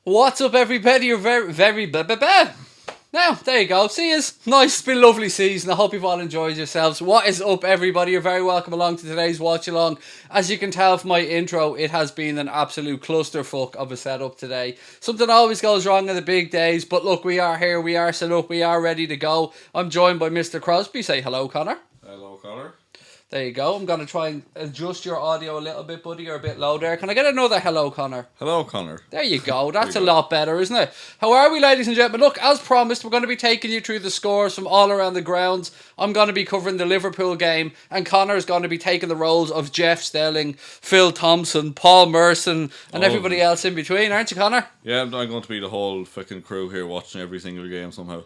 What's up, everybody? You're very blah, blah, blah. Now, there you go. See us. Nice. It's been a lovely season. I hope you've all enjoyed yourselves. What is up, everybody? You're very welcome along to today's Watchalong. As you can tell from my intro, it has been an absolute clusterfuck of a setup today. Something always goes wrong on the big days, but look, we are here, we are set up, we are ready to go. I'm joined by Mr. Crosby. Say hello, Connor. Hello, Connor. There you go. I'm going to try and adjust your audio a little bit, buddy. You're a bit low there. Can I get another hello, Connor? Hello, Connor. There you go. That's a lot better, isn't it? How are we, ladies and gentlemen? Look, as promised, we're going to be taking you through the scores from all around the grounds. I'm going to be covering the Liverpool game, and Connor's going to be taking the roles of Jeff Stelling, Phil Thompson, Paul Merson, and everybody else in between, aren't you, Connor? Yeah, I'm going to be the whole fucking crew here watching every single game somehow.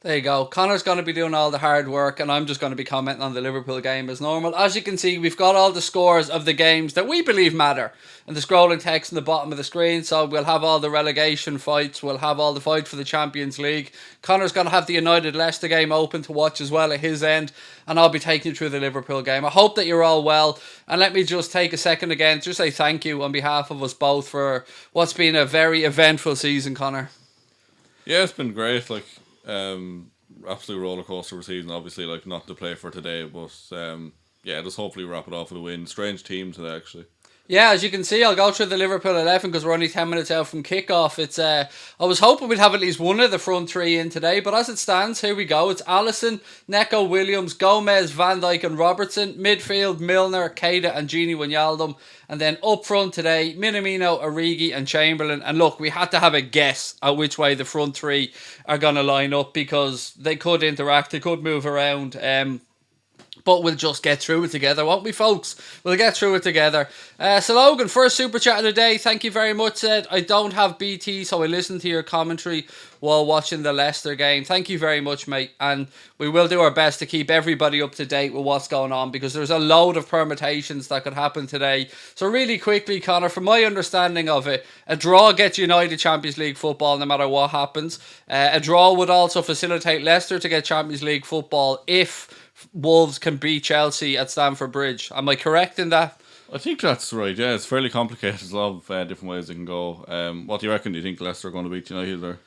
There you go. Connor's going to be doing all the hard work, and I'm just going to be commenting on the Liverpool game as normal. As you can see, we've got all the scores of the games that we believe matter, and the scrolling text in the bottom of the screen. So we'll have all the relegation fights, we'll have all the fight for the Champions League. Connor's going to have the United Leicester game open to watch as well at his end, and I'll be taking you through the Liverpool game. I hope that you're all well, and let me just take a second again to say thank you on behalf of us both for what's been a very eventful season, Connor. Yeah, it's been great. Absolute roller coaster of a season. Obviously, not to play for today, but just hopefully wrap it off with a win. Strange team today, actually. Yeah, as you can see, I'll go through the Liverpool 11 because we're only 10 minutes out from kickoff. It's I was hoping we'd have at least one of the front three in today, but as it stands, here we go. It's Alisson, Neco Williams, Gomez, Van Dijk and Robertson. Midfield, Milner, Keita and Gini Wijnaldum. And then up front today, Minamino, Origi and Chamberlain. And look, we had to have a guess at which way the front three are going to line up because they could interact, they could move around. But we'll just get through it together, won't we, folks? We'll get through it together. So Logan, first super chat of the day. Thank you very much. Said, I don't have BT, so I listened to your commentary while watching the Leicester game. Thank you very much, mate. And we will do our best to keep everybody up to date with what's going on because there's a load of permutations that could happen today. So really quickly, Connor, from my understanding of it, a draw gets United Champions League football no matter what happens. A draw would also facilitate Leicester to get Champions League football if Wolves can beat Chelsea at Stamford Bridge. Am I correct in that? I think that's right, yeah. It's fairly complicated. There's a lot of different ways it can go. What do you reckon? Do you think Leicester are going to beat United? Or?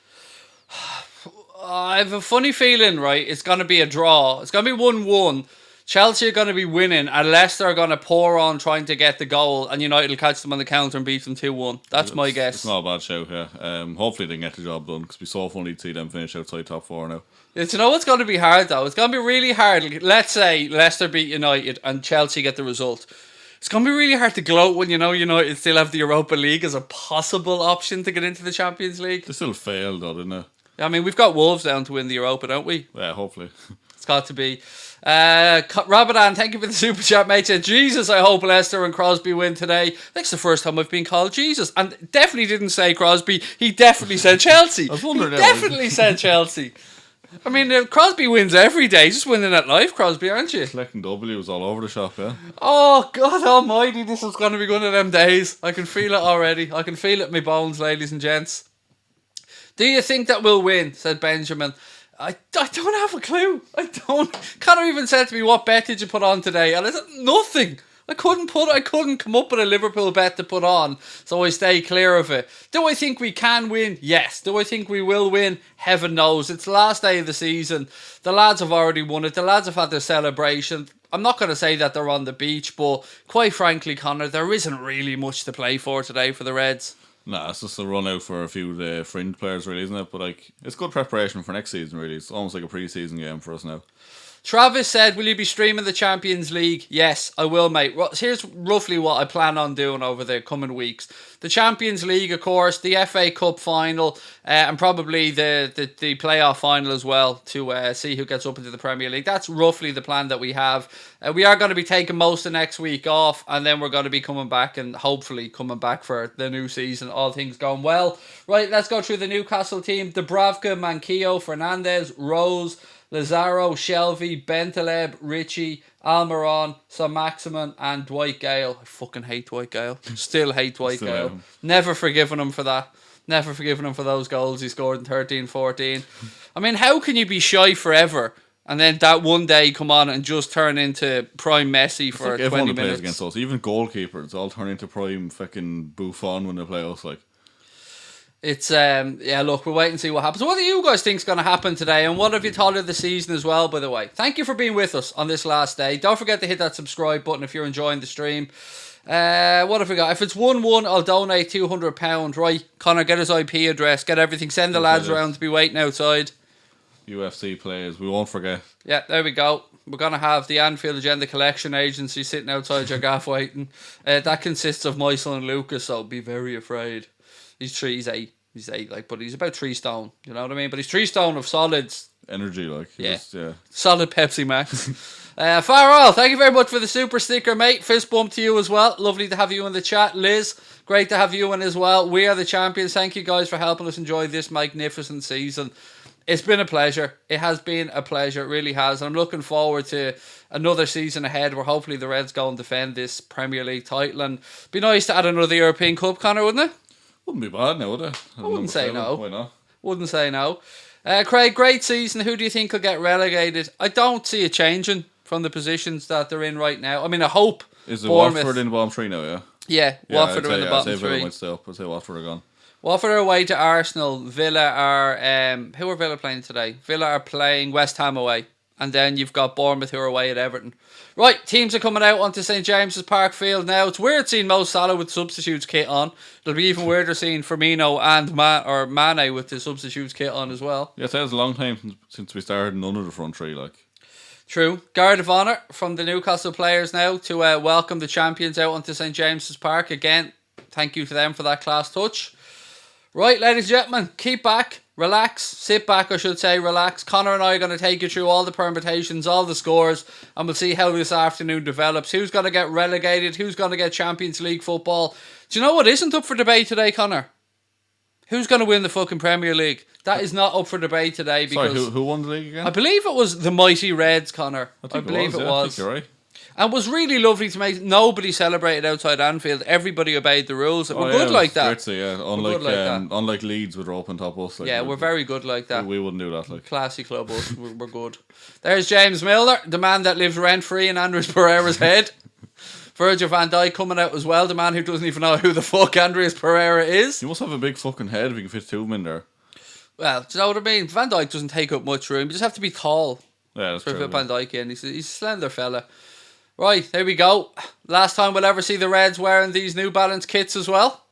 I have a funny feeling, right? It's going to be a draw. It's going to be 1-1. Chelsea are going to be winning and Leicester are going to pour on trying to get the goal and United will catch them on the counter and beat them 2-1. That's my guess. It's not a bad shout, yeah. Hopefully they can get the job done because it'd be so funny to see them finish outside top four now. Yeah, you know what's going to be hard though? It's going to be really hard. Let's say Leicester beat United and Chelsea get the result. It's going to be really hard to gloat when United still have the Europa League as a possible option to get into the Champions League. They still failed though, didn't they? I mean, we've got Wolves down to win the Europa, don't we? Yeah, hopefully. It's got to be. Rabadan, thank you for the super chat, mate. Said, Jesus, I hope Leicester and Crosby win today. That's the first time I've been called Jesus. And definitely didn't say Crosby. He definitely said Chelsea. I was wondering. He definitely said Chelsea. I mean, Crosby wins every day. He's just winning at life, Crosby, aren't you? Collecting W's all over the shop, yeah. Oh, God almighty, this is going to be one of them days. I can feel it already. I can feel it in my bones, ladies and gents. Do you think that we'll win? Said Benjamin. I don't have a clue. I don't. Connor even said to me, what bet did you put on today? And I said, nothing. I couldn't come up with a Liverpool bet to put on, so I stay clear of it. Do I think we can win? Yes. Do I think we will win? Heaven knows. It's the last day of the season. The lads have already won it. The lads have had their celebration. I'm not going to say that they're on the beach, but quite frankly, Connor, there isn't really much to play for today for the Reds. Nah, it's just a run out for a few of the fringe players, really, isn't it? But it's good preparation for next season, really. It's almost like a pre-season game for us now. Travis said, will you be streaming the Champions League? Yes, I will, mate. Here's roughly what I plan on doing over the coming weeks. The Champions League, of course, the FA Cup final, and probably the playoff final as well to see who gets up into the Premier League. That's roughly the plan that we have. We are going to be taking most of next week off, and then we're going to be coming back and hopefully coming back for the new season, all things going well. Right, let's go through the Newcastle team. Dubravka, Manquillo, Fernandez, Rose, Lazaro, Shelvey, Bentaleb, Richie, Almiron, Saint-Maximin and Dwight Gale. I fucking hate Dwight Gale. Still hate Dwight Gale. Never forgiven him for that. Never forgiven him for those goals he scored in 13-14. I mean, how can you be shy forever and then that one day come on and just turn into prime Messi for 20 everyone minutes? Plays against us, even goalkeepers, all turn into prime fucking Buffon when they play us. It's look, we'll wait and see what happens. What do you guys think's going to happen today, and what have you thought of the season as well, by the way? Thank you for being with us on this last day. Don't forget to hit that subscribe button if you're enjoying the stream. What have we got? If it's 1-1, I'll donate £200. Right, Connor, get his IP address, get everything, send the lads around to be waiting outside. UFC players, we won't forget. Yeah, there we go. We're going to have the Anfield Agenda Collection Agency sitting outside your gaff waiting. That consists of my son Lucas, so be very afraid. He's 8, like, but he's about 3 stone. You know what I mean? But he's 3 stone of solids. Energy, like. Yeah. Yeah. Solid Pepsi Max. Farewell. Thank you very much for the super sticker, mate. Fist bump to you as well. Lovely to have you in the chat. Liz, great to have you in as well. We are the champions. Thank you guys for helping us enjoy this magnificent season. It's been a pleasure. It has been a pleasure. It really has. I'm looking forward to another season ahead where hopefully the Reds go and defend this Premier League title. And it'd be nice to add another European Cup, Connor, wouldn't it? Wouldn't be bad now, would it? I wouldn't say no. Why not? Wouldn't say no. Craig, great season. Who do you think will get relegated? I don't see it changing from the positions that they're in right now. I mean, I hope Is it Bournemouth, Watford in the bottom 3 now, yeah? Yeah, Watford are in the bottom 3. I'd say Watford are gone. Watford are away to Arsenal. Villa are... who are Villa playing today? Villa are playing West Ham away. And then you've got Bournemouth who are away at Everton. Right, teams are coming out onto St James's Park Field now. It's weird seeing Mo Salah with substitutes kit on. It'll be even weirder seeing Firmino and Mane with the substitutes kit on as well. Yeah, it was a long time since we started none of the front 3, like. True. Guard of Honour from the Newcastle players now to welcome the champions out onto St James's Park. Again, thank you to them for that class touch. Right, ladies and gentlemen, keep back, relax, sit back, I should say, relax. Connor and I are going to take you through all the permutations, all the scores, and we'll see how this afternoon develops. Who's going to get relegated? Who's going to get Champions League football? Do you know what isn't up for debate today, Connor? Who's going to win the fucking Premier League? That is not up for debate today because... Sorry, who won the league again? I believe it was the mighty Reds, Connor. I believe it was. I think you're right. And it was really lovely to make... Nobody celebrated outside Anfield. Everybody obeyed the rules. We're good like that. Great to, yeah. Unlike Leeds with their open top us. Like, yeah, we're very good like that. We wouldn't do that. Like. Classy club us. We're good. There's James Milner, the man that lives rent-free in Andres Pereira's head. Virgil van Dijk coming out as well, the man who doesn't even know who the fuck Andreas Pereira is. You must have a big fucking head if you can fit 2 of them in there. Well, do you know what I mean? Van Dijk doesn't take up much room. You just have to be tall. Yeah, that's for true. Van Dijk in. He's a slender fella. Right, there we go. Last time we'll ever see the Reds wearing these New Balance kits as well.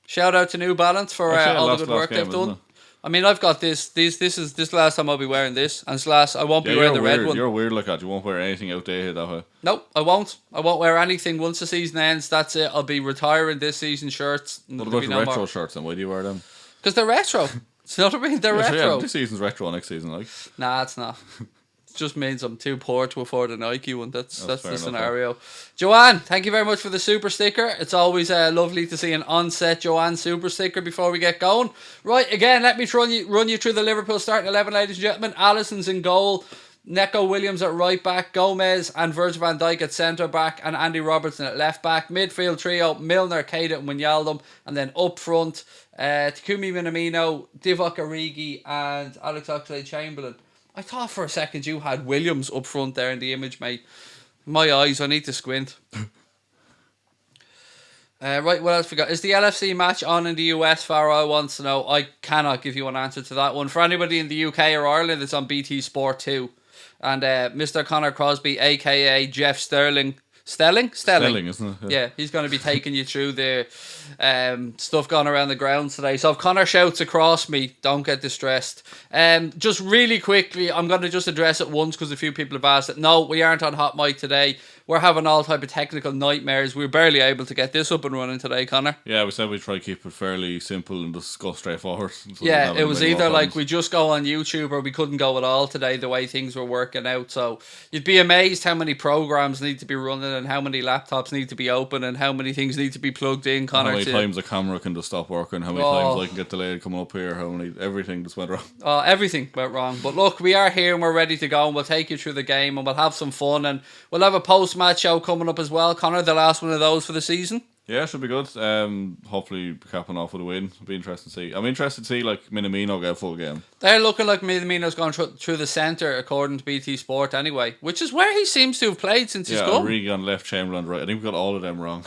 Shout out to New Balance for all the good work they've done. I mean, I've got this. This is the last time I'll be wearing this, and it's last. I won't be wearing the red one. You're weird like that. You won't wear anything outdated that way. Nope, I won't. I won't wear anything once the season ends. That's it. I'll be retiring this season shirts. What about the retro shirts then? Why do you wear them? Because they're retro. You know what I mean? They're retro. Yeah, this season's retro. Next season, like. Nah, it's not. It just means I'm too poor to afford a Nike one. That's the scenario. Joanne, thank you very much for the super sticker. It's always lovely to see an on-set Joanne super sticker before we get going. Right, again, let me run you through the Liverpool starting 11, ladies and gentlemen. Alisson's in goal. Neco Williams at right back. Gomez and Virgil van Dijk at centre back. And Andy Robertson at left back. Midfield trio, Milner, Keita and Wijnaldum. And then up front, Takumi Minamino, Divock Origi and Alex Oxlade-Chamberlain. I thought for a second you had Williams up front there in the image, mate. My eyes, I need to squint. Right, what else we got? Is the LFC match on in the US? Farrell wants to know. I cannot give you an answer to that one. For anybody in the UK or Ireland, it's on BT Sport 2. And Mr. Connor Crosby, a.k.a. Jeff Sterling, Stelling, isn't it? Yeah, he's going to be taking you through the stuff going around the grounds today. So if Connor shouts across me, don't get distressed. Just really quickly, I'm going to just address it once because a few people have asked it. No, we aren't on hot mic today. We're having all type of technical nightmares. We were barely able to get this up and running today, Connor. Yeah, we said we'd try to keep it fairly simple and just go straight forward. So yeah, it was either like we just go on YouTube or we couldn't go at all today the way things were working out. So you'd be amazed how many programs need to be running and how many laptops need to be open and how many things need to be plugged in, Connor. How many times the camera can just stop working, how many times I can get delayed coming up here, everything just went wrong. Everything went wrong. But look, we are here and we're ready to go and we'll take you through the game and we'll have some fun and we'll have a post-match show coming up as well, Connor, the last one of those for the season. Yeah, should be good. Hopefully capping off with a win. It'll be interesting to see. I'm interested to see like Minamino get a full game. They're looking like Minamino's gone through the centre according to BT Sport anyway, which is where he seems to have played since he's come. Origi on left, Chamberlain right. I think we got all of them wrong.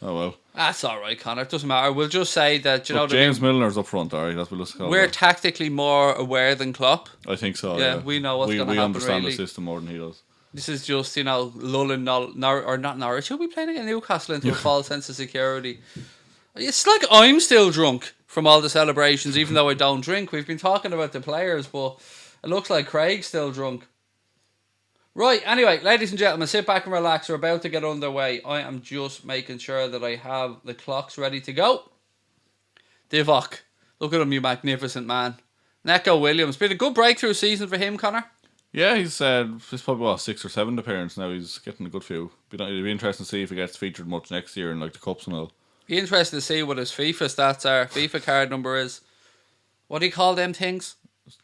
Oh well. That's all right, Connor. It doesn't matter. We'll just say that, James Milner's up front, alright. That's what we'll just call we're it. tactically more aware than Klopp. I think so, Yeah, we know what's going to happen, We understand really. the system more than he does. This is just, lulling or not Norwich. Who are we playing against? Newcastle into a false sense of security. It's like I'm still drunk from all the celebrations, even though I don't drink. We've been talking about the players, but it looks like Craig's still drunk. Right, anyway, ladies and gentlemen, sit back and relax. We're about to get underway. I am just making sure that I have the clocks ready to go. Divock, look at him, you magnificent man. Neco Williams, been a good breakthrough season for him, Connor. Yeah, he's probably 6 or 7 appearances now. He's getting a good few. It'll be interesting to see if he gets featured much next year in like the cups and all. Be interesting to see what his FIFA stats are. FIFA card number is. What do you call them things?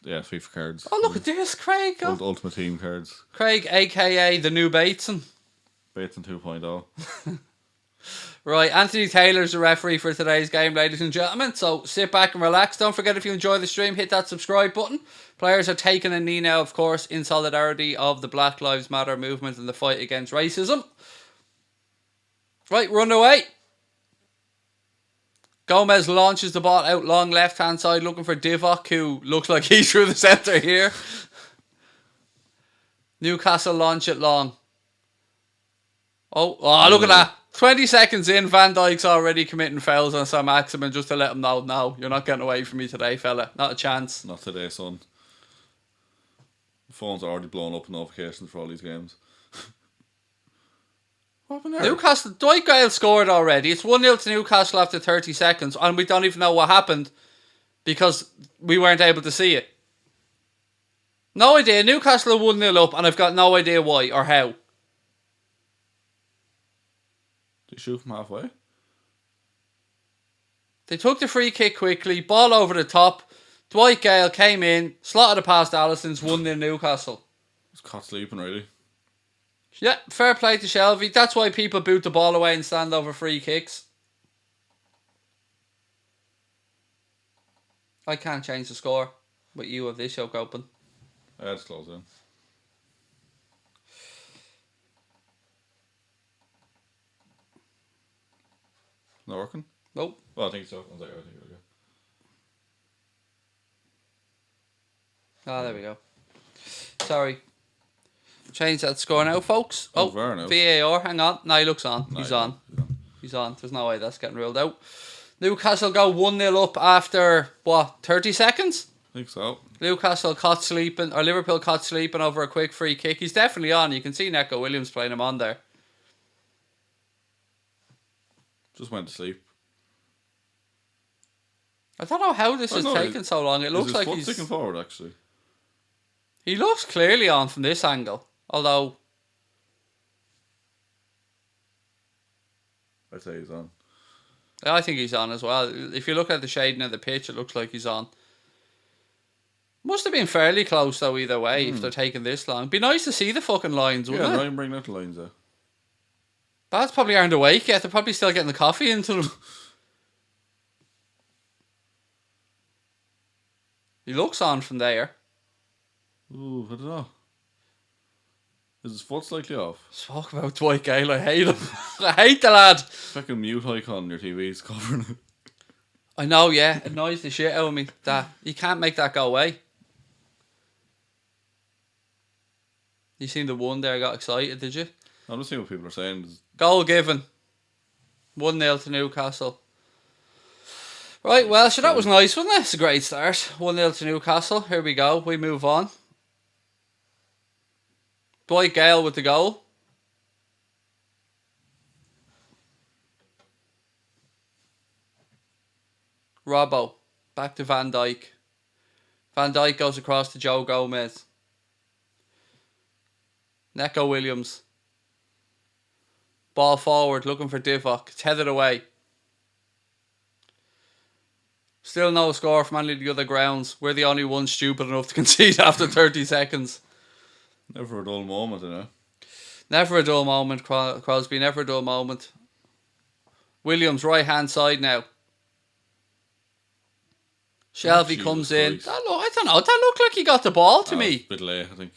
Yeah, FIFA cards. Oh, look at this, Craig. Ultimate Team cards. Craig, aka the new Bateson. Bateson 2.0. Right, Anthony Taylor's the referee for today's game, ladies and gentlemen. So sit back and relax. Don't forget, if you enjoy the stream, hit that subscribe button. Players are taking a knee now, of course, in solidarity of the Black Lives Matter movement and the fight against racism. Right, run away. Gomez launches the ball out long left-hand side, looking for Divock, who looks like he's through the centre here. Newcastle launch it long. Oh, look at that. 20 seconds in, Van Dijk's already committing fouls on Sam Maximin just to let him know, no, you're not getting away from me today, fella. Not a chance. Not today, son. The phones are already blown up with notifications for all these games. What happened there? Newcastle, Dwight Gale scored already. It's 1-0 to Newcastle after 30 seconds, and we don't even know what happened because we weren't able to see it. No idea. Newcastle are 1-0 up, and I've got no idea why or how. Did he shoot from halfway? They took the free kick quickly, ball over the top. Dwight Gale came in, slotted it past Allison's, 1-0 Newcastle. It's caught sleeping, really. Yeah, fair play to Shelby. That's why people boot the ball away and stand over free kicks. I can't change the score, but you have this yoke open. It's closed in. Not working? Nope. Well, I think so. I think it'll go. Ah, there we go. Sorry. Change that score now, folks. Oh, Werner. VAR, hang on. No, he looks on. No, He's on. He's on. There's no way that's getting ruled out. Newcastle go 1-0 up after, 30 seconds? I think so. Liverpool caught sleeping over a quick free kick. He's definitely on. You can see Neco Williams playing him on there. Just went to sleep. I don't know how this is taking so long. It looks like he's sticking forward, actually. He looks clearly on from this angle. Although I'd say he's on. I think he's on as well. If you look at the shading of the pitch, it looks like he's on. Must have been fairly close though either way if they're taking this long. Be nice to see the fucking lines, wouldn't it? Yeah, Ryan bringing out the lines there. Lads probably aren't awake yet. They're probably still getting the coffee into them. He looks on from there. Ooh, I don't know. Is his foot slightly off? Talk about Dwight Gale. I hate him. I hate the lad. Fucking mute icon on your TV is covering it. I know, yeah. It annoys the shit out of me. That you can't make that go away. You seen the one there? Got excited, did you? I'm just seeing what people are saying. Goal given. 1-0 to Newcastle. Right, well, so that was nice, wasn't it? It's a great start. 1-0 to Newcastle. Here we go. We move on. Dwight Gale with the goal. Robbo. Back to Van Dijk. Van Dijk goes across to Joe Gomez. Neco Williams. Ball forward, looking for Divock. It's headed away. Still no score from any of the other grounds. We're the only ones stupid enough to concede after 30 seconds. Never a dull moment, you know. Never a dull moment, Crosby. Never a dull moment. Williams, right hand side now. Shelby comes in. I don't know. That looked like he got the ball to me. A bit late, I think.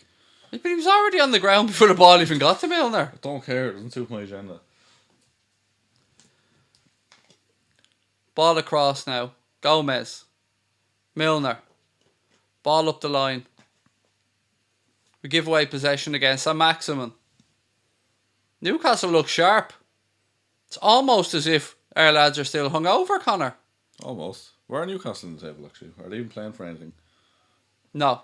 But he was already on the ground before the ball even got to Milner. I don't care. It doesn't suit my agenda. Ball across now. Gomez. Milner. Ball up the line. We give away possession again. Saint-Maximin. Newcastle look sharp. It's almost as if our lads are still hungover, Connor. Almost. Where are Newcastle in the table, actually? Are they even playing for anything? No.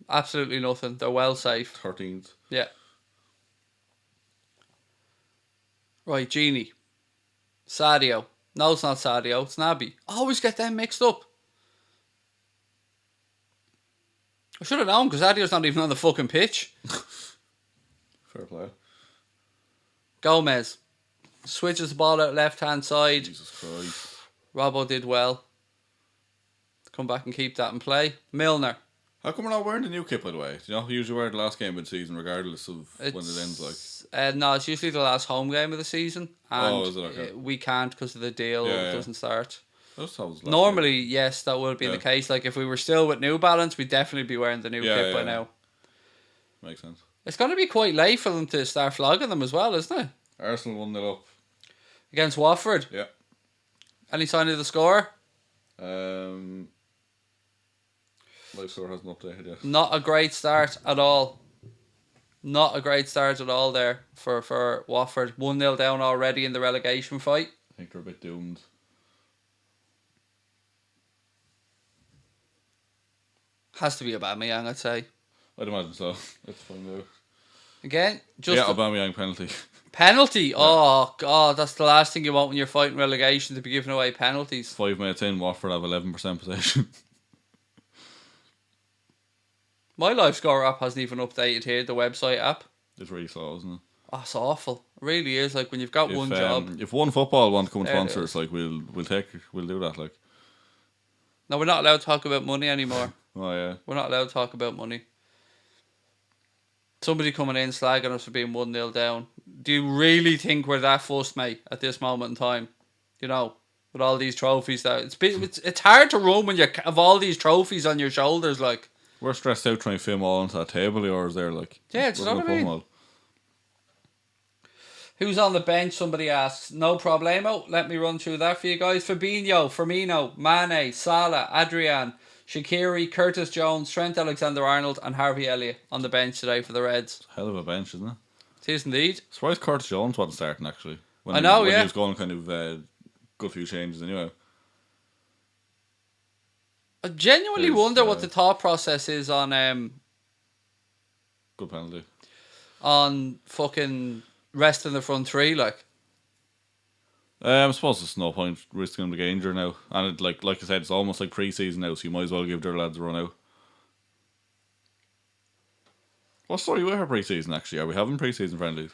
Absolutely nothing. They're well safe. 13th. Yeah. Right, Genie. Sadio. No, it's not Sadio. It's Naby. Always get them mixed up. I should have known because Sadio's not even on the fucking pitch. Fair play. Gomez. Switches the ball out left hand side. Jesus Christ. Robbo did well. Come back and keep that in play. Milner. How come we're not wearing the new kit, by the way? Do you know who usually wear the last game of the season, regardless of when it ends? No, it's usually the last home game of the season. And is it? Okay. We can't because of the deal. Yeah, it doesn't start. Normally, yes, that would be the case. Like if we were still with New Balance, we'd definitely be wearing the new kit by now. Makes sense. It's going to be quite late for them to start flogging them as well, isn't it? Arsenal 1-0 up. Against Watford? Yeah. Any sign of the score? Live score hasn't updated yet. Not a great start at all. Not a great start at all there for Watford. 1-0 down already in the relegation fight. I think they're a bit doomed. Has to be Aubameyang, I'd say. I'd imagine so. Let's find out. Again, Aubameyang penalty. Penalty? Yeah. Oh, God, that's the last thing you want when you're fighting relegation, to be giving away penalties. 5 minutes in, Watford have 11% possession. My live score app hasn't even updated here, the website app. It's really slow, isn't it? Oh, it's awful. It really is. Like when you've got one job. If One Football want to come and sponsor us, like we'll do that. Like. No, we're not allowed to talk about money anymore. Oh yeah. We're not allowed to talk about money. Somebody coming in slagging us for being 1-0 down. Do you really think we're that fussed, mate, at this moment in time? You know, with all these trophies that it's hard to run when you have all these trophies on your shoulders, like. We're stressed out trying to fit them all onto that table of yours there, like. Yeah, it's what I mean. Who's on the bench? Somebody asks. No problemo. Let me run through that for you guys. Fabinho, Firmino, Mane, Salah, Adrian, Shaqiri, Curtis Jones, Trent Alexander-Arnold and Harvey Elliott on the bench today for the Reds. Hell of a bench, isn't it? It is indeed. Surprised Curtis Jones wasn't starting, actually. When he was going kind of good few changes anyway. I genuinely wonder what the thought process is on good penalty. On fucking resting the front three, like. I suppose there's no point risking them to get injured now. And like I said, it's almost like pre-season now, so you might as well give their lads a run out. What story we have pre-season, actually? Are we having pre-season friendlies?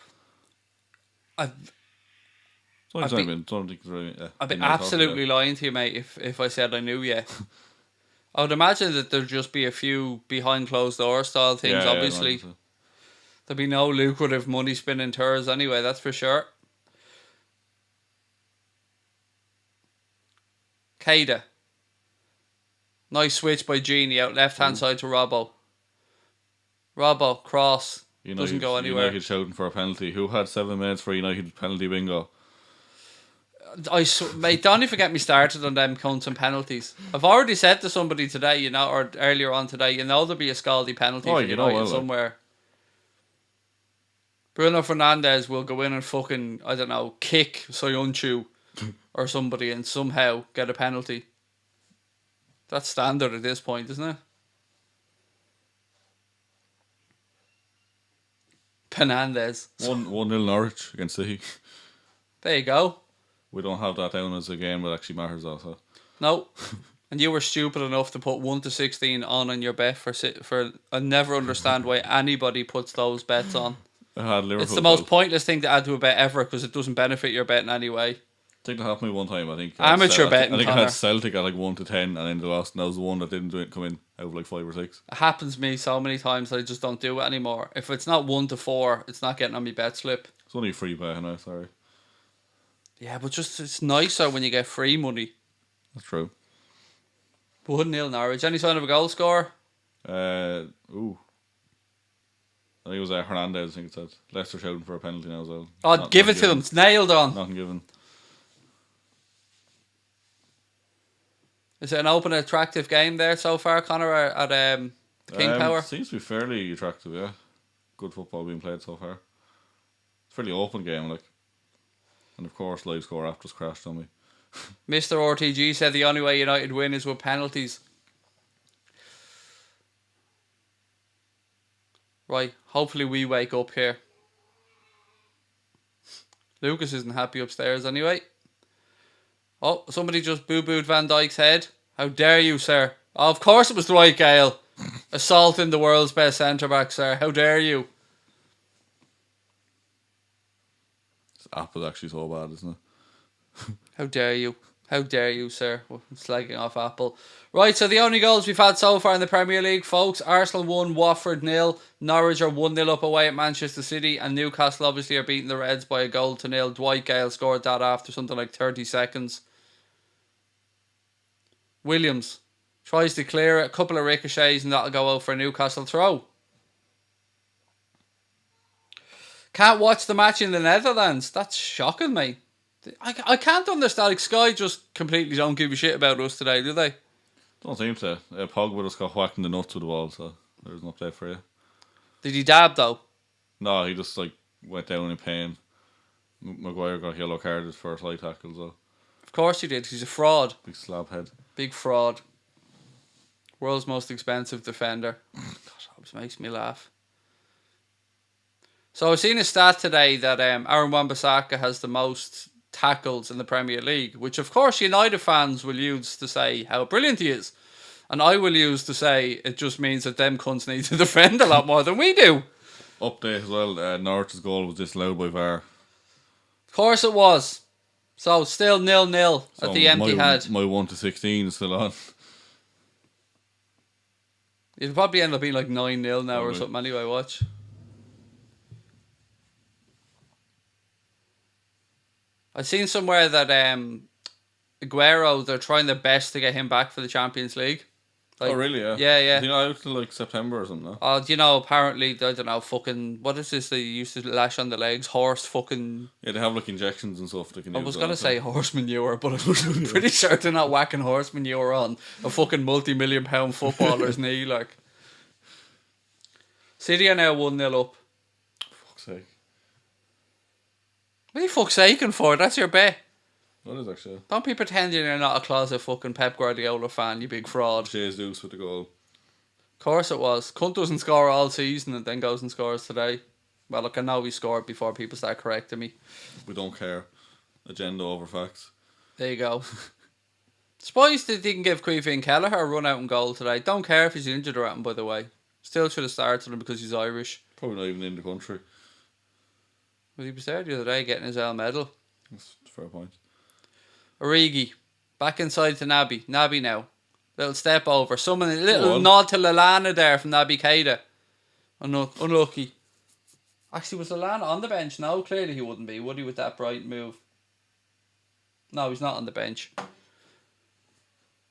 I'd be absolutely lying to you, mate, if I said I knew yet. I would imagine that there'd just be a few behind closed door style things, obviously. So. There'd be no lucrative money spinning tours anyway, that's for sure. Keita. Nice switch by Genie out left hand side to Robbo. Robbo, cross. Doesn't go anywhere. United shouting for a penalty. Who had 7 minutes for United penalty bingo? Mate, don't even get me started on them counts and penalties. I've already said to somebody today, or earlier on today, there'll be a Scaldi penalty for United somewhere. Bruno Fernandes will go in and fucking, I don't know, kick Soyuncu or somebody and somehow get a penalty. That's standard at this point, isn't it? Fernandes. 1-0 Norwich against City. There you go. We don't have that down as a game that actually matters also. No. And you were stupid enough to put 1-16 on your bet for I never understand why anybody puts those bets on. I had Liverpool. It's the most pointless thing to add to a bet ever because it doesn't benefit your bet in any way. I think that happened to me one time. I think amateur betting. I think I had Celtic at like 1-10 and then they lost, and that was the one that didn't come in out of like 5 or 6. It happens to me so many times that I just don't do it anymore. If it's not 1-4, it's not getting on my bet slip. It's only a free bet, no, sorry. Yeah, but just it's nicer when you get free money. That's true. 1-0 Norwich. Any sign of a goal score? I think it was Hernandez, I think it said. Leicester shouting for a penalty now as well. Oh, give it to them. It's nailed on. Nothing given. Is it an open, attractive game there so far, Connor, at King Power? Seems to be fairly attractive, yeah. Good football being played so far. It's a fairly open game, like. And of course, live score app just crashed on me. Mr. RTG said the only way United win is with penalties. Right, hopefully we wake up here. Lucas isn't happy upstairs anyway. Oh, somebody just boo-booed Van Dijk's head. How dare you, sir? Oh, of course it was Dwight Gale. Assaulting the world's best centre-back, sir. How dare you? This app is actually so bad, isn't it? How dare you? How dare you, sir? Slagging off Apple. Right, so the only goals we've had so far in the Premier League, folks. Arsenal 1, Watford 0. Norwich are 1-0 up away at Manchester City. And Newcastle obviously are beating the Reds by 1-0. Dwight Gale scored that after something like 30 seconds. Williams tries to clear it. A couple of ricochets and that'll go out for a Newcastle throw. Can't watch the match in the Netherlands. That's shocking, mate. I can't understand. Like, Sky just completely don't give a shit about us today, do they? Don't seem to. Pogba just got whacked in the nuts with the ball, so there's an update for you. Did he dab though? No, he just went down in pain. Maguire got yellow carded for a slight tackle, so. Of course he did. He's a fraud. Big slab head. Big fraud. World's most expensive defender. God, that always makes me laugh. So I've seen a stat today that Aaron Wan-Bissaka has the most tackles in the Premier League, which of course United fans will use to say how brilliant he is. And I will use to say it just means that them cunts need to defend a lot more than we do. Update as well, Norwich's goal was disallowed by VAR. Of course it was. So still 0-0 at the empty head. My 1-16 is still on. It'll probably end up being like 9-0 now or something anyway, watch. I've seen somewhere that Aguero, they're trying their best to get him back for the Champions League. Like, oh, really? Yeah. Yeah. Is he not out till September or something? No? Apparently, I don't know, fucking, what is this they used to lash on the legs? Horse fucking... Yeah, they have injections and stuff they can use. I was going to say horse manure, but I'm pretty sure they're not whacking horse manure on a fucking multi-million-pound footballer's knee, like. City are now 1-0 up. Fuck's sake. What are you fuck's saking for? That's your bet. What is actually? Don't be pretending you're not a closet fucking Pep Guardiola fan, you big fraud. Jesus with the goal. Of course it was. Cunt doesn't score all season and then goes and scores today. Well, look, I know he scored before people start correcting me. We don't care. Agenda over facts. There you go. Surprised that they can give Kylian Kelleher a run out and goal today. Don't care if he's injured or anything, by the way. Still should have started him because he's Irish. Probably not even in the country. Well, he was there the other day getting his L medal. That's a fair point. Origi, back inside to Naby. Naby now. Little step over. A little nod to Lallana there from Naby Keita. Unlucky. Actually, was Lallana on the bench? No, clearly he wouldn't be, would he, with that bright move? No, he's not on the bench.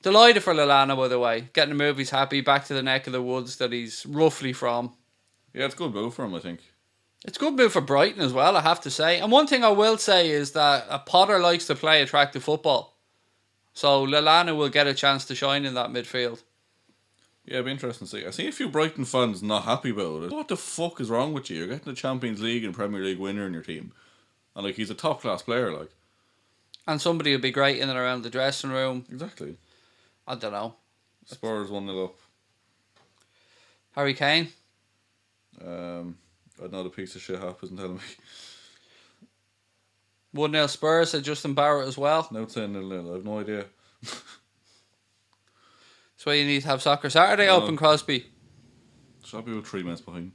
Delighted for Lallana, by the way. Getting a move, he's happy. Back to the neck of the woods that he's roughly from. Yeah, it's a good move for him, I think. It's a good move for Brighton as well, I have to say. And one thing I will say is that Potter likes to play attractive football. So Lallana will get a chance to shine in that midfield. Yeah, it'll be interesting to see. I see a few Brighton fans not happy about it. What the fuck is wrong with you? You're getting the Champions League and Premier League winner in your team. And he's a top class player, And somebody will be great in and around the dressing room. Exactly. I don't know. Spurs 1-0 up. Harry Kane? I know the piece of shit Hap isn't telling me. 1-0 Spurs, said Justin Barrett as well. Now it's 10-0. I have no idea. That's why you need to have Soccer Saturday open, Crosby. Should be with 3 minutes behind.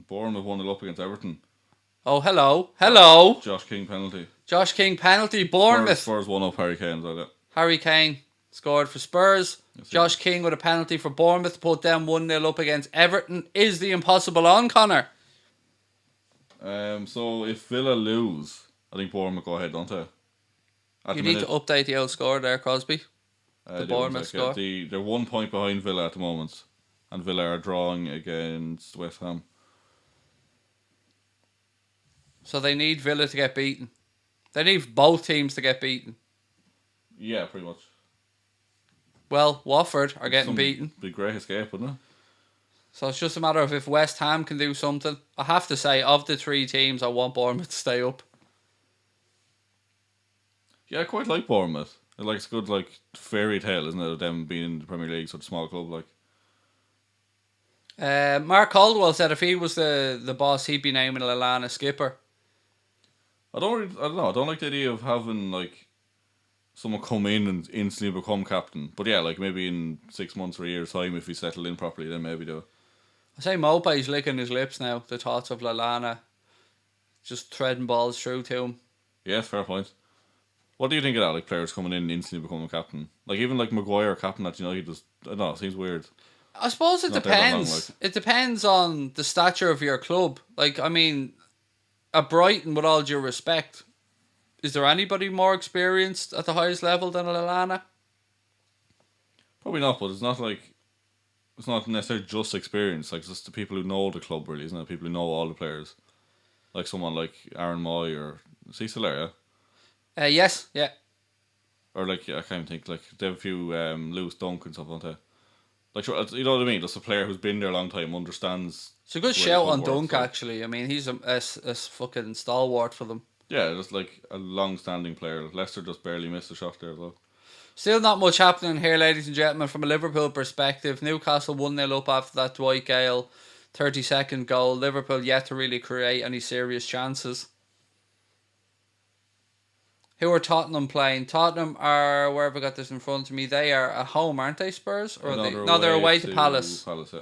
Bournemouth 1-0 up against Everton. Oh, hello. Josh King penalty. Bournemouth. Spurs 1 up, Harry Kane. Like that. Harry Kane scored for Spurs. Yes, Josh King with a penalty for Bournemouth to put them 1-0 up against Everton. Is the impossible on, Connor? So if Villa lose, I think Bournemouth go ahead, don't they? You need to update the old score there, Crosby. The Bournemouth score. They're 1 point behind Villa at the moment. And Villa are drawing against West Ham. So they need Villa to get beaten. They need both teams to get beaten. Yeah, pretty much. Well, Watford are getting beaten. Be great escape, wouldn't it? So it's just a matter of if West Ham can do something. I have to say, of the three teams, I want Bournemouth to stay up. Yeah, I quite like Bournemouth. It's a good fairy tale, isn't it, of them being in the Premier League, such a small club like. Mark Caldwell said if he was the boss, he'd be naming Lallana skipper. I don't know. I don't like the idea of having someone come in and instantly become captain. But yeah, maybe in 6 months or a year's time, if he settled in properly, then maybe do it. I say Mopé's licking his lips now. The thoughts of Lallana just threading balls through to him. Yeah, fair point. What do you think of that? Players coming in and instantly becoming captain. Even Maguire captain at United just, I don't know, it seems weird. I suppose it depends. It depends on the stature of your club. At Brighton, with all due respect, is there anybody more experienced at the highest level than Lallana? Probably not, but it's not necessarily just experience. It's just the people who know the club, really, isn't it? People who know all the players. Someone like Aaron Moy or... Is he still there, yeah? Yes, yeah. Or I can't even think, they have a few Lewis Dunk and stuff, don't they? You know what I mean? Just a player who's been there a long time, understands. It's a good shout on Dunk, actually. I mean, he's a fucking stalwart for them. Yeah, just a long-standing player. Leicester just barely missed a shot there as well. Still not much happening here, ladies and gentlemen, from a Liverpool perspective. Newcastle 1-0 up after that Dwight Gale 30-second goal. Liverpool yet to really create any serious chances. Who are Tottenham playing? Tottenham are, where have I got this in front of me? They are at home, aren't they, Spurs? Or they're away to Palace. Yeah.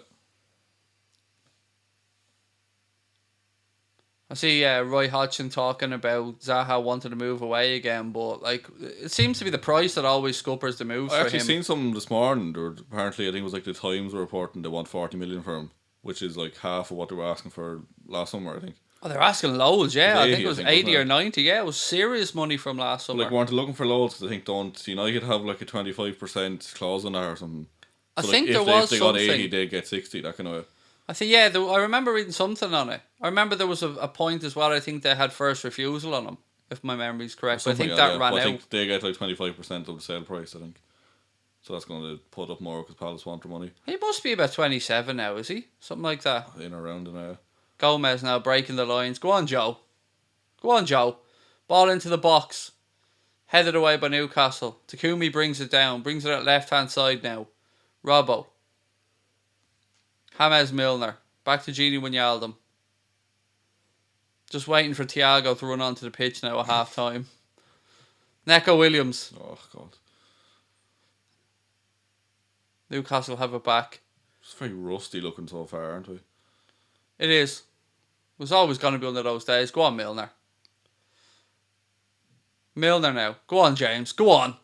I see Roy Hodgson talking about Zaha wanting to move away again, but it seems to be the price that always scuppers the moves for him. I actually seen something this morning, or apparently I think it was the Times were reporting they want 40 million for him, which is half of what they were asking for last summer, I think. Oh, they're asking loads, yeah. I think it was 80 or 90, yeah. It was serious money from last summer. Weren't they looking for loads? Because I think don't United have a 25% clause on that or something. So I think there was something. If they got 80, they'd get 60, that kind of way. I think, yeah, I remember reading something on it. I remember there was a point as well, I think they had first refusal on them, if my memory's correct. But I think that ran out. I think they get 25% of the sale price, I think. So that's going to put up more because Palace want their money. He must be about 27 now, is he? Something like that. In or around now. Gomez now breaking the lines. Go on, Joe. Ball into the box. Headed away by Newcastle. Takumi brings it down. Brings it at left-hand side now. Robbo. James Milner. Back to Gini Wijnaldum. Just waiting for Thiago to run onto the pitch now at half-time. Neco Williams. Oh, God. Newcastle have it back. It's very rusty looking so far, aren't we? It is. It was always going to be one of those days. Go on, Milner. Milner now. Go on, James. Go on.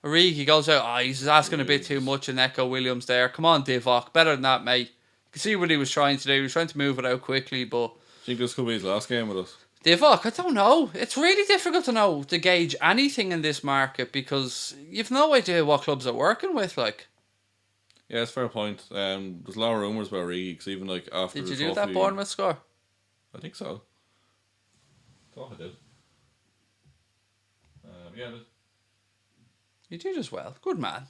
Origi goes out. He's asking a bit too much of Neco Williams there. Come on, Divock. Better than that, mate. You can see what he was trying to do. He was trying to move it out quickly, but... Do you think this could be his last game with us? Divock, I don't know. It's really difficult to gauge anything in this market because you've no idea what clubs are working with, Yeah, it's a fair point. There's a lot of rumours about Origi, because even after Did you do that Bournemouth score? I think so. Thought I did. Yeah, I did. You did as well. Good man.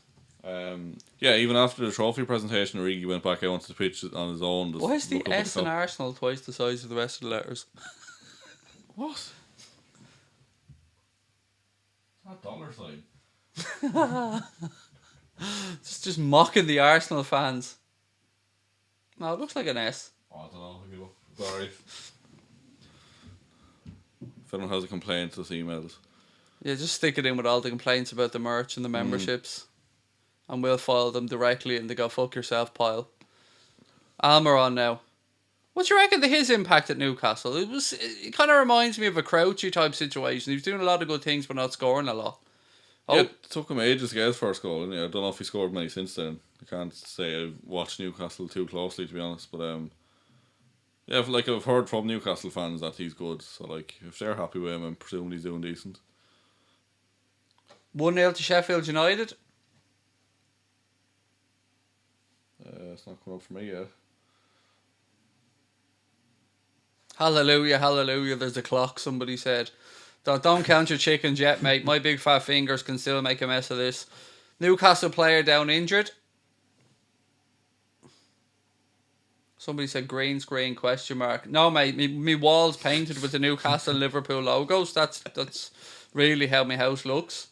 Yeah, even after the trophy presentation, Origi went back out onto the pitch on his own. Why is the S in Arsenal twice the size of the rest of the letters? What? It's not $sign. Just mocking the Arsenal fans. No, it looks like an S. Oh, I don't know. Maybe look. Sorry. If anyone has a complaint, just emails. Yeah, just stick it in with all the complaints about the merch and the memberships. And we'll file them directly in the go fuck yourself pile. Almiron now. What do you reckon to his impact at Newcastle? It kind of reminds me of a Crouchy type situation. He was doing a lot of good things but not scoring a lot. Yeah, it took him ages to get his first goal. I don't know if he scored many since then. I can't say I've watched Newcastle too closely, to be honest. But yeah, I've heard from Newcastle fans that he's good. So if they're happy with him, I'm presuming he's doing decent. 1-0 to Sheffield United. It's not coming up for me yet. Hallelujah, hallelujah, there's a clock, somebody said. Don't count your chickens yet, mate. My big fat fingers can still make a mess of this. Newcastle player down injured. Somebody said green screen question mark. No, mate, me walls painted with the Newcastle and Liverpool logos. That's really how my house looks.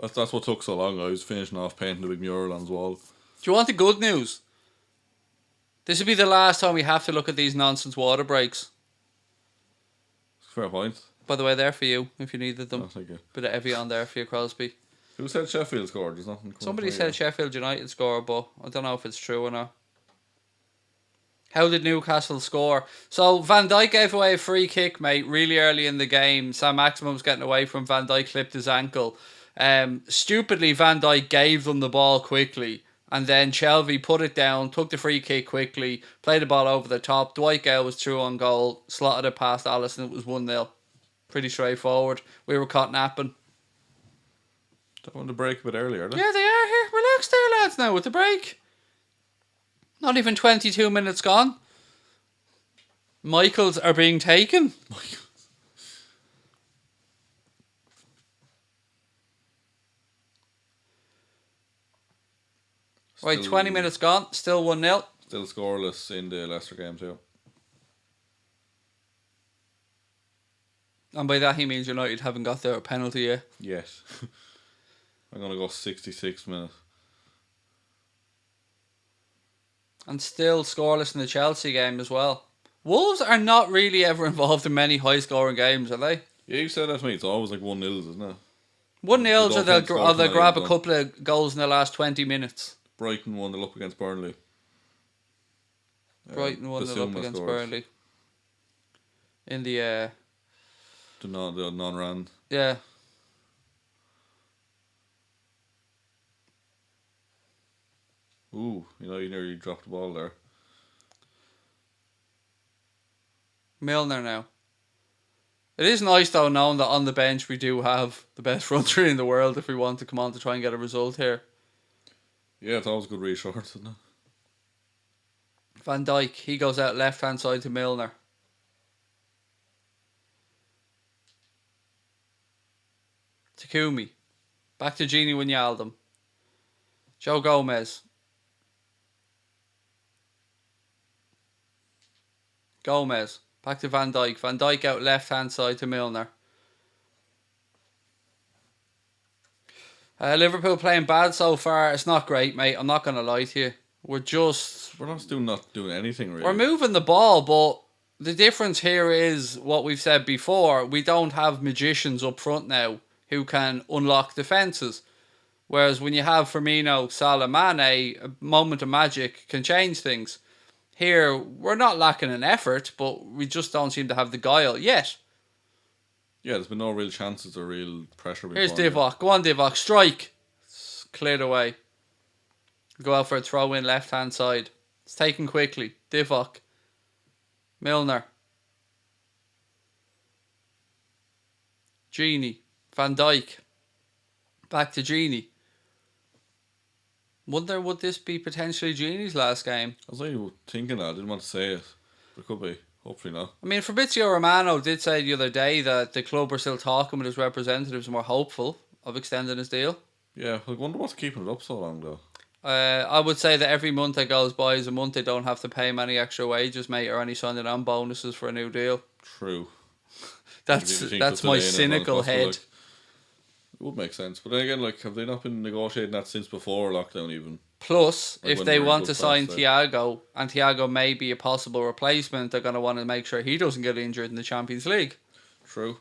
That's what took so long. I was finishing off painting the big mural on his wall. Do you want the good news? This will be the last time we have to look at these nonsense water breaks. Fair point. By the way, they're for you if you needed them. Oh, thank you. Bit of Evian there for you, Crosby. Who said Sheffield scored? There's nothing. Somebody said Sheffield United scored, but I don't know if it's true or not. How did Newcastle score? So Van Dijk gave away a free kick, mate, really early in the game. Sam Maximum's getting away from Van Dijk, clipped his ankle. Stupidly, Van Dijk gave them the ball quickly. And then Shelby put it down, took the free kick quickly, played the ball over the top. Dwight Gale was through on goal, slotted it past Alisson. It was 1-0. Pretty straightforward. We were caught napping. Don't want to break a bit earlier, Yeah, they are here. Relax there, lads, now with the break. Not even 22 minutes gone. Michaels are being taken. Right, 20 minutes gone. Still 1-0. Still scoreless in the Leicester game too. And by that he means United haven't got their penalty yet. Yes. I'm going to go 66 minutes. And still scoreless in the Chelsea game as well. Wolves are not really ever involved in many high-scoring games, are they? Yeah, you said that to me. It's always like 1-0, isn't it? 1-0, or they'll grab a couple of goals in the last 20 minutes. Brighton 1-0 up against Burnley. Brighton 1-0 up against Burnley. In the non-ran. Yeah. Ooh, you nearly dropped the ball there. Milner now. It is nice though knowing that on the bench we do have the best front three in the world if we want to come on to try and get a result here. Yeah, it's always good reassurance, isn't it? Van Dijk, he goes out left hand side to Milner. Takumi. Back to Gini Wijnaldum. Joe Gomez. Gomez. Back to Van Dijk. Van Dijk out left hand side to Milner. Liverpool playing bad so far. It's not great, mate. I'm not going to lie to you. We're not doing anything really. We're moving the ball, but the difference here is what we've said before. We don't have magicians up front now who can unlock defences. Whereas when you have Firmino, Salah, Mane, a moment of magic can change things. Here, we're not lacking in effort, but we just don't seem to have the guile yet. Yeah, there's been no real chances or real pressure. Here's Divock. Go on, Divock. Strike. It's cleared away. Go out for a throw in left hand side. It's taken quickly. Divock. Milner. Gini. Van Dijk. Back to Gini. Wonder would this be potentially Gini's last game? I was like thinking that. I didn't want to say it. But it could be. Hopefully not. I mean, Fabrizio Romano did say the other day that the club are still talking with his representatives and were hopeful of extending his deal. Yeah, I wonder what's keeping it up so long though. I would say that every month that goes by is a month they don't have to pay him any extra wages, mate, or any signing on bonuses for a new deal. True. That's my cynical head. It would make sense. But then again, have they not been negotiating that since before lockdown even? Plus, if they want to sign Thiago, and Thiago may be a possible replacement, they're going to want to make sure he doesn't get injured in the Champions League. True.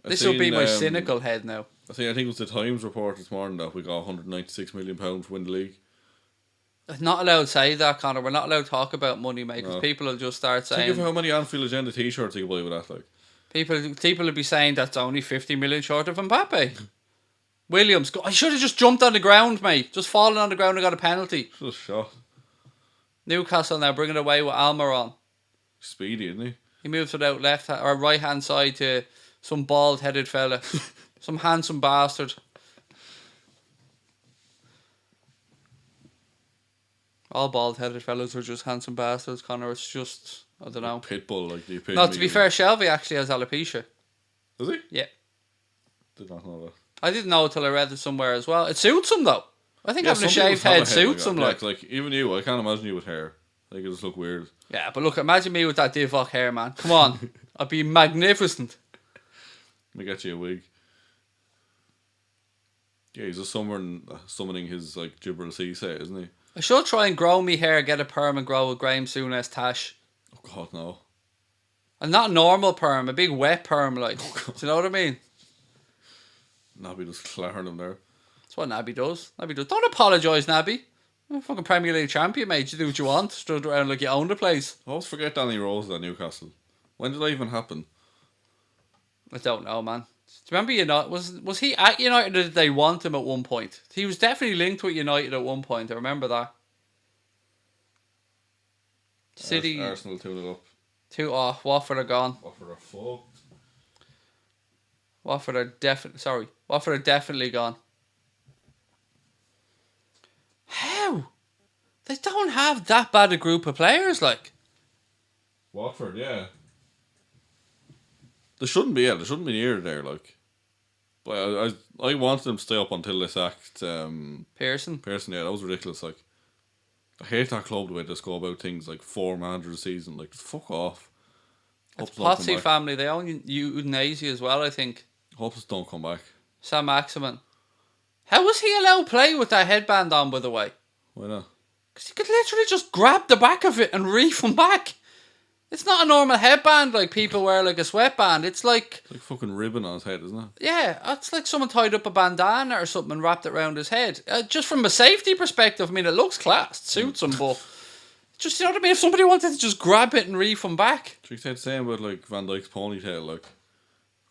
This will be my cynical head now. I think it was the Times report this morning that we got £196 million to win the league. Not allowed to say that, Connor. We're not allowed to talk about money, mate, because people will just start saying... Think of how many Anfield Agenda t-shirts you could buy with that, People will be saying that's only 50 million short of Mbappe. Williams, I should have just jumped on the ground, mate. Just fallen on the ground and got a penalty. Just shot. Newcastle now bringing it away with Almiron. Speedy, isn't he? He moves it out right hand side to some bald headed fella. Some handsome bastard. All bald headed fellas are just handsome bastards, Connor. It's just I don't know. Pitbull, like the epitome. No, to be fair, Shelby actually has alopecia. Does he? Yeah. Did not know that. I didn't know until I read it somewhere as well. It suits him though. I think having a some shaved people have head a suits him. that. Like, Yeah, 'cause, like even you, I can't imagine you with hair. Like it just look weird. yeah, but look, imagine me with that Divock hair, man. Come on, I'd be magnificent. Let me get you a wig. Yeah, he's just summoning his like Gibral Cisse, isn't he? I should try and grow me hair, get a perm and grow with Graham Souness tash. Oh God, no. And not a normal perm, a big wet perm, like. Do you know what I mean? Nabby just clattering him there. That's what Nabby does. Don't apologise, Nabby. You're a fucking Premier League champion, mate. You do what you want. Stood around like you own the place. I always forget Danny Rose at Newcastle. When did that even happen? I don't know, man. Do you remember United? Was he at United or did they want him at one point? He was definitely linked with United at one point. I remember that. City. Arsenal 2-0 up. Watford are gone. Watford are fucked. Watford are definitely gone. How? They don't have that bad a group of players, like. Watford, yeah. They shouldn't be near there, like. But I wanted them to stay up until they sacked Pearson, yeah, that was ridiculous. Like, I hate that club the way they just go about things like 4 managers a season. Like, just fuck off. it's Potsy family. They own Udinese as well, I think. Hopes don't come back. Sam Maximin. How was he allowed to play with that headband on, by the way? Why not? Because he could literally just grab the back of it and reef him back. It's not a normal headband like people wear like a sweatband. It's like fucking ribbon on his head, isn't it? Yeah, it's like someone tied up a bandana or something and wrapped it around his head. Just from a safety perspective, I mean, it looks class. It suits him, but just, you know what I mean? If somebody wanted to just grab it and reef him back. You said the same about like Van Dijk's ponytail, like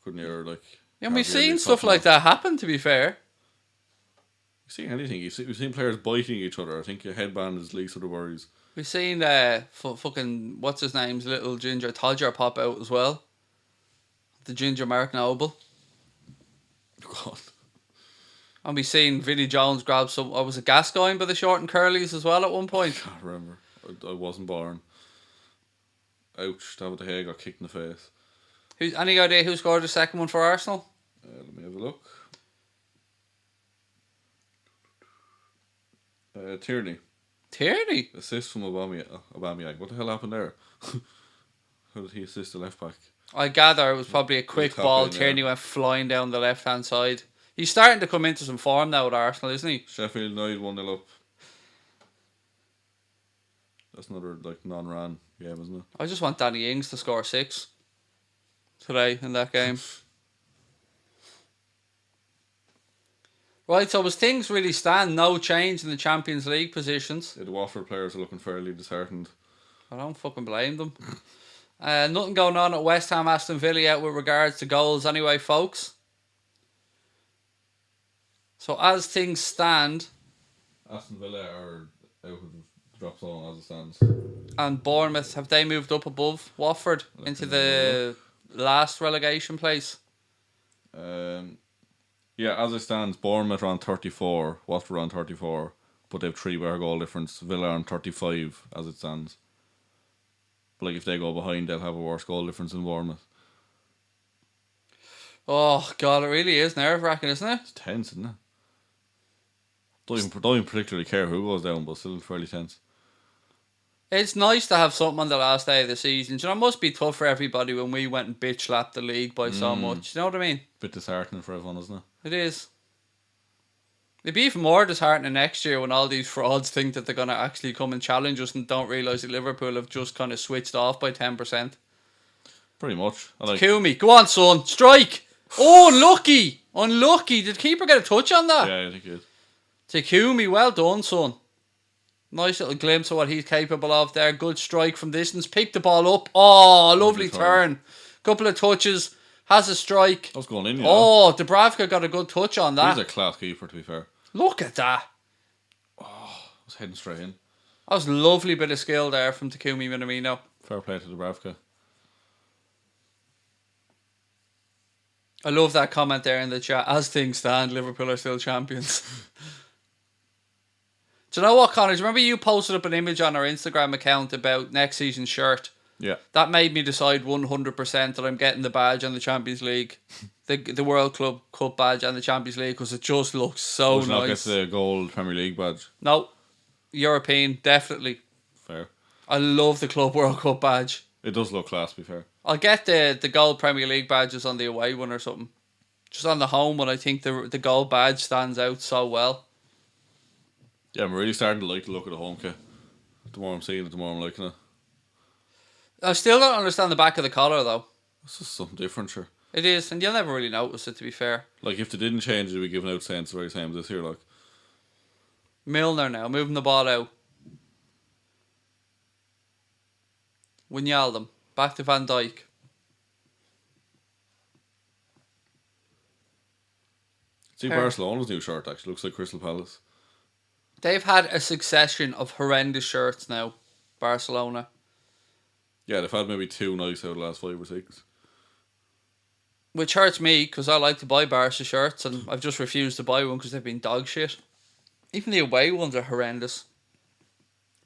couldn't you like? Yeah, we've seen stuff like that happen, to be fair. You see anything? We've seen players biting each other. I think your headband is least of the worries. We've seen fucking what's his name's little ginger Todger pop out as well. The ginger Mark Noble. God. And we seen Vinnie Jones grab some. Was it Gascoigne by the short and curlies as well at one point? I can't remember. I wasn't born. Ouch! David De Gea got kicked in the face. Any idea who scored the second one for Arsenal? Let me have a look. Tierney. Tierney? Assist from Aubameyang. What the hell happened there? How did he assist the left back? I gather it was probably a quick ball. Tierney went flying down the left hand side. He's starting to come into some form now with Arsenal, isn't he? Sheffield United 1-0 up. That's another like non-ran game, isn't it? I just want Danny Ings to score 6 today in that game. Right, so as things really stand, no change in the Champions League positions. Yeah, the Watford players are looking fairly disheartened. I don't fucking blame them. Nothing going on at West Ham, Aston Villa yet with regards to goals anyway, folks. So as things stand... Aston Villa are out of the drop zone as it stands. And Bournemouth, have they moved up above Watford into the last relegation place? Yeah, as it stands, Bournemouth are on 34, Watford are on 34, but they have 3 better goal difference. Villa are on 35 as it stands. But like if they go behind, they'll have a worse goal difference than Bournemouth. Oh God, it really is nerve-wracking, isn't it? It's tense, isn't it? Don't even particularly care who goes down, but still fairly tense. It's nice to have something on the last day of the season. Do you know, it must be tough for everybody when we went and bitch-slapped the league by so much. Do you know what I mean? Bit disheartening for everyone, isn't it? It is. It'd be even more disheartening next year when all these frauds think that they're going to actually come and challenge us and don't realise that Liverpool have just kind of switched off by 10%. Pretty much. Kumi, go on, son. Strike! Oh, unlucky! Unlucky. Did the keeper get a touch on that? Yeah, I think it is. Takumi, well done, son. Nice little glimpse of what he's capable of there. Good strike from distance. Pick the ball up. Oh, lovely turn. Couple of touches. Has a strike. That was going in, Dubravka got a good touch on that. He's a class keeper, to be fair. Look at that. Oh, I was heading straight in. That was a lovely bit of skill there from Takumi Minamino. Fair play to Dubravka. I love that comment there in the chat. As things stand, Liverpool are still champions. Do you know what, Connor? Do you remember you posted up an image on our Instagram account about next season's shirt? Yeah. That made me decide 100% that I'm getting the badge and the Champions League, the World Club Cup badge and the Champions League, because it just looks so Would you not get nice. the gold Premier League badge? No, European, definitely. Fair. I love the Club World Cup badge. It does look class, to be fair. I'll get the gold Premier League badges on the away one or something. Just on the home one, I think the gold badge stands out so well. Yeah, I'm really starting to like the look of the home kit. The more I'm seeing it, the more I'm liking it. I still don't understand the back of the collar though. It's just something different, sure. It is, and you'll never really notice it, to be fair. Like, if they didn't change it, they'd be giving out cents the very same as this here, like. Milner now, moving the ball out. Wijnaldum, back to Van Dijk. See, Barcelona's new shirt actually looks like Crystal Palace. They've had a succession of horrendous shirts now, Barcelona. Yeah, they've had maybe 2 nice out of the last 5 or 6. Which hurts me, because I like to buy Barca shirts, and I've just refused to buy one because they've been dog shit. Even the away ones are horrendous.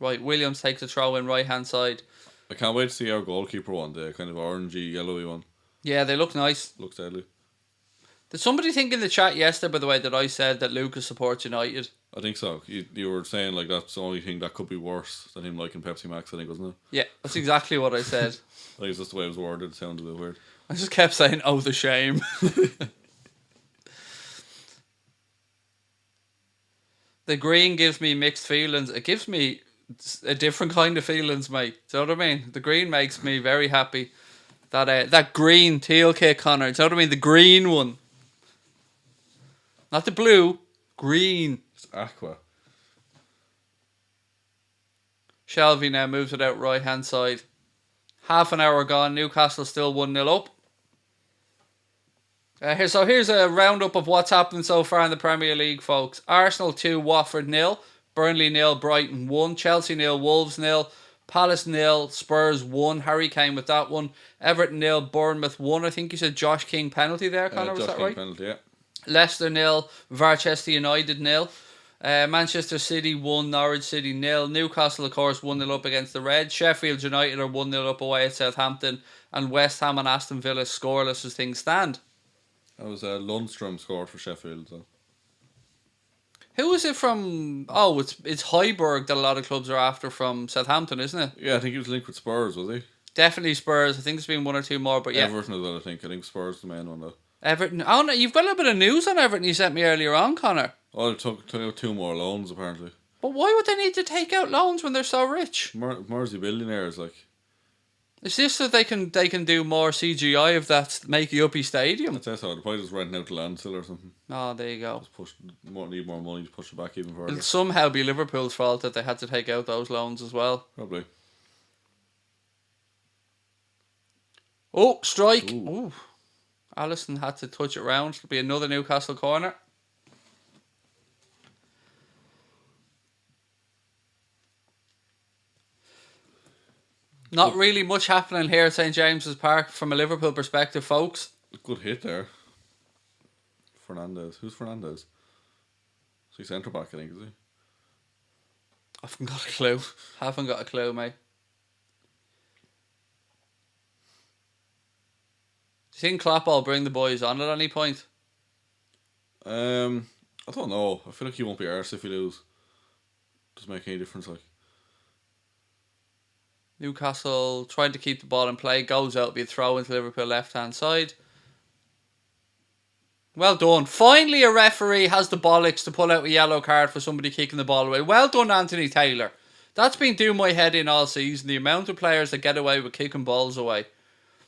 Right, Williams takes a throw in right hand side. I can't wait to see our goalkeeper one, the kind of orangey, yellowy one. Yeah, they look nice. Looks deadly. Did somebody think in the chat yesterday, by the way, that I said that Lucas supports United? I think so. You were saying like that's the only thing that could be worse than him liking Pepsi Max, I think, wasn't it? Yeah, that's exactly what I said. I think it's just the way it was worded. It sounded a bit weird. I just kept saying, oh, the shame. The green gives me mixed feelings. It gives me a different kind of feelings, mate. Do you know what I mean? The green makes me very happy. That green teal kit, Connor. Do you know what I mean? The green one. Not the blue. Green. It's aqua. Shelby now moves it out right hand side. Half an hour gone. Newcastle still 1-0 up. Here's a roundup of what's happened so far in the Premier League, folks. Arsenal 2, Watford 0. Burnley 0, Brighton 1. Chelsea 0, Wolves 0. Palace 0, Spurs 1. Harry Kane with that one. Everton 0, Bournemouth 1. I think you said Josh King penalty there, Connor, was Josh that King right? penalty, yeah. Leicester 0, Manchester United 0. Manchester City 1, Norwich City 0. Newcastle, of course, 1-0 up against the Reds. Sheffield United are 1-0 up away at Southampton. And West Ham and Aston Villa scoreless as things stand. That was Lundstrom scored for Sheffield. So. Who is it from? Oh, it's Højbjerg that a lot of clubs are after from Southampton, isn't it? Yeah, I think he was linked with Spurs, was he? Definitely Spurs. I think there's been 1 or 2 more, but yeah. Everton as well, I think. I think Spurs is the main one, though. Everton. Oh, no, you've got a little bit of news on Everton you sent me earlier on, Connor. Oh, they took out 2 more loans, apparently. But why would they need to take out loans when they're so rich? Mersey billionaires, like. Is this so they can do more CGI of that Makey-uppy stadium? That's so. They're probably just renting out the land still or something. Oh, there you go. Just need more money to push it back even further. It'll somehow be Liverpool's fault that they had to take out those loans as well. Probably. Oh, strike. Ooh. Ooh. Alisson had to touch it round. It'll be another Newcastle corner. Not really much happening here at St James's Park from a Liverpool perspective, folks. Good hit there. Fernandez. Who's Fernandez? Is he centre back, I think, is he? I haven't got a clue. Haven't got a clue, mate. Do you think Klopp will bring the boys on at any point? I don't know. I feel like he won't be arsed if we lose. Doesn't make any difference, like. Newcastle trying to keep the ball in play. Goes out, be a throw into Liverpool left-hand side. Well done. Finally a referee has the bollocks to pull out a yellow card for somebody kicking the ball away. Well done, Anthony Taylor. That's been doing my head in all season. The amount of players that get away with kicking balls away.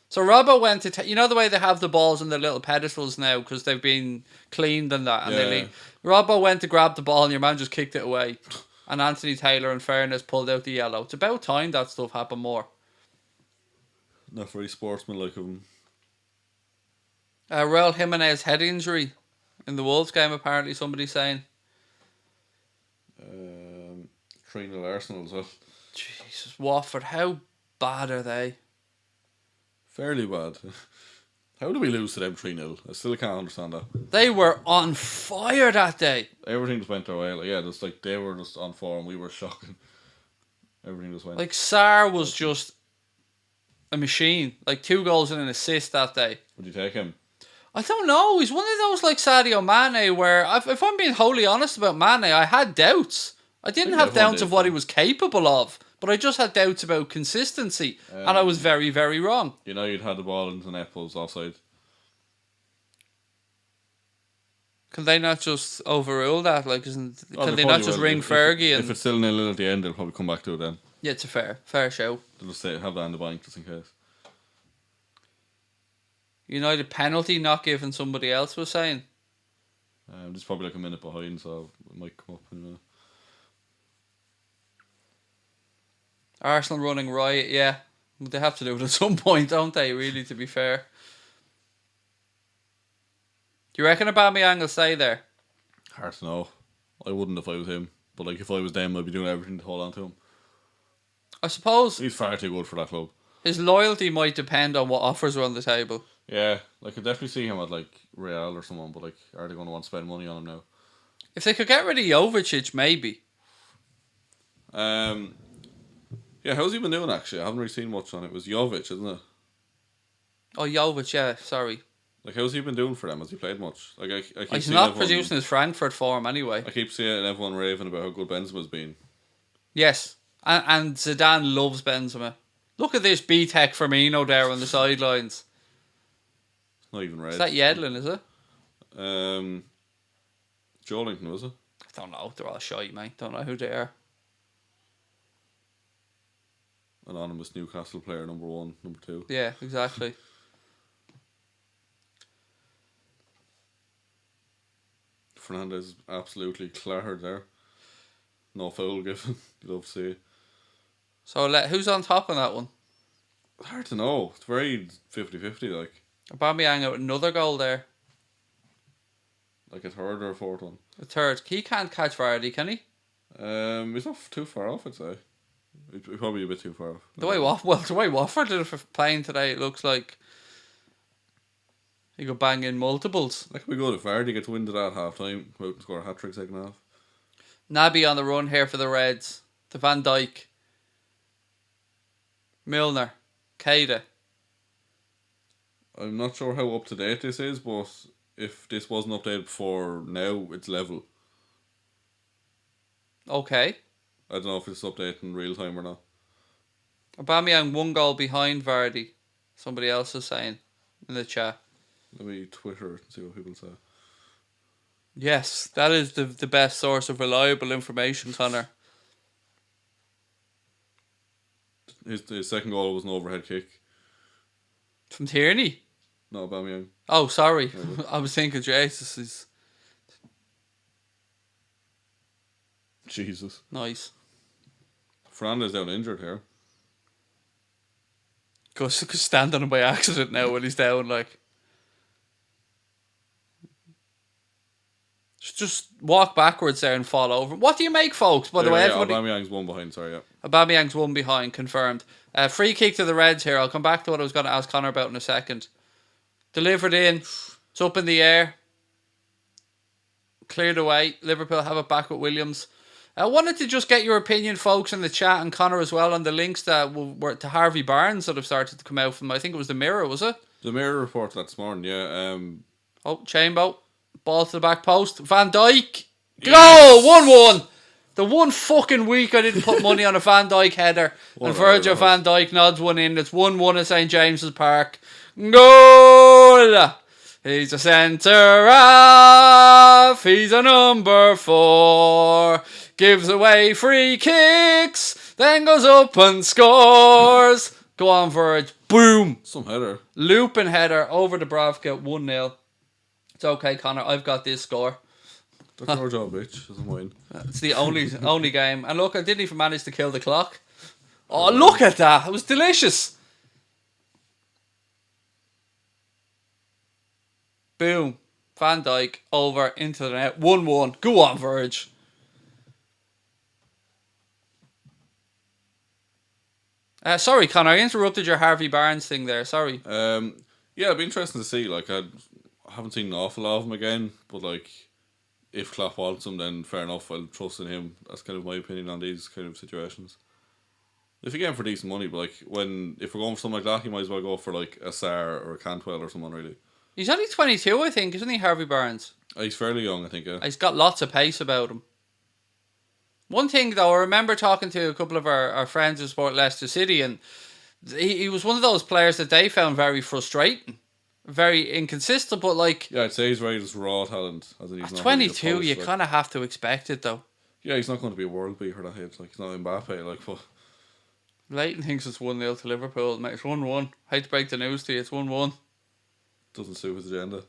So Robbo went to... you know the way they have the balls on their little pedestals now because they've been cleaned and that. And yeah. Robbo went to grab the ball and your man just kicked it away. And Anthony Taylor, in fairness, pulled out the yellow. It's about time that stuff happened more. Not very sportsmanlike of him. Raul Jimenez head injury in the Wolves game, apparently, somebody's saying. 3-0 Arsenal as well. Jesus, Watford, how bad are they? Fairly bad. How do we lose to them 3-0? I still can't understand that. They were on fire that day. Everything just went their way. Like, yeah, just like they were just on form. We were shocking. Everything just went. Like Sarr was just a machine. Like 2 goals and an assist that day. Would you take him? I don't know. He's one of those like Sadio Mane where, if I'm being wholly honest about Mane, I had doubts. I didn't have doubts of what he was capable of, but I just had doubts about consistency, and I was very, very wrong. You know, you'd had the ball into the net post offside. Can they not just overrule that? Like, can they not just ring Fergie? If it's still 0-0 at the end, they'll probably come back to it then. Yeah, it's a fair show. They'll just have that in the bank just in case. United penalty not given, somebody else was saying. Just probably like a minute behind, so it might come up in a minute. Arsenal running riot, yeah. They have to do it at some point, don't they, really, to be fair. Do you reckon Aubameyang will stay there? Hard to know. I wouldn't if I was him. But like if I was them, I'd be doing everything to hold on to him. I suppose he's far too good for that club. His loyalty might depend on what offers are on the table. Yeah, like I could definitely see him at like Real or someone, but like are they going to want to spend money on him now? If they could get rid of Jovicic, maybe. Yeah, how's he been doing actually? I haven't really seen much on it. It was Jovic, isn't it? Oh, Jovic, yeah, sorry. Like, how's he been doing for them? Has he played much? Like, I keep he's not producing his Frankfurt form anyway. I keep seeing everyone raving about how good Benzema's been. Yes, and Zidane loves Benzema. Look at this B-Tech Firmino there on the sidelines. It's not even red. Is that Jadon, is it? Jolinton, was it? I don't know. They're all shy, mate. Don't know who they are. Anonymous Newcastle player, number 1, number 2. Yeah, exactly. Fernandez absolutely clattered there. No foul given. You'd love to see it. So who's on top on that one? It's hard to know. It's very 50-50 like. Aubameyang out another goal there. Like a third or a fourth one. A third. He can't catch Vardy, can he? He's not too far off, I'd say. He's probably a bit too far off. The way Watford did it for playing today, it looks like he could bang in multiples. That could be good if Vardy gets wind of that half time, come out and score a hat-trick second half. Naby on the run here for the Reds. To Van Dijk. Milner. Keita. I'm not sure how up to date this is, but if this wasn't updated before now, it's level. Okay. I don't know if it's updated in real time or not. Aubameyang 1 goal behind Vardy. Somebody else is saying in the chat. Let me Twitter and see what people say. Yes, that is the best source of reliable information, Connor. His second goal was an overhead kick. From Tierney? No, Aubameyang. Oh, sorry. I was thinking, Jesus. Jesus. Nice. Fernandez down injured here. Could stand on him by accident now when he's down, like. Just walk backwards there and fall over. What do you make, folks? By the way, everybody. Aubameyang's 1 behind, sorry, yeah. Aubameyang's 1 behind, confirmed. Free kick to the Reds here. I'll come back to what I was going to ask Connor about in a second. Delivered in. It's up in the air. Cleared away. Liverpool have it back with Williams. I wanted to just get your opinion, folks, in the chat, and Connor as well, on the links that were to Harvey Barnes that have started to come out from, I think it was the Mirror, was it? The Mirror reported that this morning, yeah. Chambo. Ball to the back post. Van Dijk. Go! 1-1. The one fucking week I didn't put money on a Van Dijk header. And Virgil van Dijk nods one in. It's 1-1 at St. James's Park. Goal! He's a centre half. He's a number 4. Gives away free kicks. Then goes up and scores. Go on, Virg. Boom. Some header. Looping header over the Bravka. 1-0. It's okay, Connor. I've got this score. That's your job, bitch. Doesn't mind. It's the only game. And look, I didn't even manage to kill the clock. Oh, look at that. It was delicious. Boom. Van Dijk over into the net. 1-1. Go on, Virg. Sorry, Connor. I interrupted your Harvey Barnes thing there. Sorry. Yeah, it'd be interesting to see. Like, I haven't seen an awful lot of him again, but like, if Klopp wants him, then fair enough. I'll trust in him. That's kind of my opinion on these kind of situations. If you get him for decent money, but like if we're going for something like that, you might as well go for like a Sarr or a Cantwell or someone really. He's only 22, I think, isn't he, Harvey Barnes? He's fairly young, I think. Yeah. He's got lots of pace about him. One thing though, I remember talking to a couple of our friends who support Leicester City, and he was one of those players that they found very frustrating, very inconsistent. But like, yeah, I'd say he's right as raw talent. As in he's at not 22, really you kind of have to expect it though. Yeah, he's not going to be a world beater that age. Like he's not Mbappe. Like, but Leighton thinks it's 1-0 to Liverpool, mate. It's 1-1. Hate to break the news to you, it's 1-1. Doesn't suit his agenda.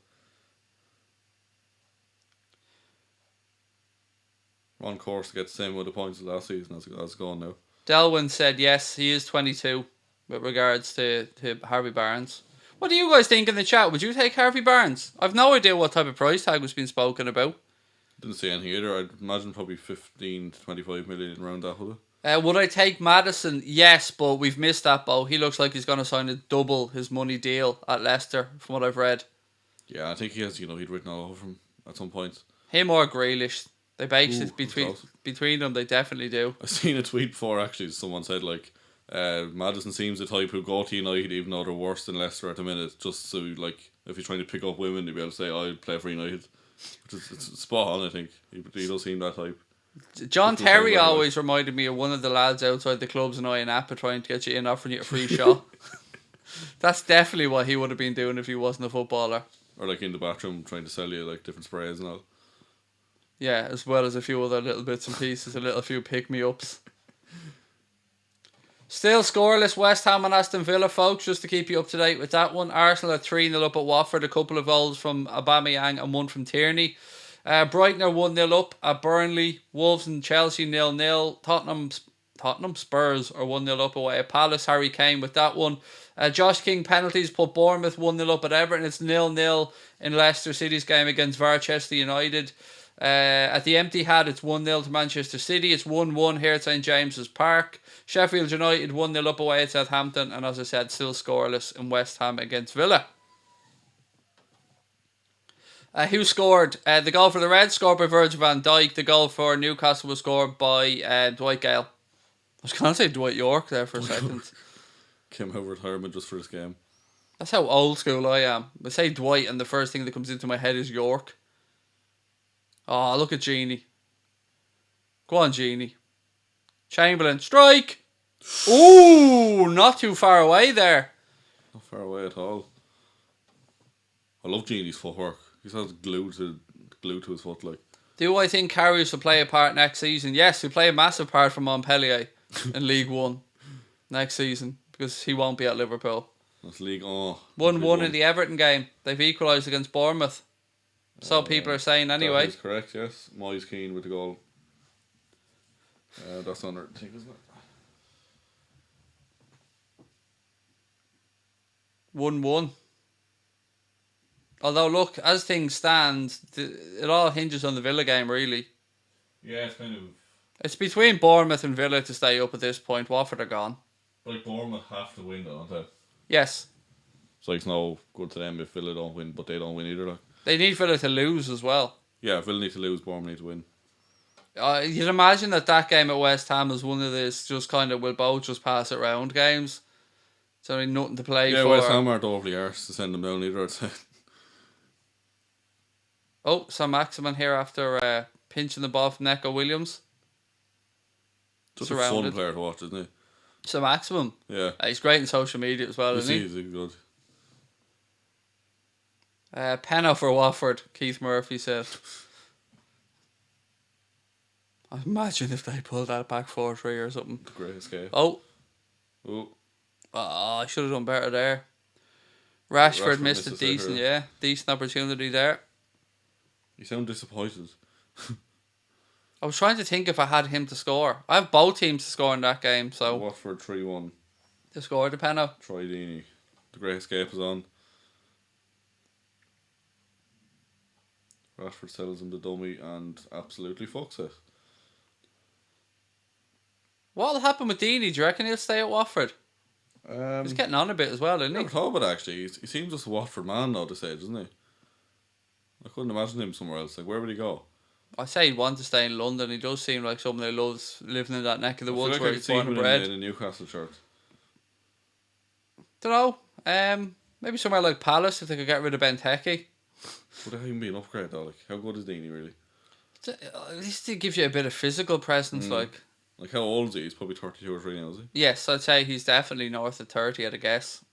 We're on course to get the same amount of points as last season as it's gone now. Delwyn said yes, he is 22 with regards to Harvey Barnes. What do you guys think in the chat? Would you take Harvey Barnes? I've no idea what type of price tag was being spoken about. Didn't see anything either. I'd imagine probably 15 to 25 million around that, would it? Would I take Maddison? Yes, but we've missed that boat. He looks like he's going to sign a double his money deal at Leicester, from what I've read. Yeah, I think he has, he'd written all over him at some point. Him or Grealish. They base it between them, they definitely do. I seen a tweet before, actually, someone said, like, Maddison seems the type who go to United even though they're worse than Leicester at the minute, just so, like, if he's trying to pick up women, to be able to say, I'd play for United. Which is, it's spot on, I think. He does seem that type. John Terry always reminded me of one of the lads outside the clubs in Iron Appa trying to get you in, offering you a free shot. That's definitely what he would have been doing if he wasn't a footballer. Or like in the bathroom trying to sell you like different sprays and all. Yeah, as well as a few other little bits and pieces, a few pick-me-ups. Still scoreless West Ham and Aston Villa, folks, just to keep you up to date with that one. Arsenal are 3-0 up at Watford, a couple of goals from Aubameyang and one from Tierney. Brighton are 1-0 up at Burnley. Wolves and Chelsea 0-0. Tottenham Spurs are 1-0 up away at Palace. Harry Kane with that one. Josh King penalties put Bournemouth 1-0 up at Everton. It's 0-0 in Leicester City's game against Manchester United. At the Etihad, it's 1-0 to Manchester City. It's 1-1 here at St James's Park. Sheffield United 1-0 up away at Southampton. And as I said, still scoreless in West Ham against Villa. Who scored? The goal for the Reds scored by Virgil van Dijk. The goal for Newcastle was scored by Dwight Gale. I was going to say Dwight York there for a second. Came out of retirement just for this game. That's how old school I am. I say Dwight and the first thing that comes into my head is York. Oh, look at Genie. Go on, Genie. Chamberlain, strike! Ooh, not too far away there. Not far away at all. I love Genie's footwork. He has glue to his foot, like. Do I think Karius will play a part next season? Yes, he'll play a massive part for Montpellier in League One next season because he won't be at Liverpool. That's League 1-1 in the Everton game. They've equalised against Bournemouth. So people are saying anyway. That is correct, yes. Moyes Keane with the goal. That's on our thing, isn't it? 1-1. Although, look, as things stand, it all hinges on the Villa game, really. Yeah, it's kind of... It's between Bournemouth and Villa to stay up at this point. Watford are gone. Like, Bournemouth have to win, don't they? Yes. So it's no good to them if Villa don't win, but they don't win either. Like. They need Villa to lose as well. Yeah, Villa need to lose, Bournemouth need to win. You'd imagine that game at West Ham is one of this just kind of will both just pass it round games. It's only nothing to play for. Yeah, West Ham aren't overly arse to send them down either, I'd say. Oh, Sam Maximin here after pinching the ball from Neco Williams. Just a fun player to watch, isn't he? Sam Maximin. Yeah. He's great in social media as well, isn't he? He's good. Penno for Watford, Keith Murphy said. Imagine if they pulled that back 4-3 or something. Great escape. Oh, I should have done better there. Rashford missed a decent opportunity there. You sound disappointed. I was trying to think if I had him to score. I have both teams to score in that game, so... Watford 3-1. To score the penno. Troy Deeney. The great escape is on. Rashford sells him the dummy and absolutely fucks it. What'll happen with Deeney? Do you reckon he'll stay at Watford? He's getting on a bit as well, isn't he? Never thought about it, actually. He seems just a Watford man now this age, doesn't he? I couldn't imagine him somewhere else. Like, where would he go? I say he'd want to stay in London. He does seem like someone who loves living in that neck of the I feel woods like where I could he's see born him and bred. in a Newcastle shirt. Don't know. Maybe somewhere like Palace if they could get rid of Benteke. Would that even be an upgrade though? Like, how good is Deeney really? At least it gives you a bit of physical presence, like. Like, how old is he? He's probably 32 or 3 now, is he? Yes, I'd say he's definitely north of 30, I'd guess.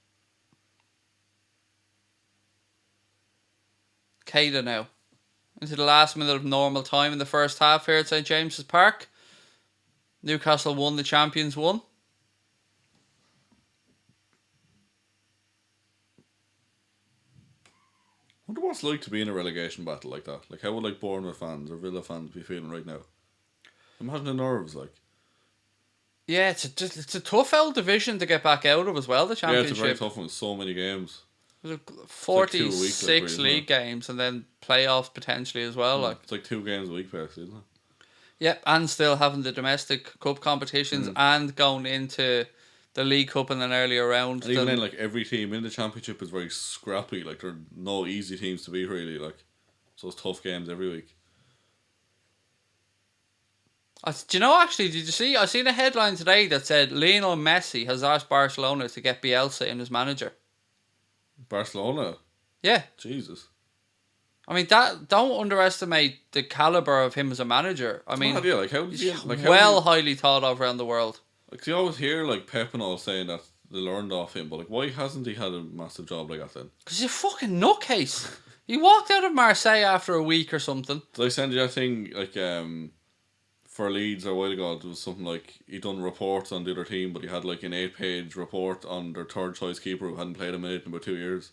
Cada now. Into the last minute of normal time in the first half here at St James's Park. Newcastle won, the champions won. I wonder what it's like to be in a relegation battle like that. Like, how would like Bournemouth fans or Villa fans be feeling right now? Imagine the nerves, like. Yeah, it's a tough old division to get back out of as well, the championship. Yeah, it's a very tough one. So many games. There's Like 46 2 a week, like, really, league games and then playoffs potentially as well. Like, it's like 2 games a week, basically, isn't it? yep, and still having the domestic cup competitions and going into the League Cup in an earlier round. And even then, like, every team in the championship is very scrappy. Like, there are no easy teams to beat, really. Like, so it's tough games every week. Do you know, actually, did you see? I seen a headline today that said Lionel Messi has asked Barcelona to get Bielsa in as manager. Barcelona? Yeah. Jesus. I mean, don't underestimate the calibre of him as a manager. I mean, yeah, like, how did he, like, highly thought of around the world. Like, you always hear, like, Pep and all saying that they learned off him, but, like, why hasn't he had a massive job like that then? Because he's a fucking nutcase. He walked out of Marseille after a week or something. Did I send you that thing, like, for Leeds or a while ago? It was something like he'd done reports on the other team, but he had, like, an 8-page report on their third choice keeper who hadn't played a minute in about 2 years.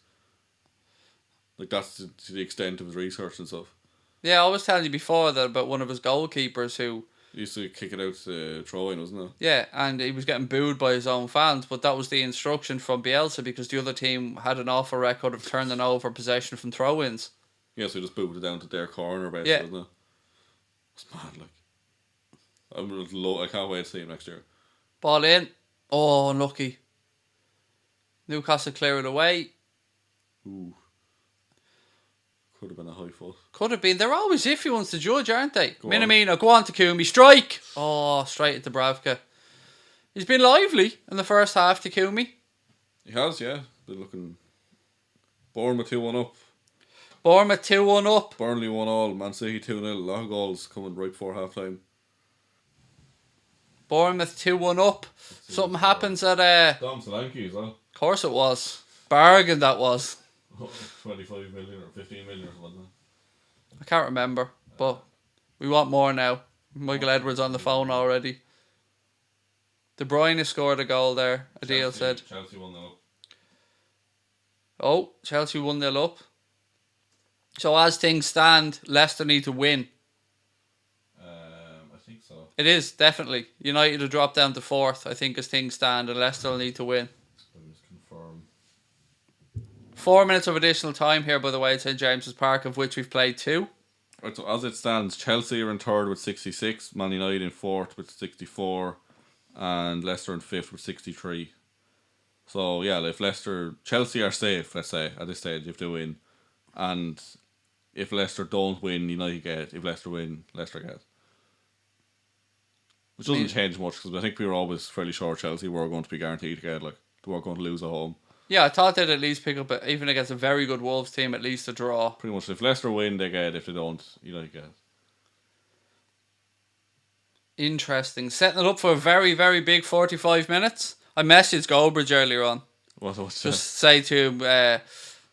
Like, that's to the extent of his research and stuff. Yeah, I was telling you before that about one of his goalkeepers who... He used to kick it out to throw in, wasn't it? Yeah, and he was getting booed by his own fans, but that was the instruction from Bielsa because the other team had an awful record of turning over possession from throw-ins. Yeah, so he just booted it down to their corner, basically, yeah. wasn't it? It's mad, like. I can't wait to see him next year. Ball in. Oh, unlucky. Newcastle clear it away. Ooh. Could have been a high foot. Could have been. They're always iffy ones to judge, aren't they? Minamino, go on to Takumi, strike! Oh, straight at Dubravka. He's been lively in the first half, Takumi. He has, yeah. Been looking... Bournemouth 2-1 up. Bournemouth 2-1 up. Burnley 1-1. Man City 2-0. A lot of goals coming right before half time. Bournemouth 2-1 up. Something happens at... Dom Solanke as well. Of course it was. Bargain that was. 25 million or 15 million or something. I can't remember, but we want more now. Michael Edwards on the phone already. De Bruyne scored a goal there, Adil said. Chelsea 1-0 up. Oh, Chelsea 1-0 up. So as things stand, Leicester need to win. I think so. It is, definitely. United will drop down to 4th, I think, as things stand, and Leicester will need to win. Let me just confirm. 4 minutes of additional time here, by the way, at St James's Park, of which we've played 2. Right, so as it stands, Chelsea are in 3rd with 66, Man United in 4th with 64, and Leicester in 5th with 63. So, yeah, if Chelsea are safe, let's say, at this stage, if they win. And if Leicester don't win, United get. If Leicester win, Leicester get. Which doesn't change much, because I think we were always fairly sure Chelsea were going to be guaranteed to get, like, they weren't going to lose at home. Yeah, I thought they'd at least pick up, even against a very good Wolves team, at least a draw. Pretty much, if Leicester win, they get. If they don't, United get. Interesting. Setting it up for a very, very big 45 minutes. I messaged Goldbridge earlier on. What's Just say to him,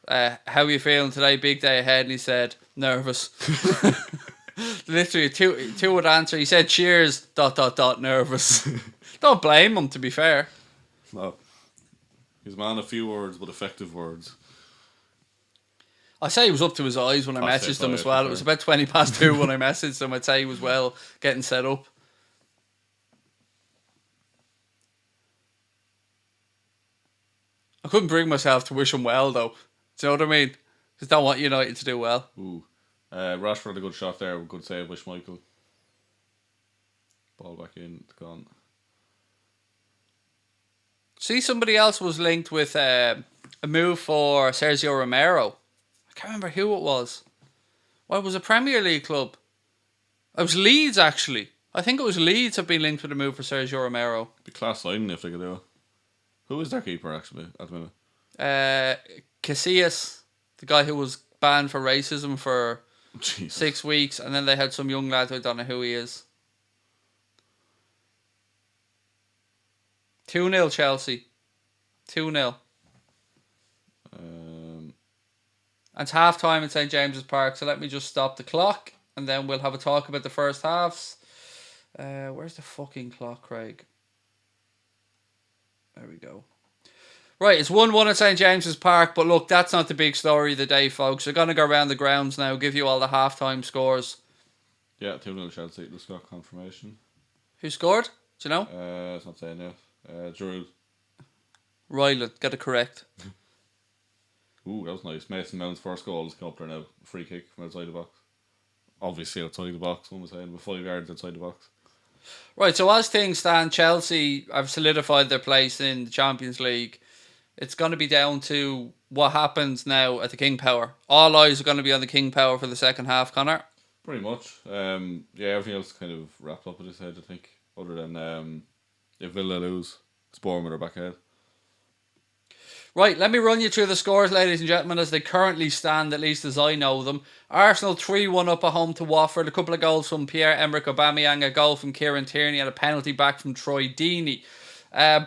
how are you feeling today? Big day ahead. And he said, nervous. Literally, two would answer. He said, cheers, ... nervous. Don't blame him, to be fair. No. He's a man of few words, but effective words. I say he was up to his eyes when I messaged him as well. It was about 20 past 2 when I messaged him. I'd say he was well getting set up. I couldn't bring myself to wish him well, though. Do you know what I mean? Because I don't want United to do well. Ooh. Rashford had a good shot there. Good save by Schmeichel. Ball back in. It's gone. See, somebody else was linked with a move for Sergio Romero. I can't remember who it was. Well, it was a Premier League club. It was Leeds, actually. I think it was Leeds have been linked with a move for Sergio Romero. Be class signing if they could do it. Who is their keeper, actually, at the minute? Casillas, the guy who was banned for racism for Jesus. 6 weeks, and then they had some young lad who I don't know who he is. 2-0 Chelsea. 2-0. And it's half time in St James's Park, so let me just stop the clock and then we'll have a talk about the first halves. Where's the fucking clock, Craig? There we go. Right, it's 1-1 at St James's Park, but look, that's not the big story of the day, folks. We're going to go around the grounds now, give you all the half-time scores. Yeah, 2-0 Chelsea. Just got confirmation. Who scored? Do you know? It's not saying yet. Giroud. Ryland, get it correct. Ooh, that was nice. Mason Mount's first goal has come up there now. Free kick from outside the box. Obviously outside the box, one was saying, with 5 yards outside the box. Right, so as things stand, Chelsea have solidified their place in the Champions League. It's going to be down to what happens now at the King Power. All eyes are going to be on the King Power for the second half, Connor. Pretty much. Yeah, everything else kind of wrapped up at his head, I think. Other than if Villa lose, it's Bournemouth are back ahead. Right, let me run you through the scores, ladies and gentlemen, as they currently stand, at least as I know them. Arsenal 3-1 up at home to Watford. A couple of goals from Pierre-Emerick Aubameyang, a goal from Kieran Tierney, and a penalty back from Troy Deeney.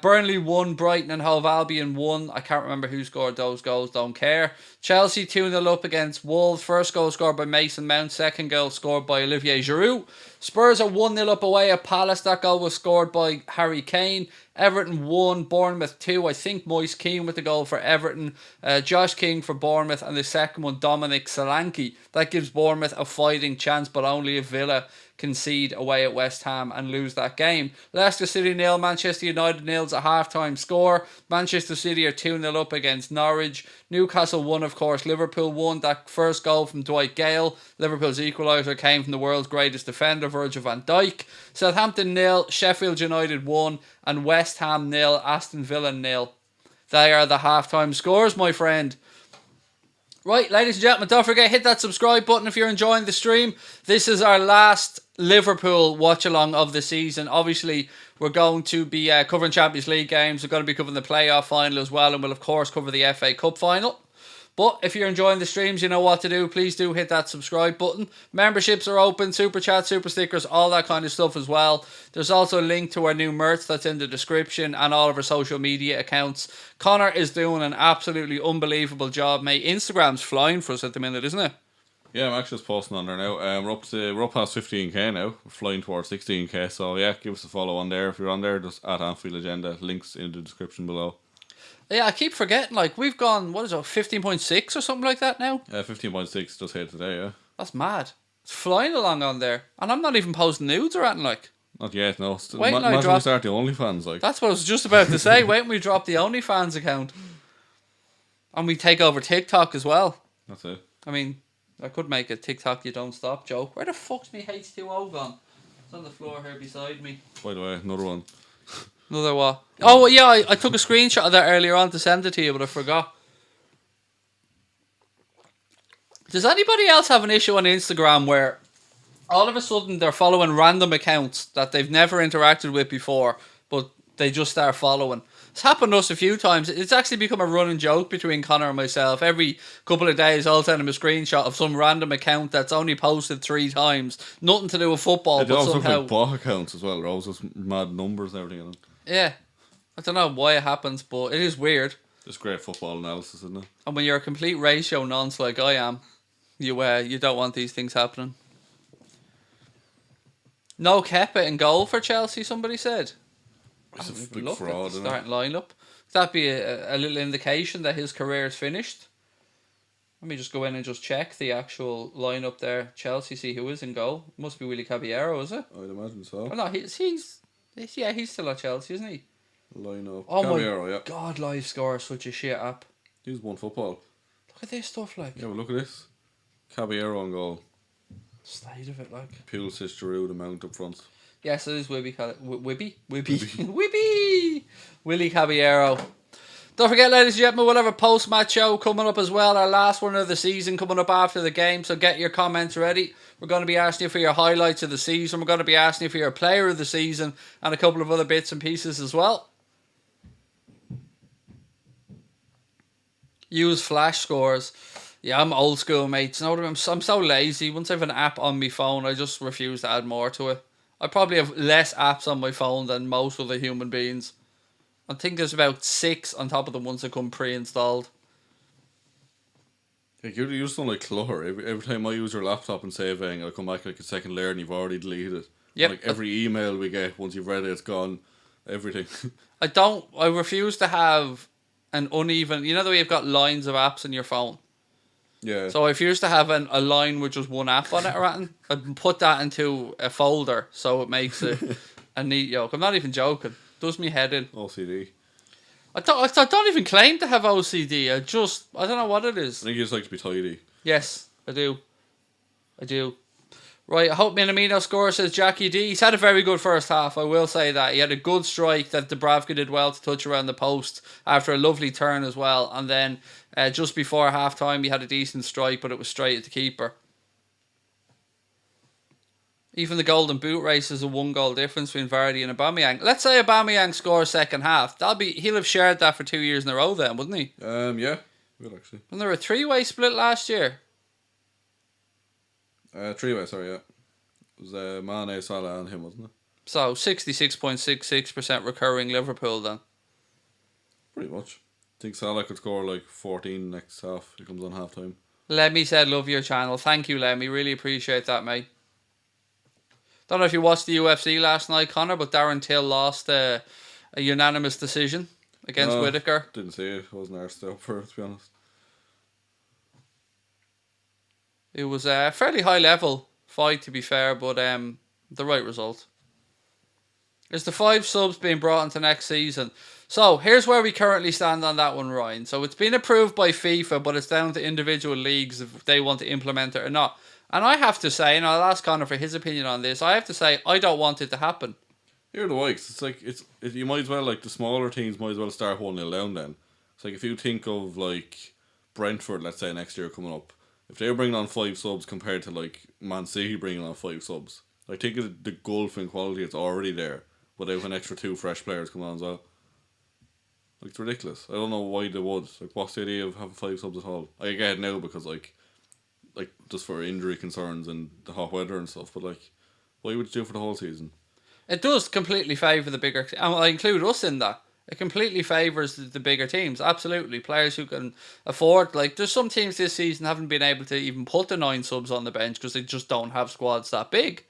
Burnley 1, Brighton and Hove Albion 1. I can't remember who scored those goals, don't care. Chelsea 2-0 up against Wolves. First goal scored by Mason Mount. Second goal scored by Olivier Giroud. Spurs are 1-0 up away at Palace. That goal was scored by Harry Kane. Everton 1, Bournemouth 2. I think Moise Keane with the goal for Everton. Josh King for Bournemouth. And the second one, Dominic Solanke. That gives Bournemouth a fighting chance, but only if Villa concede away at West Ham and lose that game. Leicester City 0, Manchester United 0 at half-time score. Manchester City are 2-0 up against Norwich. Newcastle 1, of course. Liverpool 1. That first goal from Dwight Gale. Liverpool's equaliser came from the world's greatest defender, Virgil van Dijk. Southampton 0, Sheffield United 1, and West Ham 0, Aston Villa 0. They are the half-time scores, my friend. Right, ladies and gentlemen, don't forget, hit that subscribe button if you're enjoying the stream. This is our last Liverpool watch-along of the season. Obviously, we're going to be covering Champions League games. We're going to be covering the playoff final as well, and we'll, of course, cover the FA Cup final. But if you're enjoying the streams, you know what to do. Please do hit that subscribe button. Memberships are open, super chats, super stickers, all that kind of stuff as well. There's also a link to our new merch that's in the description and all of our social media accounts. Connor is doing an absolutely unbelievable job, mate. Instagram's flying for us at the minute, isn't it? Yeah, I'm actually just posting on there now. We're up past 15k now. We're flying towards 16k. So yeah, give us a follow on there. If you're on there, just at Anfield Agenda. Links in the description below. Yeah, I keep forgetting, like, we've gone, 15.6 or something like that now? 15.6 just hit today, yeah. That's mad. It's flying along on there. And I'm not even posting nudes or anything, like. Not yet, no. Wait till I imagine drop... we start the OnlyFans, like. That's what I was just about to say. Wait till we drop the OnlyFans account. And we take over TikTok as well. That's it. I mean, I could make a TikTok you don't stop joke. Where the fuck's me H2O gone? It's on the floor here beside me. By the way, another one. Another what? Oh, yeah, I took a screenshot of that earlier on to send it to you, but I forgot. Does anybody else have an issue on Instagram where all of a sudden they're following random accounts that they've never interacted with before, but they just start following? It's happened to us a few times. It's actually become a running joke between Connor and myself. Every couple of days I'll send him a screenshot of some random account that's only posted 3 times. Nothing to do with football, They but also somehow... look like bot accounts as well. They're always just mad numbers and everything in them. Yeah. I don't know why it happens, but it is weird. It's great football analysis, isn't it? And when you're a complete ratio nonce like I am, you don't want these things happening. No Kepa in goal for Chelsea, somebody said. It's a big Look fraud, at the isn't it? starting lineup. Could that be a little indication that his career is finished? Let me just go in and just check the actual lineup there. Chelsea, see who is in goal. Must be Willy Caballero, is it? I'd imagine so. Oh no, he's still at Chelsea, isn't he? Line up. Oh Caballero, my yeah. God, Live Score is such a shit app. He's won football. Look at this stuff, like. Yeah, well, look at this. Caballero on goal. State of it, like. Pulisic, Giroud, and Mount up front. Yes, it is Wibby. Willy Caballero. Don't forget, ladies and gentlemen, we'll have a post-match show coming up as well. Our last one of the season coming up after the game. So get your comments ready. We're going to be asking you for your highlights of the season. We're going to be asking you for your player of the season and a couple of other bits and pieces as well. Use flash scores. Yeah, I'm old school, mates. You know what I mean? I'm so lazy. Once I have an app on my phone, I just refuse to add more to it. I probably have less apps on my phone than most other human beings. I think there's about 6 on top of the ones that come pre-installed. Like you just don't like clutter. Every time I use your laptop and saving, I'll come back like a second later and you've already deleted it. Yep. Like every email we get, once you've read it, it's gone. Everything. I refuse to have an uneven... You know the way you've got lines of apps on your phone? Yeah. So if you used to have a line with just one app on it, right, I'd put that into a folder so it makes it a neat yoke. I'm not even joking. Does me head in. OCD. I don't even claim to have OCD. I don't know what it is. I think you just like to be tidy. Yes, I do. Right, I hope Minamino scores, says Jackie D. He's had a very good first half, I will say that. He had a good strike that Dubravka did well to touch around the post after a lovely turn as well. And then just before half-time, he had a decent strike, but it was straight at the keeper. Even the golden boot race is a 1-goal difference between Vardy and Aubameyang. Let's say Aubameyang scores second half. He'll have shared that for 2 years in a row then, wouldn't he? Yeah, good actually. Wasn't there a 3-way split last year? 3-way, sorry, yeah. It was Mane, Salah and him, wasn't it? So 66.66% recurring Liverpool then. Pretty much. I think Salah could score like 14 next half. He comes on half time. Lemmy said, love your channel. Thank you, Lemmy. Really appreciate that, mate. Don't know if you watched the UFC last night, Connor, but Darren Till lost a unanimous decision against Whittaker. Didn't see it. Wasn't arsed up for it, to be honest. It was a fairly high level fight, to be fair, but the right result. Is the 5 subs being brought into next season? So here's where we currently stand on that one, Ryan. So it's been approved by FIFA, but it's down to individual leagues if they want to implement it or not. And I have to say, and I'll ask Connor for his opinion on this, I have to say I don't want it to happen. You're the Wikes. It's like you might as well, like, the smaller teams might as well start 1-0 down then. It's like if you think of like Brentford, let's say next year coming up, if they're bringing on 5 subs compared to like Man City bringing on 5 subs, I think of the gulf in quality it's already there, but they have an extra 2 fresh players coming on as well. Like, it's ridiculous. I don't know why they would. Like, what's the idea of having 5 subs at all? I get it now because like just for injury concerns and the hot weather and stuff, but like, why would you do it for the whole season? It does completely favour the bigger... And I include us in that. It completely favours the bigger teams, absolutely. Players who can afford... Like, there's some teams this season haven't been able to even put the 9 subs on the bench because they just don't have squads that big.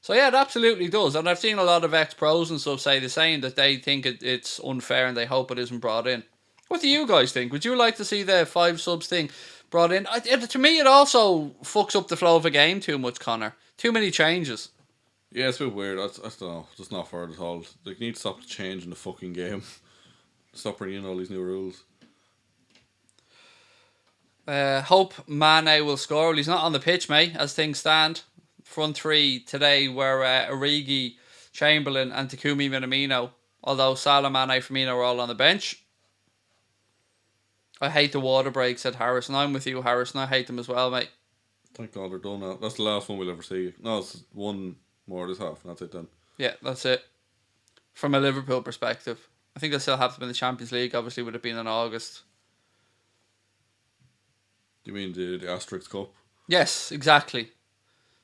So yeah, it absolutely does. And I've seen a lot of ex-pros and stuff say the same, that they think it's unfair and they hope it isn't brought in. What do you guys think? Would you like to see the 5 subs thing brought in? To me, it also fucks up the flow of a game too much, Connor. Too many changes. Yeah, it's a bit weird. I don't know. Just not fair at all. They need to stop changing the fucking game. Stop bringing in all these new rules. Hope Mane will score. Well, he's not on the pitch, mate, as things stand. Front 3 today were Origi, Chamberlain and Takumi Minamino. Although Salah, Mane, Firmino are all on the bench. I hate the water breaks, said Harrison. I'm with you, Harrison. I hate them as well, mate. Thank God they're done now. That's the last one we'll ever see. No, it's one more this half, and that's it then. Yeah, that's it. From a Liverpool perspective. I think they'll still have to be in the Champions League, obviously, would have been in August. Do you mean the Asterix Cup? Yes, exactly.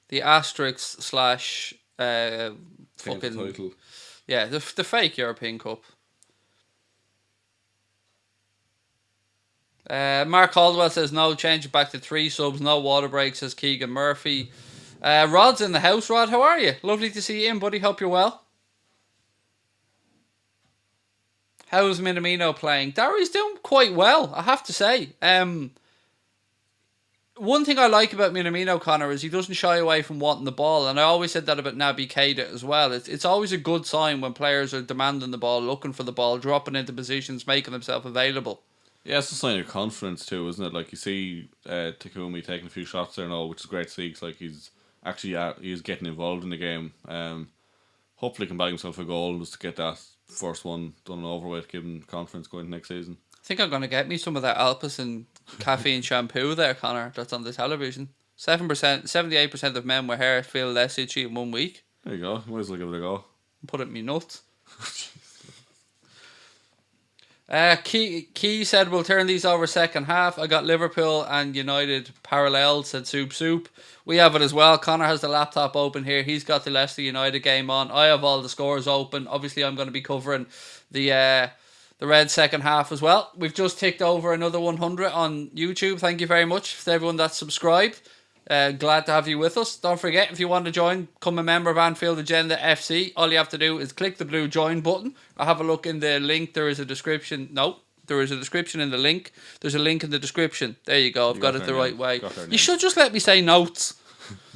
The Asterix slash fucking title. Yeah, the fake European Cup. Mark Caldwell says no, change it back to 3 subs, no water break, says Keegan Murphy. Rod's in the house. Rod, how are you? Lovely to see you in, buddy. Hope you're well. How's Minamino playing? Darry's doing quite well, I have to say. One thing I like about Minamino, Connor, is he doesn't shy away from wanting the ball, and I always said that about Naby Keita as well. It's always a good sign when players are demanding the ball, looking for the ball, dropping into positions, making themselves available. Yeah, it's a sign of confidence too, isn't it? Like, you see Takumi taking a few shots there and all, which is great to see, 'cause, like, he's getting involved in the game. hopefully can bag himself a goal just to get that first one done and over with, give him confidence going into next season. I think I'm going to get me some of that Alpecin caffeine shampoo there, Connor, that's on the television. 78% of men with hair feel less itchy in 1 week. There you go. Might as well give it a go. Put it in me nuts. Key said we'll turn these over second half. I got Liverpool and United parallel, said Soup. We have it as well. Connor has the laptop open here. He's got the Leicester United game on. I have all the scores open. Obviously, I'm going to be covering the red second half as well. We've just ticked over another 100 on YouTube. Thank you very much to everyone that's subscribed. Glad to have you with us. Don't forget, if you want to join, become a member of Anfield Agenda FC. All you have to do is click the blue join button or have a look in the link. There is a description. No, there is a description in the link. There's a link in the description. There you go. I've got it the right way. You should just let me say notes.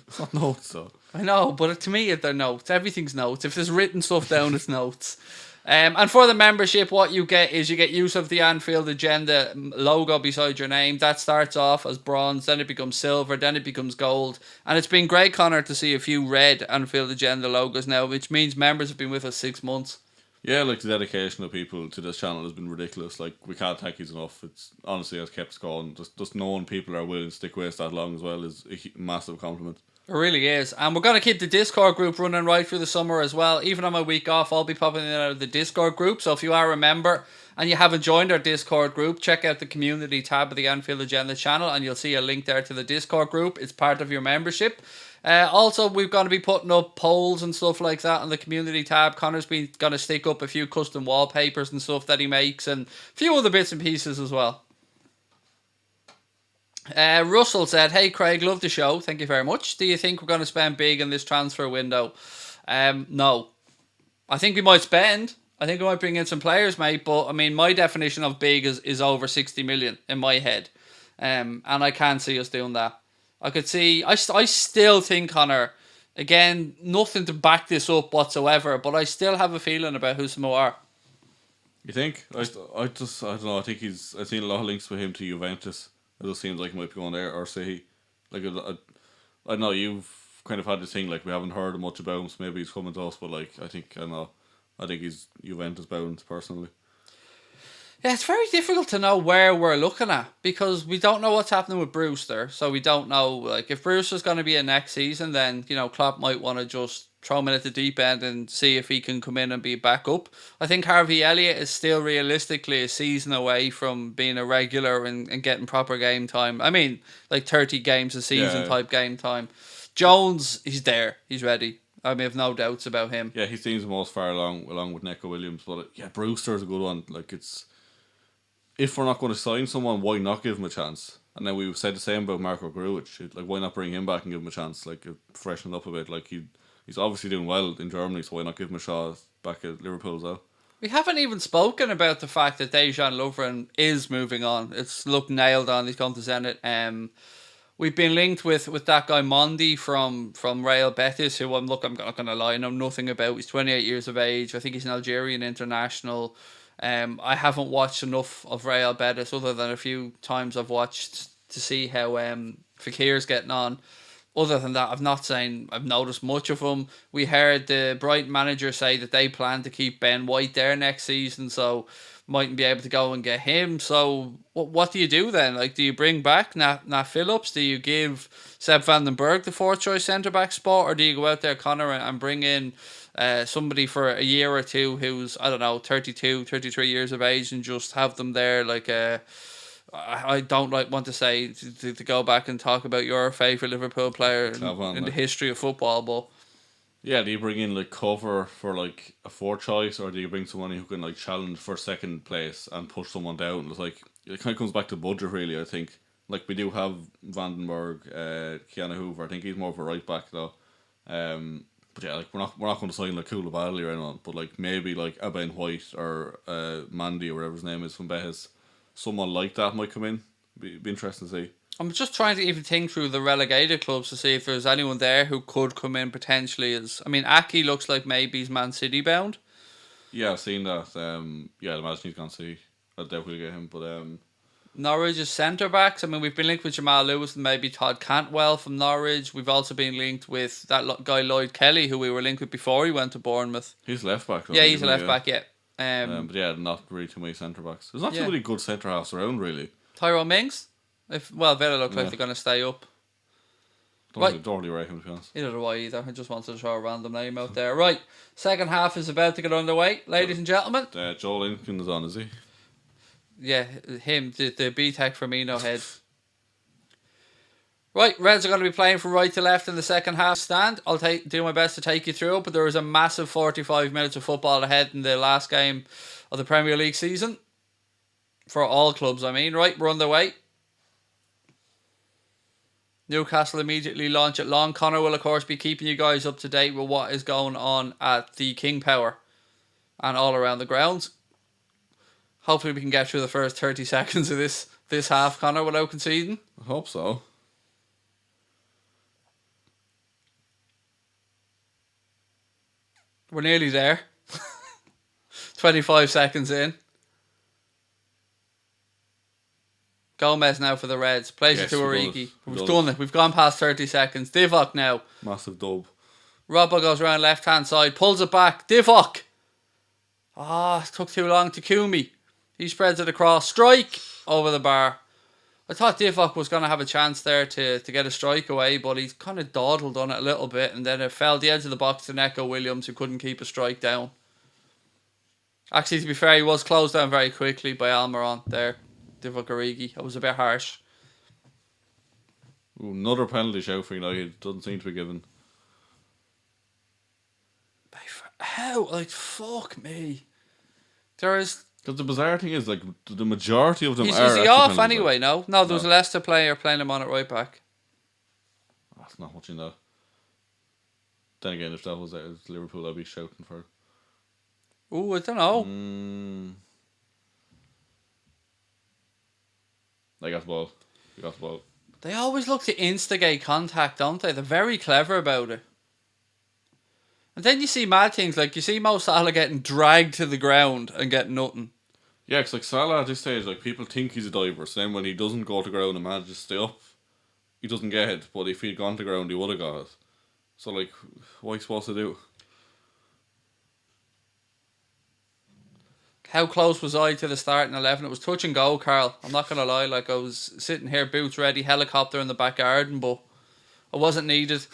It's not notes, though. I know, but to me, they're notes. Everything's notes. If there's written stuff down, it's notes. And for the membership, what you get is you get use of the Anfield Agenda logo beside your name. That starts off as bronze, then it becomes silver, then it becomes gold. And it's been great, Connor, to see a few red Anfield Agenda logos now, which means members have been with us 6 months. Yeah, like the dedication of people to this channel has been ridiculous. Like, we can't thank you enough. It's honestly has kept us going. Just knowing people are willing to stick with us that long as well is a massive compliment. It really is. And we're going to keep the Discord group running right through the summer as well. Even on my week off, I'll be popping in and out of the Discord group. So if you are a member and you haven't joined our Discord group, check out the community tab of the Anfield Agenda channel and you'll see a link there to the Discord group. It's part of your membership. Also, we're going to be putting up polls and stuff like that on the community tab. Connor's been going to stick up a few custom wallpapers and stuff that he makes and a few other bits and pieces as well. Russell said, "Hey Craig, love the show. Thank you very much. Do you think we're going to spend big in this transfer window?" No. I think we might spend. I think we might bring in some players, mate. But I mean, my definition of big is over 60 million in my head. And I can't see us doing that. I could see. I still think, Connor, again, nothing to back this up whatsoever, but I still have a feeling about who some are. You think? I don't know. I think I've seen a lot of links with him to Juventus. It just seems like he might be going there, or City. Like, I know you've kind of had this thing, like, we haven't heard much about him, so maybe he's coming to us, but, like, I think he's Juventus bound, personally. Yeah, it's very difficult to know where we're looking at, because we don't know what's happening with Brewster, so we don't know, like, if Brewster's going to be in next season, then, you know, Klopp might want to just throw him in at the deep end and see if he can come in and be back up. I think Harvey Elliott is still realistically a season away from being a regular and getting proper game time. I mean, like 30 games a season type game time. Jones, he's there. He's ready. I mean, I have no doubts about him. Yeah, he seems the most far along with Neco Williams. But yeah, Brewster's a good one. Like, if we're not going to sign someone, why not give him a chance? And then we said the same about Marco Grujic. Like, why not bring him back and give him a chance? Like, freshen it up a bit. Like, he's obviously doing well in Germany, so why not give him a shot back at Liverpool as well? We haven't even spoken about the fact that Dejan Lovren is moving on. It's looked nailed on. He's gone to Zenit. We've been linked with that guy Mondi from Real Betis, who I'm not going to lie, I know nothing about. He's 28 years of age. I think he's an Algerian international. I haven't watched enough of Real Betis other than a few times I've watched to see how Fekir's getting on. Other than that, I'm not saying I've noticed much of him. We heard the Brighton manager say that they plan to keep Ben White there next season, so mightn't be able to go and get him. So what do you do then? Like, do you bring back Nat Phillips? Do you give Seb van den Berg the fourth choice centre-back spot? Or do you go out there, Connor, and bring in somebody for a year or two who's, I don't know, 32, 33 years of age and just have them there like a... I don't want to say to go back and talk about your favourite Liverpool player in the history of football, but yeah, do you bring in like cover for like a fourth choice, or do you bring someone who can like challenge for second place and push someone down? It's like it kind of comes back to budget, really. I think like we do have Vandenberg, Keanu Hoover. I think he's more of a right back though. But yeah, like we're not going to sign like Koulibaly or anyone, but like maybe like a Ben White or Mandy or whatever his name is from Betis. Someone like that might come in. Be interesting to see. I'm just trying to even think through the relegated clubs to see if there's anyone there who could come in potentially. I mean, Aki looks like maybe he's Man City bound. Yeah, I've seen that. Yeah, I'd imagine he's gone to see. I'd definitely get him. But Norwich's centre backs. I mean, we've been linked with Jamal Lewis and maybe Todd Cantwell from Norwich. We've also been linked with that guy Lloyd Kelly, who we were linked with before he went to Bournemouth. He's left back. Yeah, he's a left back. Yeah. But yeah, not really too many centre backs. There's not too many good centre halves around, really. Tyrone Mings. Villa look like they're going to stay up. Don't really rate him, to be honest. Neither do I either. I just wanted to throw a random name out there. Right, second half is about to get underway, ladies and gentlemen. Joel Lincoln is on, is he? Yeah, him, the B-Tech Firmino head. Right, Reds are going to be playing from right to left in the second half stand. I'll do my best to take you through it, but there is a massive 45 minutes of football ahead in the last game of the Premier League season. For all clubs, I mean. Right, we're underway. Newcastle immediately launch it long. Connor will, of course, be keeping you guys up to date with what is going on at the King Power and all around the grounds. Hopefully we can get through the first 30 seconds of this half, Connor, without conceding. I hope so. We're nearly there. 25 seconds in. Gomez now for the Reds. Plays it to Origi. We've done it. We've gone past 30 seconds. Divock now. Massive dub. Robbo goes around left hand side. Pulls it back. Divock. It took too long. Takumi. He spreads it across. Strike over the bar. I thought Divock was going to have a chance there to get a strike away, but he's kind of dawdled on it a little bit, and then it fell the edge of the box to Neco Williams, who couldn't keep a strike down. Actually, to be fair, he was closed down very quickly by Almiron there. Divock Origi. It was a bit harsh. Ooh, another penalty shout for United. Doesn't seem to be given. How? Like, fuck me. There is... Because the bizarre thing is, like, the majority of them Is are... he off anyway, no? No, there was a Leicester player playing him on it right back. That's not much in that. Then again, if that was Liverpool, I'd be shouting for it. Ooh, I don't know. They got the ball. They got the ball. They always look to instigate contact, don't they? They're very clever about it. And then you see mad things, like you see Mo Salah getting dragged to the ground and getting nothing. Yeah, because like Salah at this stage, like people think he's a diver, so then when he doesn't go to ground and manages to stay up, he doesn't get it. But if he'd gone to ground, he would have got it. So like, what are you supposed to do? How close was I to the starting 11? It was touch and go, Carl. I'm not going to lie. Like, I was sitting here, boots ready, helicopter in the back garden, but it wasn't needed.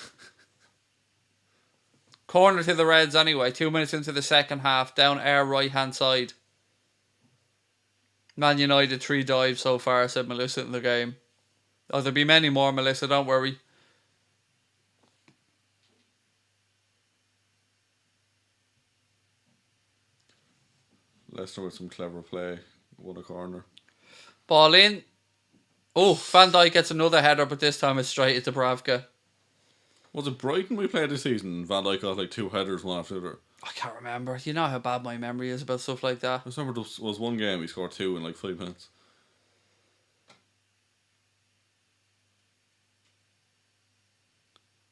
Corner to the Reds anyway. 2 minutes into the second half. Down our right-hand side. Man United 3 dives so far, said Melissa in the game. Oh, there'll be many more, Melissa. Don't worry. Leicester with some clever play. What a corner. Ball in. Oh, Van Dijk gets another header, but this time it's straight at Dubravka. Was it Brighton we played this season? Van Dijk got like 2 headers, one after the other. I can't remember. You know how bad my memory is about stuff like that. I just remember there was one game he scored 2 in like 5 minutes.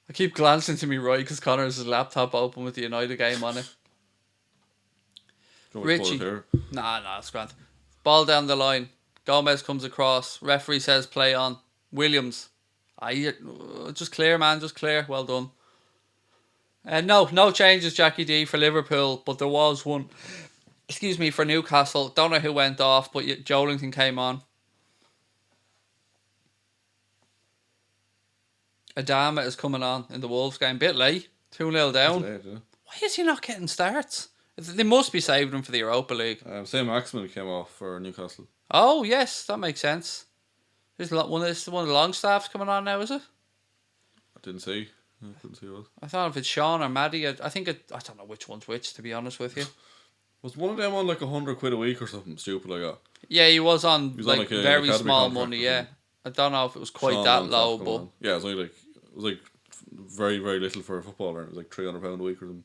I keep glancing to me right because Connor's laptop open with the United game on it. Richie. Nah, it's grand. Ball down the line. Gomez comes across. Referee says play on. Williams. Just clear, man. Just clear. Well done. No changes, Jackie D, for Liverpool, but there was one, for Newcastle. Don't know who went off, but Joelinton came on. Adama is coming on in the Wolves game. Bit late. 2-0 down. Late, yeah. Why is he not getting starts? They must be saving him for the Europa League. Sam Maximin came off for Newcastle. Oh, yes, that makes sense. Is one of the Longstaffs coming on now, is it? I didn't see. I couldn't see what. I thought if it's Sean or Maddie, I don't know which one's which, to be honest with you. Was one of them on like £100 a week or something stupid like that? Yeah, he was on on, like very small money, yeah. I don't know if it was quite Sean that low, but... Yeah, it was like very, very little for a footballer. It was like £300 a week or something.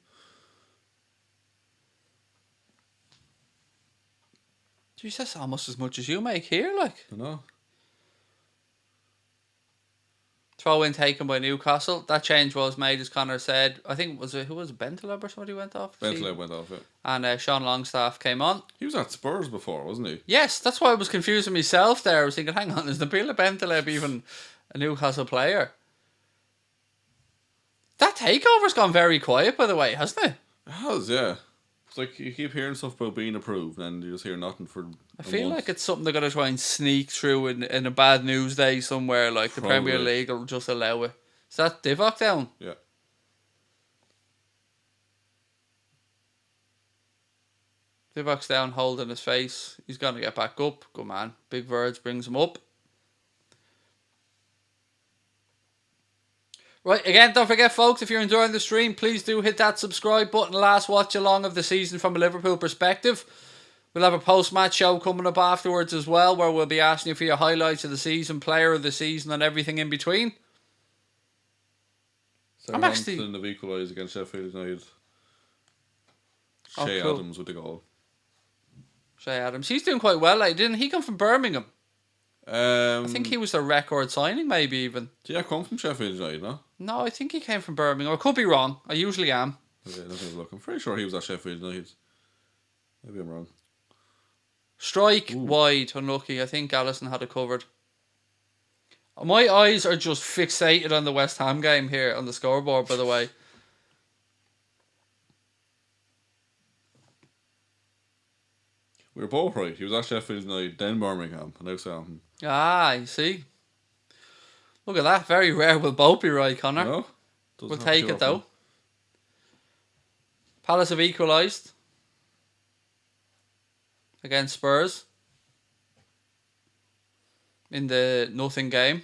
Jeez, that's almost as much as you make here, like. I know. Throw in taken by Newcastle. That change was made, as Connor said. I think who was it, Bentaleb or somebody went off? Bentaleb went off, yeah. And Sean Longstaff came on. He was at Spurs before, wasn't he? Yes, that's why I was confusing myself there. I was thinking, hang on, is Nabila Bentaleb even a Newcastle player? That takeover's gone very quiet, by the way, hasn't it? It has, yeah. It's like you keep hearing stuff about being approved and you just hear nothing for I feel like it's something they're going to try and sneak through in a bad news day somewhere, like the Premier League will just allow it. Is that Divock down? Yeah. Divock's down holding his face. He's going to get back up. Good man. Big Verge brings him up. Right, again, don't forget, folks, if you're enjoying the stream, please do hit that subscribe button. Last watch along of the season from a Liverpool perspective. We'll have a post-match show coming up afterwards as well, where we'll be asking you for your highlights of the season, player of the season, and everything in between. I'm actually... Southampton have equalised against Sheffield United. Oh, Shea cool. Adams with the goal. Shea Adams. He's doing quite well, like, didn't he come from Birmingham? I think he was a record signing, maybe even. Did he come from Sheffield United, no? No, I think he came from Birmingham. I could be wrong. I usually am. Okay, let's have a look. I'm pretty sure he was at Sheffield United. Maybe I'm wrong. Strike, wide, unlucky. I think Alisson had it covered. My eyes are just fixated on the West Ham game here on the scoreboard, by the way. We were both right. He was at Sheffield United, then Birmingham, and now Southampton. Ah, you see. Look at that. Very rare we'll both be right, Connor. No? We'll take it, though. Palace have equalised against Spurs in the nothing game.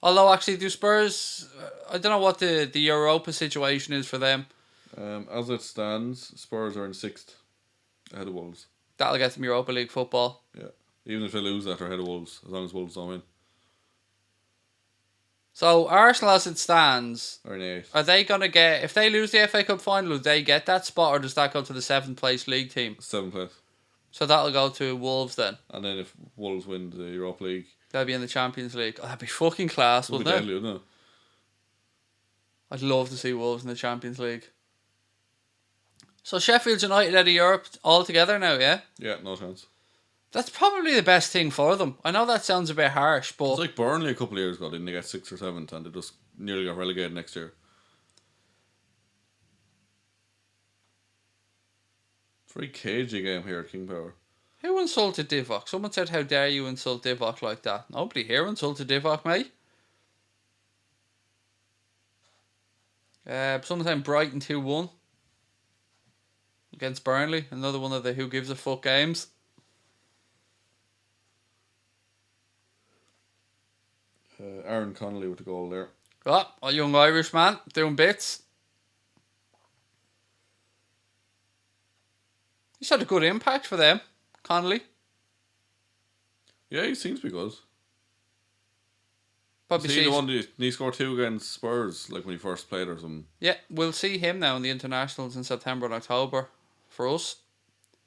Although, actually, do Spurs... I don't know what the Europa situation is for them. As it stands, Spurs are in 6th, ahead of Wolves. That'll get them Europa League football. Yeah. Even if they lose that, they're ahead of Wolves, as long as Wolves don't win. So, Arsenal, as it stands, Or in 8th. are they going to get... If they lose the FA Cup final, do they get that spot, or does that go to the 7th place league team? 7th place. So that'll go to Wolves then. And then if Wolves win the Europa League... They'll be in the Champions League. Oh, that'd be fucking class, It'll wouldn't be it? deadly, wouldn't it? I'd love to see Wolves in the Champions League. So Sheffield United out of Europe altogether now, yeah? Yeah, no chance. That's probably the best thing for them. I know that sounds a bit harsh, but... It's like Burnley a couple of years ago, didn't they get 6th or 7th, and they just nearly got relegated next year. Very cagey game here at King Power. Who insulted Divock? Someone said, how dare you insult Divock like that? Nobody here insulted Divock, mate. Someone saying Brighton 2-1 against Burnley. Another one of the who gives a fuck games. Aaron Connolly with the goal there. Oh, a young Irish man doing bits. He's had a good impact for them, Connolly. Yeah, he seems to be good. Probably See the one he scored 2 against Spurs, like when he first played or something. Yeah, we'll see him now in the internationals in September and October for us.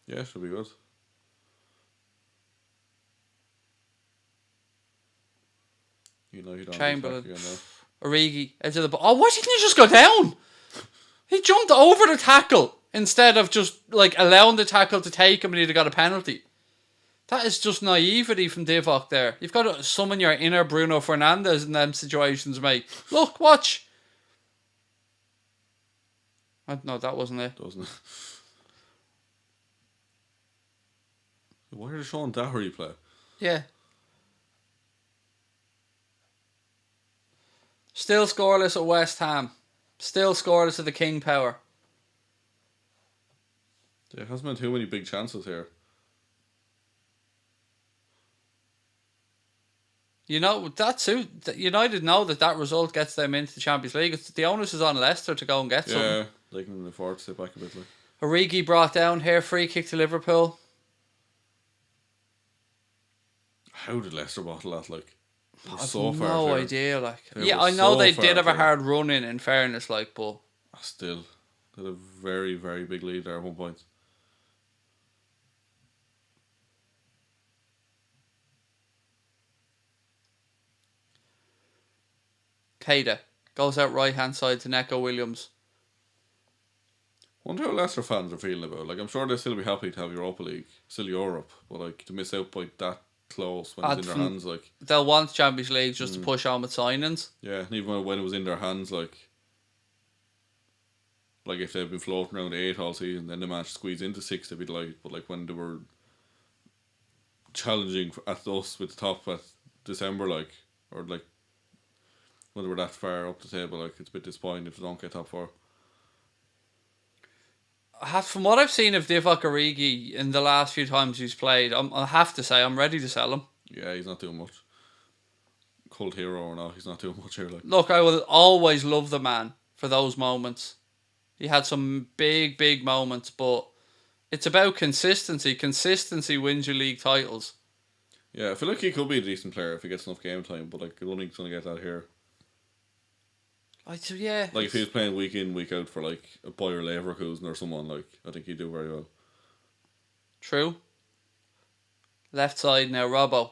Yeah, should be good. You know, you don't Chamberlain, again, Origi, edge of the ball. Oh, why didn't he just go down? He jumped over the tackle instead of just like allowing the tackle to take him and he'd have got a penalty. That is just naivety from Divock there. You've got to summon your inner Bruno Fernandes in them situations, mate. Look, watch. No, that wasn't it. Doesn't it? Why are they showing that replay? Yeah. Still scoreless at West Ham. Still scoreless at the King Power. There hasn't been too many big chances here. You know, United know that result gets them into the Champions League. The onus is on Leicester to go and get something. Yeah, they can afford to sit back a bit. Like. Origi brought down here, free kick to Liverpool. How did Leicester bottle that? Like, I've so far no clear. idea. Like, They yeah, were I know so they far did have a clear. hard run in fairness, like, but Still, they had a very, very big lead there at one point. Keita goes out right hand side to Neco Williams. Wonder how Leicester fans are feeling about it. Like, I'm sure they'll still be happy to have Europa League, still Europe, but like to miss out by that close when it's in their hands, like they'll want Champions League just to push on with signings. Yeah, and even when it was in their hands, like if they've been floating around 8 all season, then they managed to squeeze into 6, they'd be delighted. But like when they were challenging at us with the top at December, like, or like when they were that far up the table, like it's a bit disappointing if they don't get top 4. From what I've seen of Divock Origi in the last few times he's played, I have to say I'm ready to sell him. Yeah, he's not doing much. Cult hero or not, he's not doing much here. Like, look, I will always love the man for those moments. He had some big moments, but it's about consistency. Consistency wins you league titles. Yeah, I feel like he could be a decent player if he gets enough game time, but like I don't think he's gonna get that here. Yeah. Like if he was playing week in, week out for like a Bayer Leverkusen or someone, like I think he'd do very well. True. Left side now, Robbo,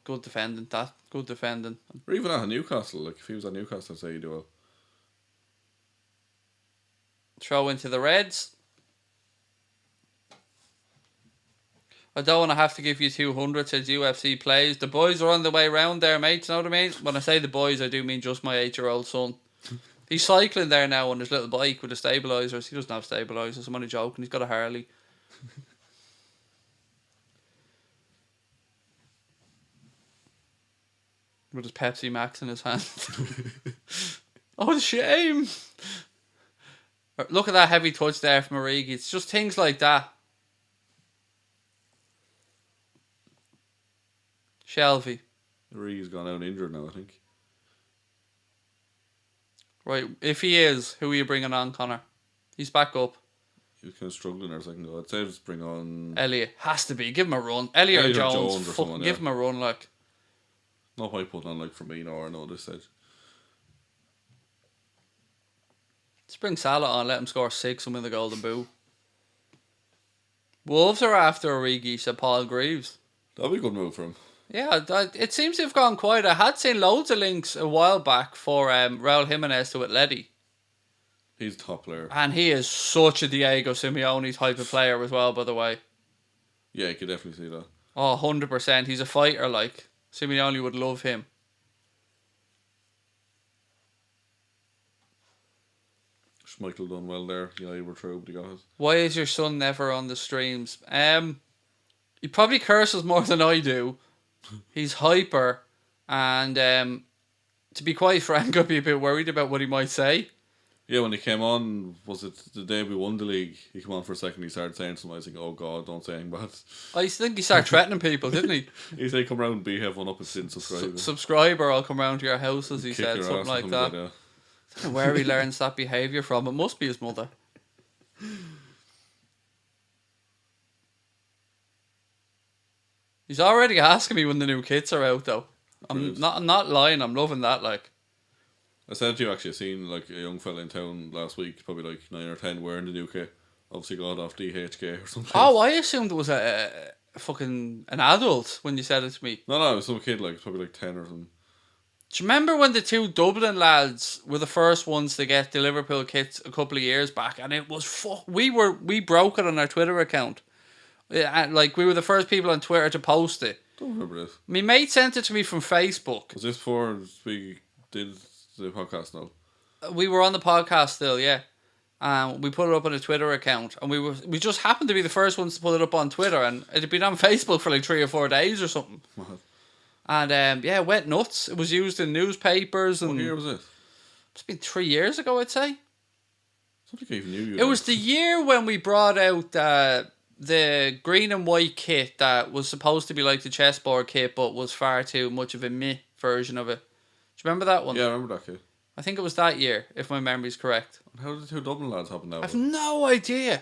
good defending. Good defending. Or even at Newcastle, like if he was at Newcastle, I'd say he'd do well. Throw into the Reds. I don't want to have to give you 200 since UFC plays. The boys are on the way round there, mate. You know what I mean? When I say the boys, I do mean just my 8-year-old son. He's cycling there now on his little bike with the stabilisers. He doesn't have stabilisers. I'm only joking. He's got a Harley. With his Pepsi Max in his hand. Oh, the shame. Look at that heavy touch there from Origi. It's just things like that. Shelvey. Origi's gone out injured now, I think. Right, if he is, who are you bringing on, Connor? He's back up. He was kind of struggling there a second ago. I'd say just bring on Elliot. Has to be. Give him a run. Elliot or Jones. or someone, give him a run, like. Not by putting on like Firmino or no this stage. Let's bring Salah on, let him score 6 and win the Golden Boot. Wolves are after Origi, said Paul Greaves. That'd be a good move for him. Yeah, it seems to have gone quiet. I had seen loads of links a while back for Raul Jimenez to Atleti. He's a top player. And he is such a Diego Simeone type of player as well, by the way. Yeah, you could definitely see that. Oh, 100%. He's a fighter, like. Simeone would love him. Schmeichel done well there. Yeah, he were through, but he got it. Why is your son never on the streams? He probably curses more than I do. He's hyper, and to be quite frank, I'd be a bit worried about what he might say. Yeah, when he came on, was it the day we won the league? He came on for a second, he started saying something. I was thinking, oh God, don't say anything bad. I think he started threatening people, didn't he? He said, come round and be have one up and didn't subscribe. Subscriber, I'll come round to your house, as he Kick said, your something ass like that. yeah. I don't know where he learns that behaviour from. It must be his mother. He's already asking me when the new kits are out, though. I'm not lying. I'm loving that. Like, I said to you actually, I seen like a young fella in town last week, probably like 9 or 10, wearing the new kit. Obviously got off DHK or something. Oh, I assumed it was a fucking an adult when you said it to me. No, it was some kid like probably like 10 or something. Do you remember when the 2 Dublin lads were the first ones to get the Liverpool kits a couple of years back, and it was we broke it on our Twitter account. Like, we were the first people on Twitter to post it. Don't remember this. My mate sent it to me from Facebook. Was this before we did the podcast now? We were on the podcast still, yeah. We put it up on a Twitter account, and we just happened to be the first ones to put it up on Twitter, and it had been on Facebook for like 3 or 4 days or something. And yeah, it went nuts. It was used in newspapers. And what year was it? It's been 3 years ago, I'd say. I don't think I even knew you. It was the year when we brought out the green and white kit that was supposed to be like the chessboard kit, but was far too much of a meh version of it. Do you remember that one? Yeah, I remember that kit. I think it was that year, if my memory's correct. How did the 2 Dublin lads happen now? I've no idea.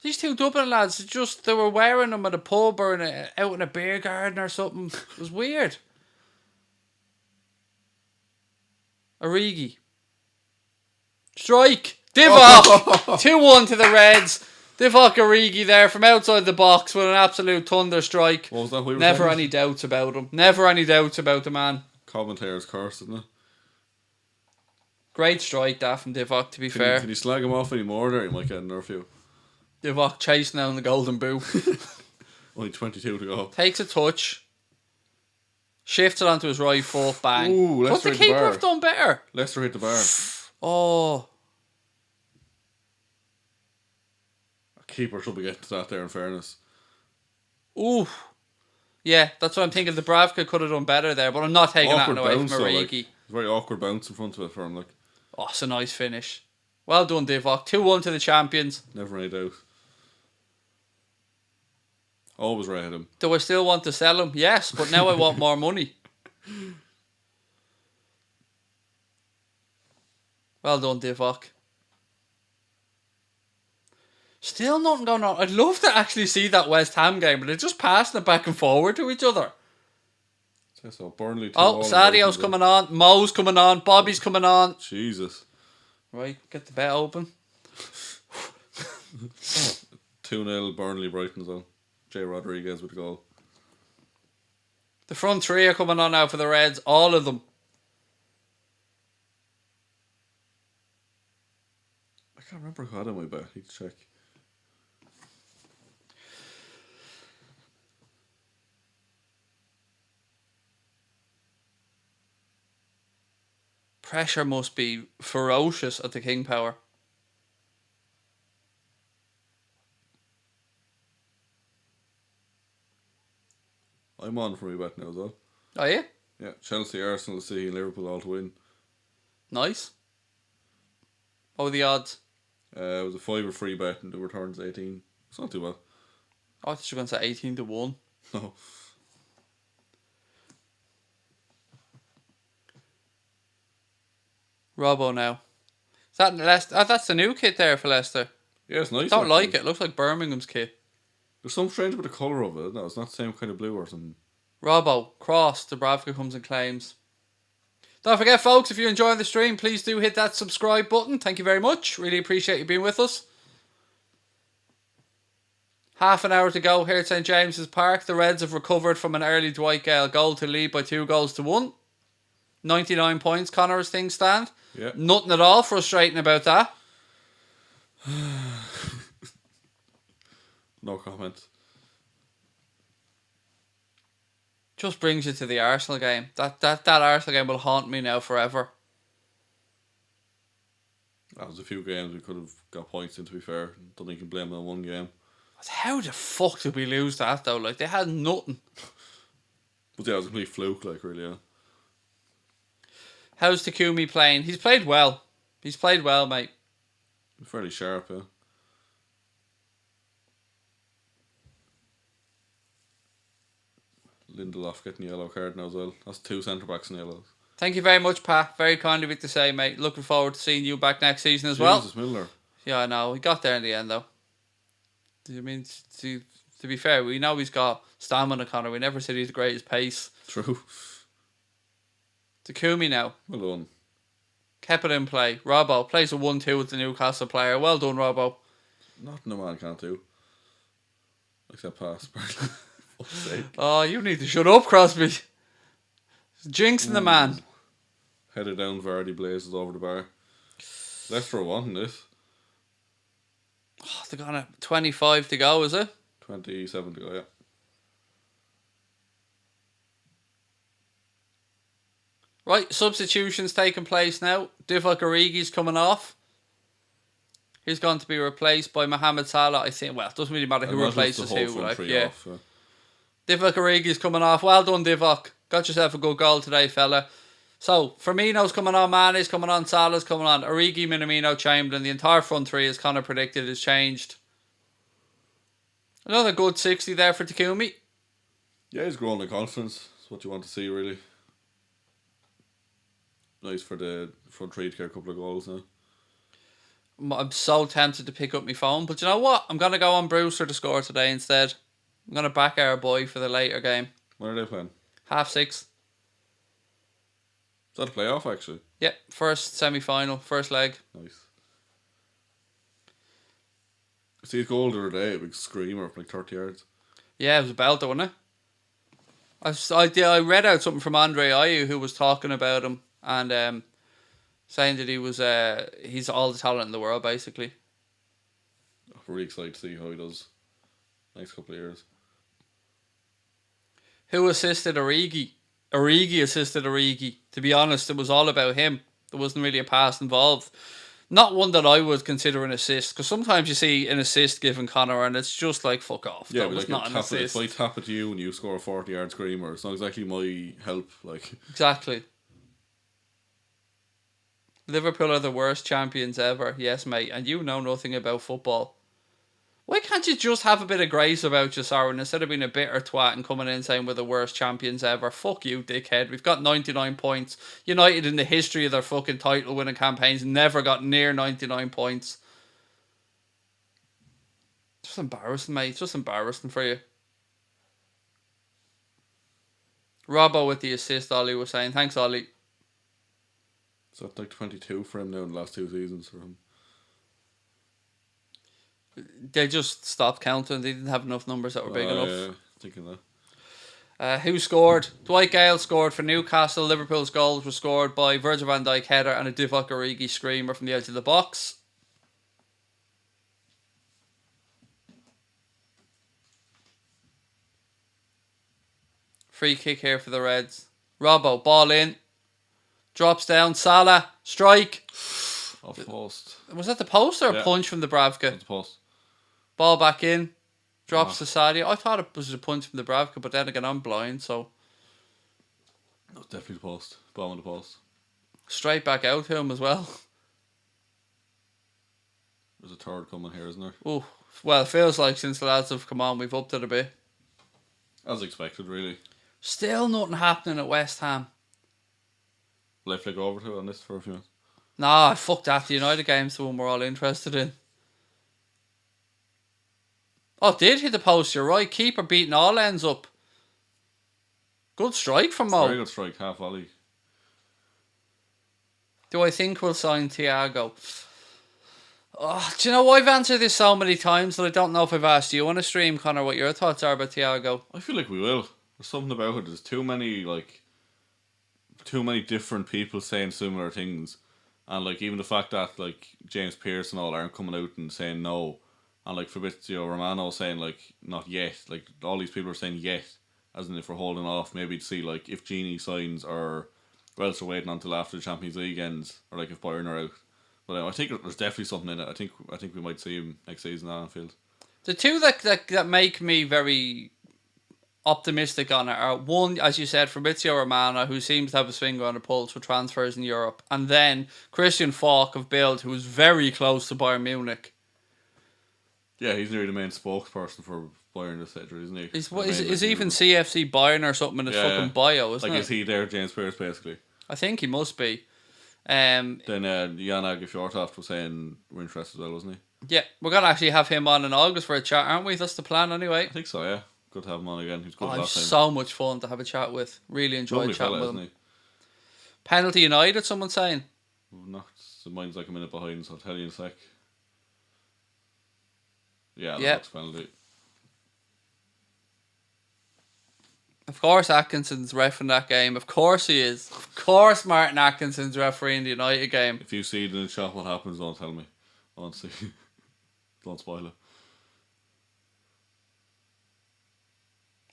These 2 Dublin lads, they were wearing them at a pub or out in a beer garden or something. It was weird. Origi. Strike! Divock! 2-1 to the Reds. Divock Origi there from outside the box with an absolute thunder strike. What was that? Never any doubts about him. Never any doubts about the man. commentator's curse, isn't it? Great strike that from Divock, to be fair. Can you slag him off anymore there? He might get another few. Divock chasing down the golden boot. Only 22 to go. Takes a touch. Shifts it onto his right foot, bang. Ooh, But Leicester the hit the keeper bar. have done better. Leicester hit the bar. Oh. A keeper should be getting to that there, in fairness. Ooh. Yeah, that's what I'm thinking. Dubravka could have done better there, but I'm not taking Awkward that away bounce, from though, Origi. very awkward bounce in front of it for him. Like, Oh, it's a nice finish. Well done, Divock. 2-1 to the champions. never any doubt. Always right at him. Do I still want to sell him? Yes, but now I want more money. Well done, Divock. Still nothing going on. I'd love to actually see that West Ham game, but they're just passing it back and forward to each other. So Burnley. Oh, Sadio's coming on. Mo's coming on. Bobby's coming on. Jesus. Right, get the bet open. 2-0 Burnley Brighton as well. Jay Rodriguez with the goal. The front three are coming on now for the Reds. All of them. I can't remember who had him, I bet. I need to check. Pressure must be ferocious at the King Power. I'm on for my bet now as well. Oh, yeah? Yeah, Chelsea, Arsenal, City and Liverpool all to win. Nice. What were the odds? It was a 5 free bet and the return's 18. It's not too bad. I thought you were going to say 18 to 1. No. Robbo now. Is that Leicester? Oh, that's the new kit there for Leicester. Yeah, it's nice. Don't actually. like it. Looks like Birmingham's kit. There's some strange with the colour of it. No, it's not the same kind of blue or something. Robbo, cross, Dubravka comes and claims. Don't forget, folks, if you're enjoying the stream, please do hit that subscribe button. Thank you very much. Really appreciate you being with us. Half an hour to go here at St James's Park. The Reds have recovered from an early Dwight Gale goal to lead by 2-1. 99 points, Connor, as things stand. Yeah. Nothing at all frustrating about that. No comment. Just brings you to the Arsenal game. That Arsenal game will haunt me now forever. That was a few games we could have got points in, to be fair. Don't think you can blame them on one game. How the fuck did we lose that though? Like, they had nothing. But yeah, it was a complete fluke, like, really, yeah. How's Takumi playing? He's played well. He's played well, mate. Fairly sharp, yeah. Lindelof getting a yellow card now as well. That's 2 centre-backs in yellows. Thank you very much, Pat. Very kind of you to say, mate. Looking forward to seeing you back next season as well. Jesus, Miller. Yeah, I know. We got there in the end, though. I mean, to be fair, we know he's got stamina, Connor. We never said he's the greatest pace. True. Takumi now. Well done. Kept it in play. Robbo plays a 1-2 with the Newcastle player. Well done, Robbo. Nothing a man can't do. Except pass. Fuck's sake. Oh, you need to shut up, Crosby. Jinxing the man. Headed down, Vardy blazes over the bar. Leicester are wanting this. Oh, they're gonna 25 to go, is it? 27 to go, yeah. Right, substitutions taking place now. Divock Origi's coming off. He's going to be replaced by Mohamed Salah, I think. Well, it doesn't really matter who replaces who. Like, yeah. Off, yeah. Divock Origi's coming off. Well done, Divock. Got yourself a good goal today, fella. So, Firmino's coming on, Mane's coming on, Salah's coming on. Origi, Minamino, Chamberlain. The entire front three, as Connor predicted, has changed. Another good 60 there for Takumi. Yeah, he's growing in confidence. That's what you want to see, really. Nice for the front three to get a couple of goals now. I'm so tempted to pick up my phone, but you know what? I'm going to go on Brewster to score today instead. I'm going to back our boy for the later game. When are they playing? 6:30. Is that a playoff, actually? Yep, first semi-final, first leg. Nice. See his goal the other day, a big screamer from like 30 yards. Yeah, it was a belter, wasn't it? I read out something from Andre Ayew who was talking about him and saying that he's all the talent in the world basically. I'm really excited to see how he does next couple of years. Who assisted Origi? Origi assisted Origi. To be honest, it was all about him. There wasn't really a pass involved. Not one that I would consider an assist, because sometimes you see an assist given Connor and it's just like, fuck off. Yeah, that but was like not an assist. if I tap it to you and you score a 40-yard screamer, it's not exactly my help. Like Exactly. Liverpool are the worst champions ever. Yes, mate. And you know nothing about football. Why can't you just have a bit of grace about you, Sauron, instead of being a bitter twat and coming in saying we're the worst champions ever? Fuck you, dickhead. We've got 99 points. United in the history of their fucking title winning campaigns never got near 99 points. Just embarrassing, mate. Just embarrassing for you. Robbo with the assist, Ollie was saying. Thanks, Ollie. So it's like 22 for him now in the last 2 seasons for him. They just stopped counting. They didn't have enough numbers that were big enough. Yeah, thinking that. Who scored? Dwight Gale scored for Newcastle. Liverpool's goals were scored by Virgil van Dijk header and a Divock Origi screamer from the edge of the box. Free kick here for the Reds. Robbo, ball in. Drops down. Salah, strike. Off post. Was that the post or a punch from the Bravka? That's the post. Ball back in. Drops to Sadio. I thought it was a punch from the Bravka, but then again, I'm blind, so. That was definitely the post. Bottom of the post. Straight back out to him as well. There's a third coming here, isn't there? Oh, well, it feels like since the lads have come on, we've upped it a bit. As expected, really. Still nothing happening at West Ham. Will I flick over to it on this for a few minutes? Nah, fuck that. The United game's the one we're all interested in. Oh, did hit the post, you're right. Keeper beating all ends up. Good strike from Mo. Very good strike, half volley. Do I think we'll sign Thiago? Oh, do you know, I've answered this so many times that I don't know if I've asked you on a stream, Connor, what your thoughts are about Thiago. I feel like we will. There's something about it. There's too many different people saying similar things. And like even the fact that like James Pearce and all aren't coming out and saying no. And like Fabrizio Romano saying like not yet. Like all these people are saying yet. As in if we're holding off, maybe to see like if Genie signs or else we're waiting until after the Champions League ends. Or like if Bayern are out. But I think there's definitely something in it. I think we might see him next season at Anfield. The two that make me very optimistic on it are one, as you said, Fabrizio Romano, who seems to have his finger on the pulse for transfers in Europe, and then Christian Falk of Bild, who is very close to Bayern Munich. Yeah, he's nearly the main spokesperson for Bayern, etc., isn't he? Is even CFC Bayern or something in his fucking bio, isn't it? Like, is he there, James Pearce, basically? I think he must be. Then Jan Age Fjortoft was saying we're interested as well, wasn't he? Yeah, we're going to actually have him on in August for a chat, aren't we? That's the plan anyway. I think so, yeah. Good to have him on again. He's good last time. So much fun to have a chat with. Really enjoyed Lovely chatting fella, with him. isn't he? Penalty United, someone's saying? Not, mine's like a minute behind, so I'll tell you in a sec. Yeah, that's penalty. Of course Atkinson's ref in that game. Of course he is. Of course Martin Atkinson's refereeing the United game. If you see it in the shot, what happens, don't tell me. I want to see. Don't spoil it.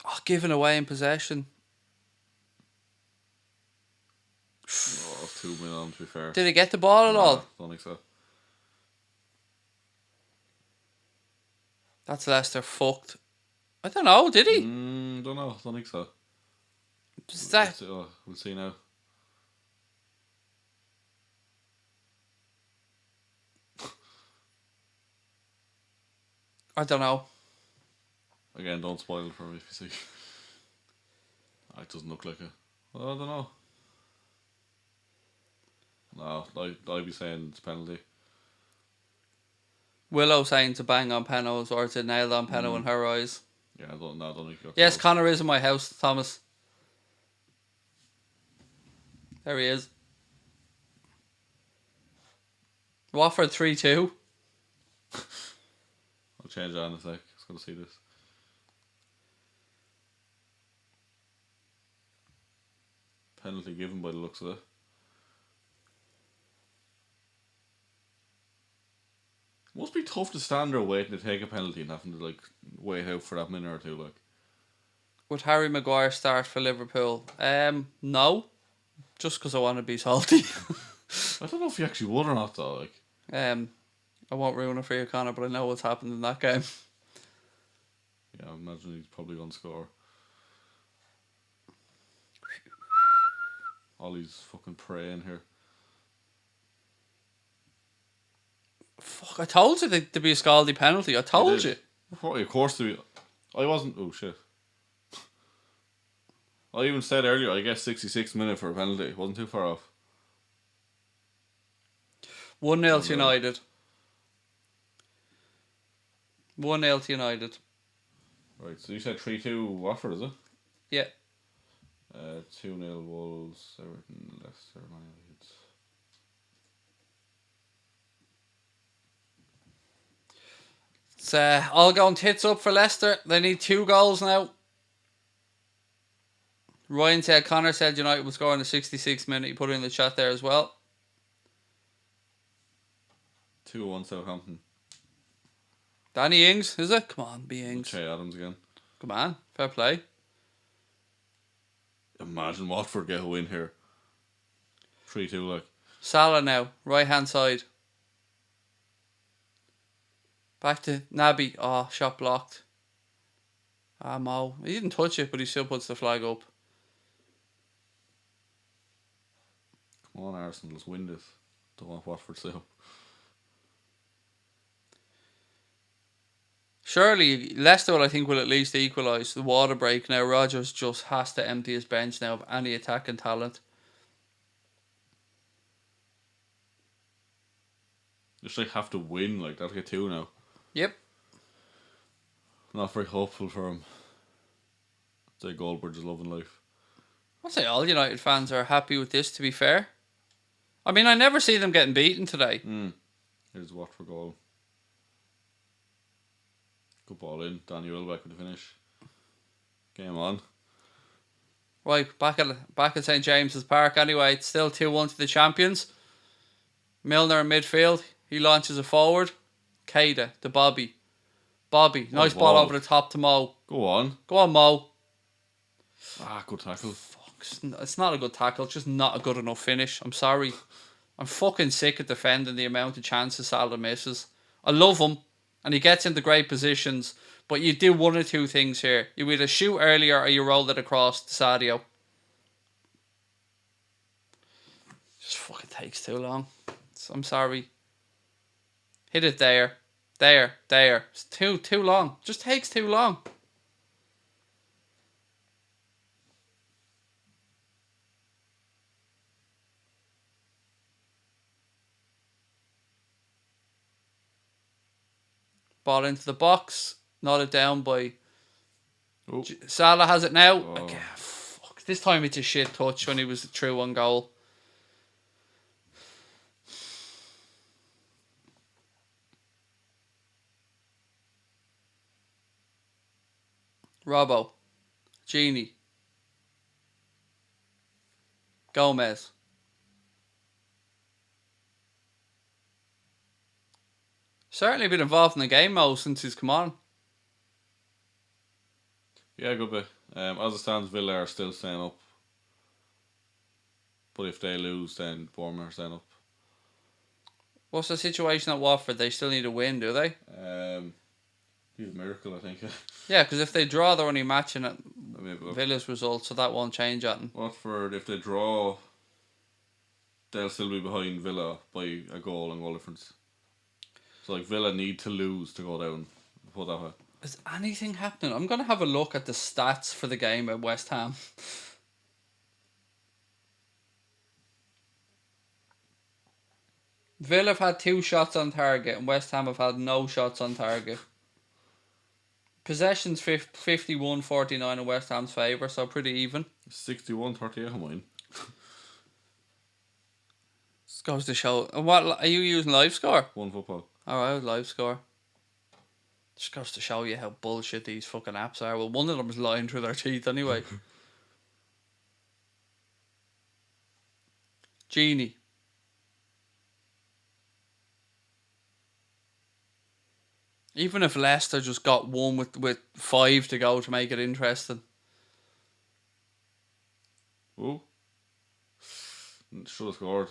Oh, giving away in possession. Oh, that's 2 minutes on, to be fair. Did he get the ball at all? Don't think so. That's Leicester fucked. I don't know, did he? Don't know, don't think so. Is that... We'll see now. I don't know. Again, don't spoil it for me if you see. It doesn't look like it. I don't know. No, I'd be saying it's a penalty. Willow saying to bang on Pennos or to nail on Penno in her eyes. Yeah, I don't think you're yes, close. Connor is in my house, Thomas. There he is. Watford 3-2. I'll change that in a sec. I was going to see this. penalty given by the looks of it. Must be tough to stand there waiting to take a penalty and having to like wait out for that minute or two. Like, Would Harry Maguire start for Liverpool? No, just because I want to be salty. I don't know if he actually would or not though. Like, I won't ruin it for you, Connor, but I know what's happened in that game. yeah, I imagine he's probably gonna score. Ollie's fucking praying here. Fuck! I told you there'd be a scaldy penalty. I told you. Of course, to be. I wasn't. Oh shit. I even said earlier, I guess 66 minute for a penalty. Wasn't too far off. 1-0 to United. 1-0 to United. Right, so you said 3-2 Watford, is it? Yeah. 2-0 Wolves, Everton, Leicester, Man United. It's all going tits up for Leicester. They need 2 goals now. Ryan said, Connor said United will score in the 66th minute. He put it in the chat there as well. 2-1 Southampton. Danny Ings, is it? Come on, be Ings. Che Adams again. Come on, fair play. Imagine Watford get a win here. 3-2 like. Salah now, right hand side. Back to Naby. Oh, shot blocked. Mo. He didn't touch it, but he still puts the flag up. Come on, Arsenal, let's win this. Don't want Watford to. Surely Leicester, I think, will at least equalise the water break now. Rodgers just has to empty his bench now of any attacking talent. Just like have to win, like that'll get 2 now. Yep. Not very hopeful for him. I'd say Goldberg's loving life. I'd say all United fans are happy with this, to be fair. I mean, I never see them getting beaten today. Here's Watford goal. Good ball in. Danny Welbeck with the finish. Game on. Right, back at St James's Park anyway. It's still 2-1 to the champions. Milner in midfield. He launches it forward. Keita to Bobby. Nice ball over the top to Mo. Go on. Go on, Mo. Good tackle. Fuck, it's not a good tackle. It's just not a good enough finish. I'm sorry. I'm fucking sick of defending the amount of chances Salah misses. I love him, and he gets into great positions, but you do one or two things here. You either shoot earlier or you roll it across to Sadio. Just fucking takes too long. I'm sorry. Hit it there. It's too long. Just takes too long. Ball into the box. Nodded down by... Salah has it now. Okay, fuck. This time it's a shit touch when he was through on goal. Robbo. Genie. Gomez. Certainly been involved in the game, Mo, since he's come on. Yeah, good bit. As it stands, Villa are still staying up. But if they lose, then Bournemouth are staying up. What's the situation at Watford? They still need a win, do they? Need a miracle, I think. Yeah, because if they draw, they're only matching at Villa's result, so that won't change that. Watford, if they draw, they'll still be behind Villa by a goal and goal difference. So, like, Villa need to lose to go down. Put that way. Is anything happening? I'm going to have a look at the stats for the game at West Ham. Villa have had 2 shots on target and West Ham have had no shots on target. Possessions 51-49 in West Ham's favour, so pretty even. 61-38 on mine. This goes to show. And what are you using? Live score? One football. Alright, live score. Just goes to show you how bullshit these fucking apps are. Well, one of them is lying through their teeth anyway. Genie. Even if Leicester just got one with 5 to go to make it interesting. Oh. Should have scored.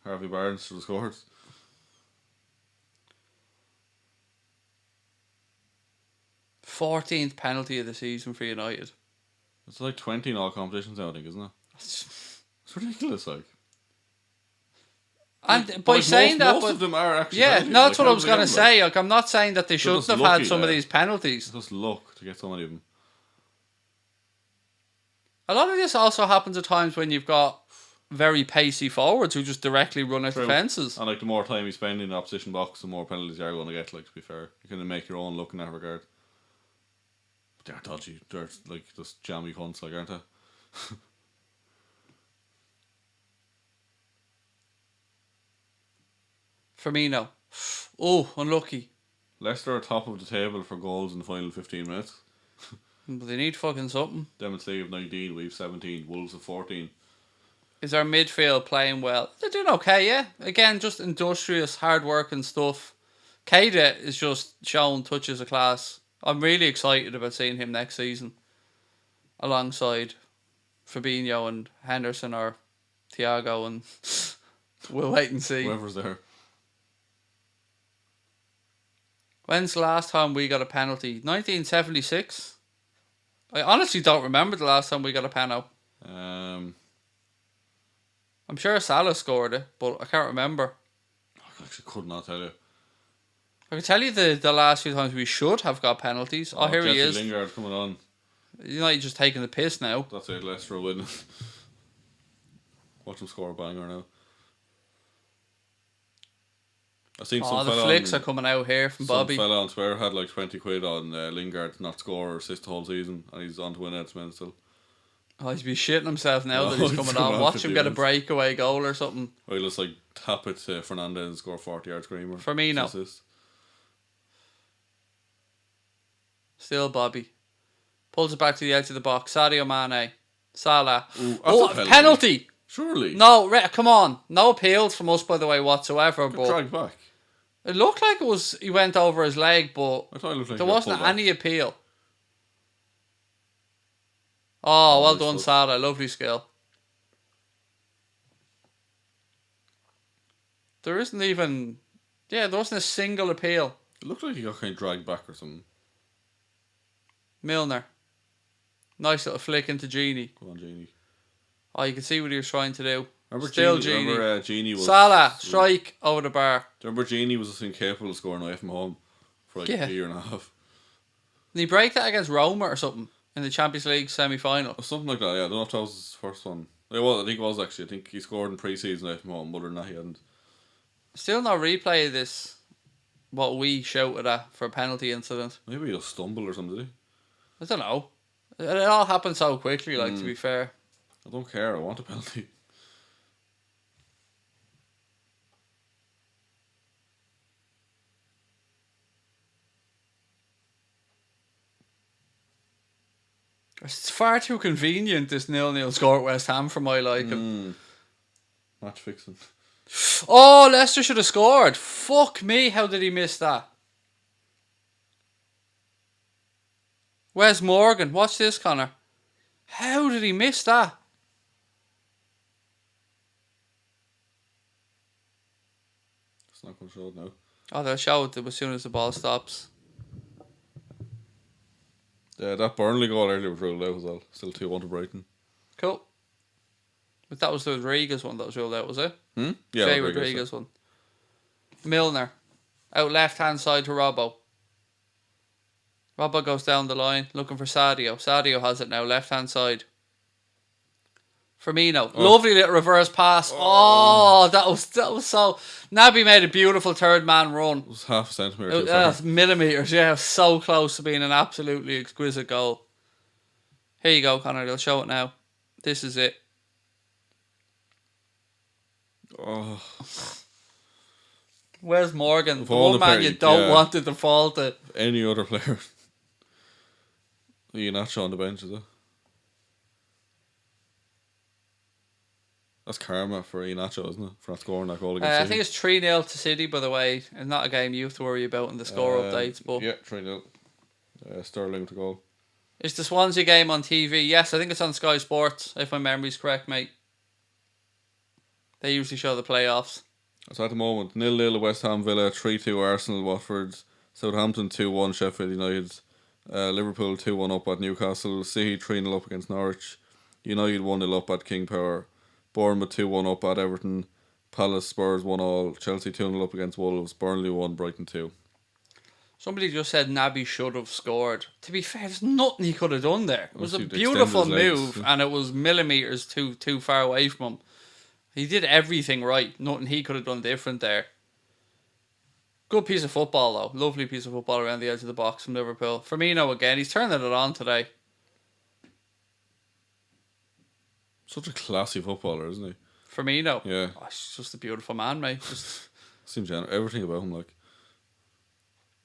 Harvey Barnes should have scored. Fourteenth penalty of the season for United. It's like 20 in all competitions now, I think, isn't it? It's ridiculous, like. And by saying that, most of them are actually. Yeah, penalties. no, that's Like, what I was how do going to they get them, say. Like, I'm not saying that they shouldn't just have lucky, had some of yeah. these penalties. Just luck to get so many of them. A lot of this also happens at times when you've got very pacey forwards who just directly run at True. defences. And like the more time you spend in the opposition box, the more penalties you are going to get. Like, to be fair, you can make your own luck in that regard. But they're dodgy. They're like just jammy cunts, like, aren't they? Firmino. Oh, unlucky. Leicester are top of the table for goals in the final 15 minutes. But they need fucking something. Them and have 19, we've 17, Wolves have 14. Is our midfield playing well? They're doing okay, yeah. Again, just industrious, hard working stuff. Keita is just showing touches of class. I'm really excited about seeing him next season. Alongside Fabinho and Henderson or Thiago, and we'll wait and see. Whoever's there. When's the last time we got a penalty? 1976? I honestly don't remember the last time we got a penalty. I'm sure Salah scored it, but I can't remember. I actually could not tell you. I can tell you the last few times we should have got penalties. Oh, here he is. Lingard coming on. United just taking the piss now. That's it, Leicester will win. Watch him score a banger now. I think some the fella flicks on, are coming out here from some Bobby. fella on Twitter had like 20 quid on Lingard to not score or assist the whole season, and he's on to win it at minutes still. Oh, he's be shitting himself now that Oh, he's coming he's coming on. on Watch 50 him get a minutes. breakaway goal or something. Or he'll just like tap it to Fernandez and score 40-yard screamer. Firmino. Assist. Still Bobby. Pulls it back to the edge of the box. Sadio Mane. Salah. Ooh, Oh, that's a penalty! Surely. No, come on. No appeals from us, by the way, whatsoever. Get But dragged back. it looked like it was he went over his leg, but I thought it looked like there he got wasn't pulled any appeal. Oh, well nice done, touch. Salah. Lovely skill. There isn't even... Yeah, there wasn't a single appeal. It looked like he got kind of dragged back or something. Milner. Nice little flick into Genie. Come on, Genie. Oh, you can see what he was trying to do. Remember Still Genie? Genie. Remember Genie was... Salah, strike over the bar. Remember Genie was just incapable of scoring away from home for like Yeah. a year and a half. Did he break that against Roma or something in the Champions League semi-final? Or something like that, yeah. I don't know if that was his first one. It was, I think it was actually. I think he scored in pre-season away from home, but other than that he hadn't. Still no replay of this, what we shouted at for a penalty incident. Maybe he just stumbled or something, did he? I don't know. It all happened so quickly, like, to be fair. I don't care, I want a penalty. It's far too convenient, this 0-0 score at West Ham for my liking. Match fixing. Oh, Leicester should have scored. Fuck me, how did he miss that? Where's Morgan? Watch this, Connor. How did he miss that? It's not going to show it now. Oh, they'll show it as soon as the ball stops. Yeah, that Burnley goal earlier was ruled out as well. Still 2-1 to Brighton. Cool. But that was the Rodriguez one that was ruled out, was it? Yeah, Jay Rodriguez one. Milner. Out left-hand side to Robbo. Robbo goes down the line, looking for Sadio. Sadio has it now, left-hand side. Firmino. Lovely little reverse pass. Oh, that was so... Naby made a beautiful third man run. It was half a centimetre too far. Millimetres, yeah. So close to being an absolutely exquisite goal. Here you go, Connor. They'll show it now. This is it. Oh, Where's Morgan? Of The all one the man players, you don't yeah. want it to fall to. any other player. You're not on the bench, is it? That's karma for Iheanacho, isn't it? For not scoring that goal against I City. think it's 3-0 to City, by the way, and not a game you have to worry about in the score updates. But yeah, 3-0. Sterling to goal. is the Swansea game on TV? Yes, I think it's on Sky Sports, if my memory's correct, mate. They usually show the playoffs. So at the moment, 0-0 West Ham Villa, 3-2 Arsenal Watford, Southampton 2-1 Sheffield United, Liverpool 2-1 up at Newcastle, City 3-0 up against Norwich, United 1-0 up at King Power, Bournemouth 2-1 up at Everton, Palace Spurs 1-1, Chelsea 2-0 up against Wolves, Burnley 1, Brighton 2. Somebody just said Naby should have scored. To be fair, there's nothing he could have done there. It was a Obviously, beautiful extended his legs. move, and it was millimetres too far away from him. He did everything right. Nothing he could have done different there. Good piece of football, though. Lovely piece of football around the edge of the box from Liverpool. Firmino again. He's turning it on today. Such a classy footballer, isn't he? Firmino. Yeah. Oh, he's just a beautiful man, mate. Just, Seems everything about him, like.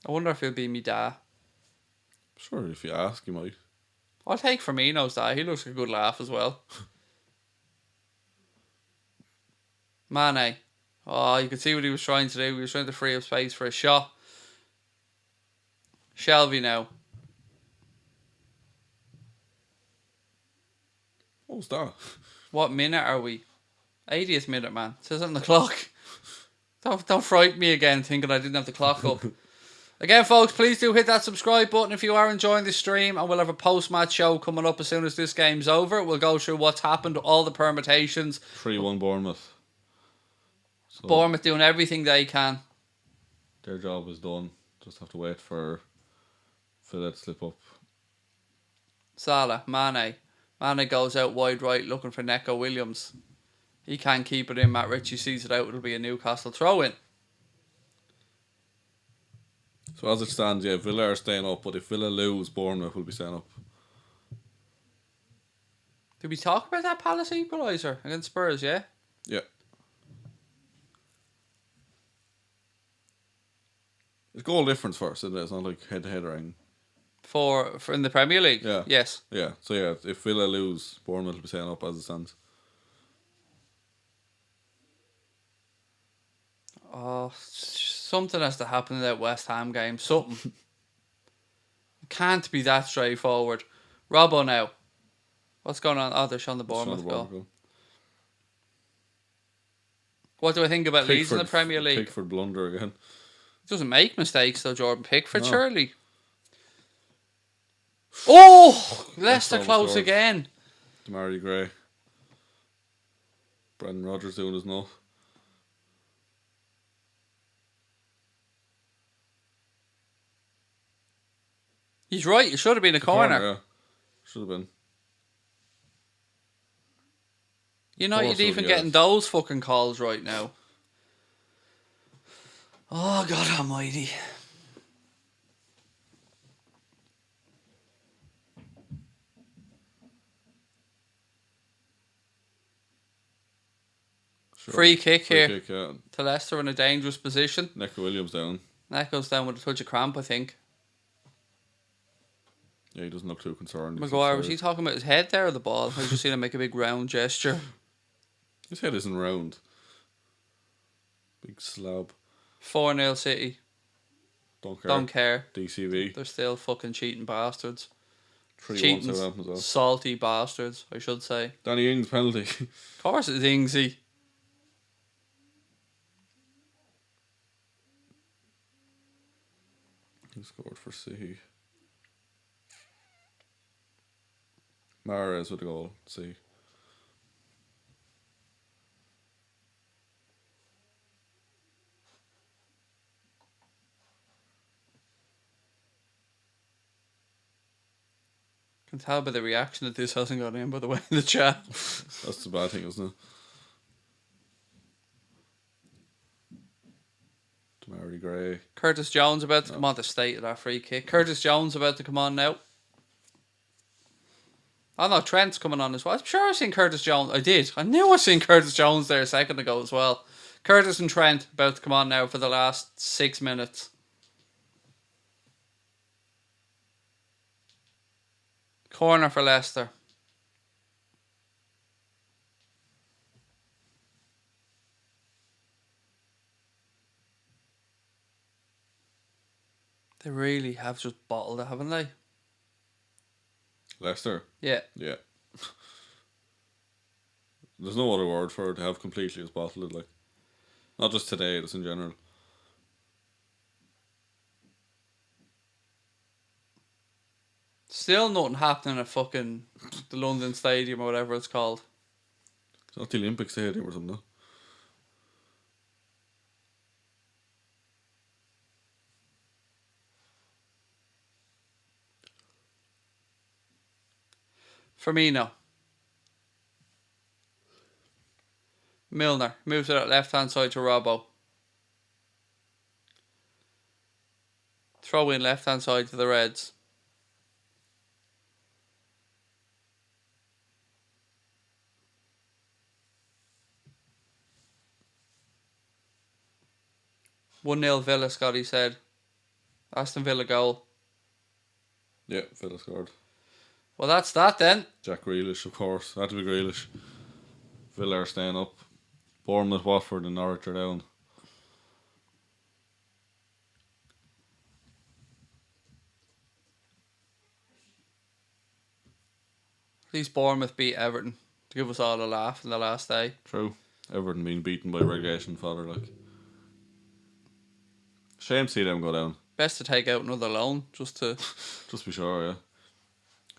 I wonder if he'll be me dad. Sure, if you ask, he might. I'll take Firmino's dad. He looks like a good laugh as well. Mane. Oh, you could see what he was trying to do. He was trying to free up space for a shot. Shelby now. What was that? What minute are we? 80th minute, man. It says on the clock. Don't frighten me again thinking I didn't have the clock up. Again, folks, please do hit that subscribe button if you are enjoying the stream, and we'll have a post-match show coming up as soon as this game's over. We'll go through what's happened, all the permutations. 3-1 Bournemouth. So Bournemouth doing everything they can. their job is done. Just have to wait for Villa to slip up. Salah, Mane. Mane goes out wide right looking for Neco Williams. He can't keep it in. Matt Ritchie sees it out. It'll be a Newcastle throw-in. So as it stands, yeah, Villa are staying up, but if Villa lose, Bournemouth will be staying up. Did we talk about that Palace equaliser against Spurs, yeah? Yeah. It's goal difference first, isn't it? It's not like head-to-head or anything. For in the Premier League? Yeah. Yes. Yeah, so yeah, if Villa lose, Bournemouth will be staying up as it stands. Oh, something has to happen in that West Ham game. Something. It can't be that straightforward. Robbo now. What's going on? Oh, they're showing the Bournemouth goal. What do I think about Leeds in the Premier League? Pickford blunder again. He doesn't make mistakes though, Jordan Pickford, No. surely. Oh! Leicester close scored. again. Demarai Gray. Brendan Rodgers doing his nut. He's right, it should have been a corner. Yeah. Should have been. United Also, even yes. getting those fucking calls right now. Oh, God almighty. Sure. Free kick here Kick, yeah. to Leicester in a dangerous position. Neco Williams down. That goes down with a touch of cramp, I think. Yeah, he doesn't look too concerned. Maguire, was he talking about his head there or the ball? I just seen him make a big round gesture. His head isn't round. Big slab. 4-0 City. Don't care. DCV. They're still fucking cheating bastards. 3-1 Cheating, Southampton as well. salty bastards, I should say. Danny Ings penalty. Of course it's Ingsy. He scored for City. Mahrez with a goal. See. Can tell by the reaction that this hasn't gone in, by the way, in the chat. That's the bad thing, isn't it? Demarai Gray. Curtis Jones about to come on. The state of that free kick. Curtis Jones about to come on now. Oh no, Trent's coming on as well. I'm sure I've seen Curtis Jones. I did. I knew I seen Curtis Jones there a second ago as well. Curtis and Trent about to come on now for the last 6 minutes. Corner for Leicester. They really have just bottled it, haven't they? Leicester. Yeah. Yeah. There's no other word for it to have completely as bottled it, like. Not just today, just in general. Still nothing happening at fucking the London Stadium or whatever it's called. It's not the Olympic Stadium or something, no? Firmino. Milner. Moves to that left hand side to Robbo. Throw in left hand side to the Reds. 1-0 Villa, Scotty said. Aston Villa goal. Yeah, Villa scored. Well, that's that then. Jack Grealish, of course. Had to be Grealish. Villa are staying up. Bournemouth, Watford and Norwich are down. At least Bournemouth beat Everton to give us all a laugh in the last day. True. Everton being beaten by relegation fodder, like. Shame to see them go down. Best to take out another loan just to... Just be sure, yeah.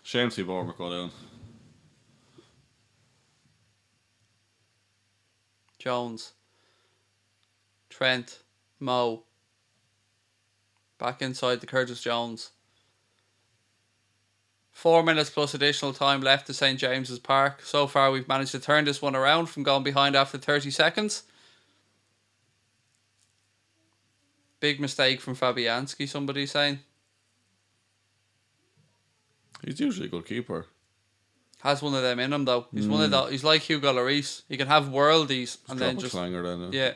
Shame to see Bournemouth go down. Jones. Trent. Mo. Back inside the Curtis Jones. 4 minutes plus additional time left to St. James's Park. So far we've managed to turn this one around from going behind after 30 seconds. Big mistake from Fabianski, somebody's saying. He's usually a good keeper. Has one of them in him though. He's one of the, he's like Hugo Lloris. He can have worldies and then just Slanger then, yeah.